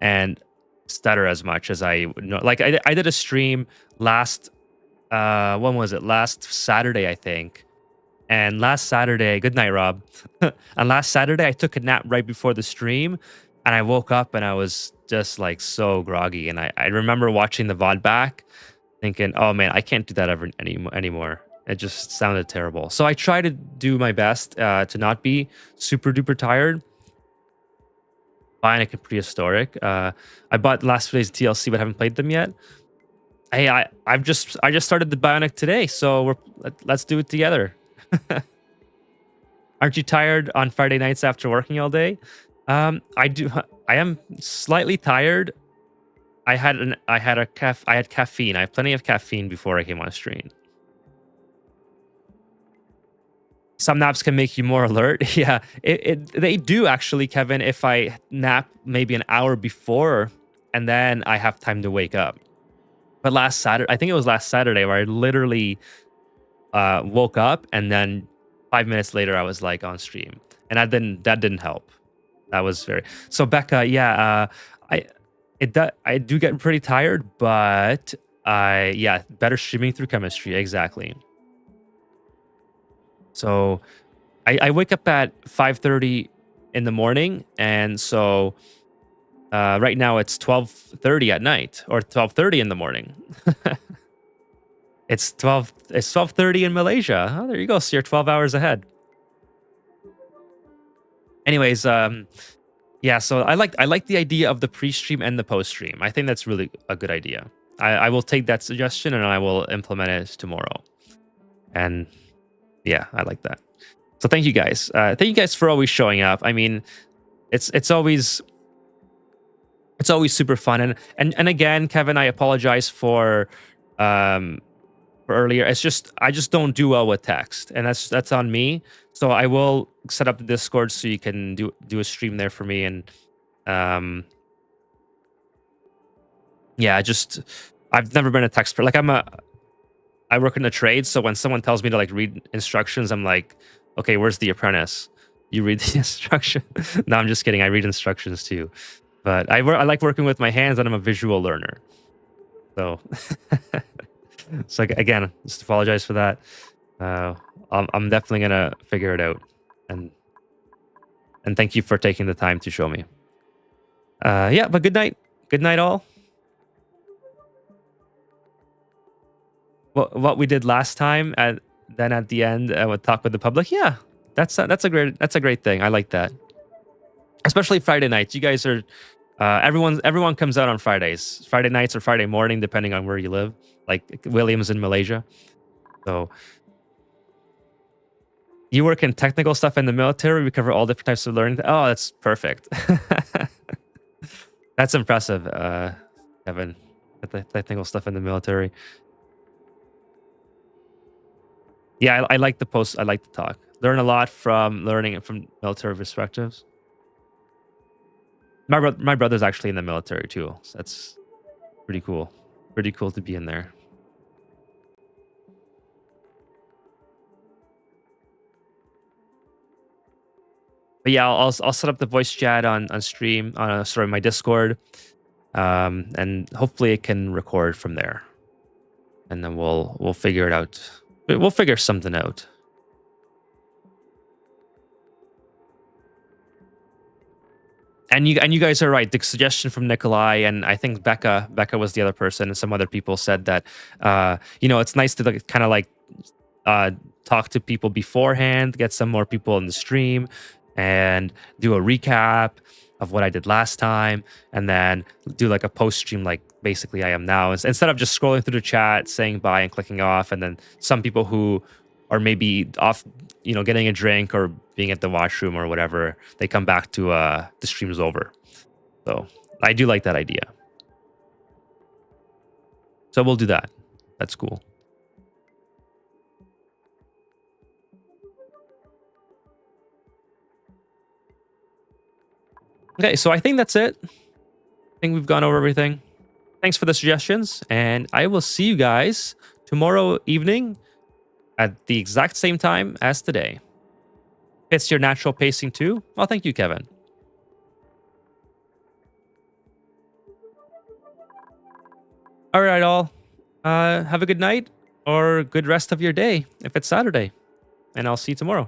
and stutter as much as I would know. Like I did a stream last when was it? Last Saturday, I think. And last Saturday, good night, Rob. And last Saturday, I took a nap right before the stream, and I woke up and I was just like so groggy. And I remember watching the VOD back, thinking, "Oh man, I can't do that ever anymore." It just sounded terrible. So I try to do my best to not be super duper tired. Bionic and Prehistoric. I bought last today's TLC, but haven't played them yet. Hey, I just started the Bionic today, so let's do it together. Aren't you tired on Friday nights after working all day? I do. I am slightly tired. I had caffeine. I had plenty of caffeine before I came on stream. Some naps can make you more alert. Yeah, they do actually, Kevin. If I nap maybe an hour before, and then I have time to wake up. But last Saturday, I think it was last Saturday, where I literally woke up and then 5 minutes later I was like on stream, and that didn't help. That was very so. Becca, yeah, I do get pretty tired, but better streaming through chemistry, exactly. So I wake up at 5:30 in the morning, and so right now it's 12:30 at night or 12:30 in the morning. It's 12:30 in Malaysia. Oh, there you go. So you're 12 hours ahead. Anyways, yeah, so I like the idea of the pre-stream and the post-stream. I think that's really a good idea. I will take that suggestion and I will implement it tomorrow. And yeah, I like that. So thank you guys. Thank you guys for always showing up. I mean, it's always super fun. And again, Kevin, I apologize for earlier. I just don't do well with text, and that's on me. So I will set up the Discord so you can do a stream there for me. And yeah, I've never been a text like I work in a trade, so when someone tells me to like read instructions, I'm like, okay, where's the apprentice? You read the instruction. No, I'm just kidding. I read instructions too, but I like working with my hands, and I'm a visual learner. So so again, just apologize for that. I'm definitely gonna figure it out, and thank you for taking the time to show me. Yeah, but good night all. What we did last time, then at the end, would talk with the public. Yeah, that's a great thing. I like that, especially Friday nights. You guys are everyone comes out on Fridays, Friday nights or Friday morning, depending on where you live. Like Williams in Malaysia. So you work in technical stuff in the military. We cover all different types of learning. Oh, that's perfect. That's impressive, Kevin. The technical stuff in the military. Yeah, I like the post. I like the talk. Learn a lot from learning it from military perspectives. My brother's actually in the military too. So that's pretty cool. Pretty cool to be in there. But yeah, I'll set up the voice chat on stream on my Discord, and hopefully it can record from there, and then we'll figure it out. We'll figure something out. And you guys are right. The suggestion from Nikolai, and I think Becca was the other person, and some other people said that it's nice to kind of like talk to people beforehand, get some more people in the stream, and do a recap of what I did last time, and then do like a post stream like basically I am now, instead of just scrolling through the chat, saying bye and clicking off, and then some people who are maybe off, getting a drink or being at the washroom or whatever, they come back to the stream's over. So I do like that idea. So we'll do that. That's cool. Okay, so I think that's it. I think we've gone over everything. Thanks for the suggestions, and I will see you guys tomorrow evening at the exact same time as today. It's your natural pacing too. Well, thank you, Kevin. All right, all. Have a good night or good rest of your day if it's Saturday, and I'll see you tomorrow.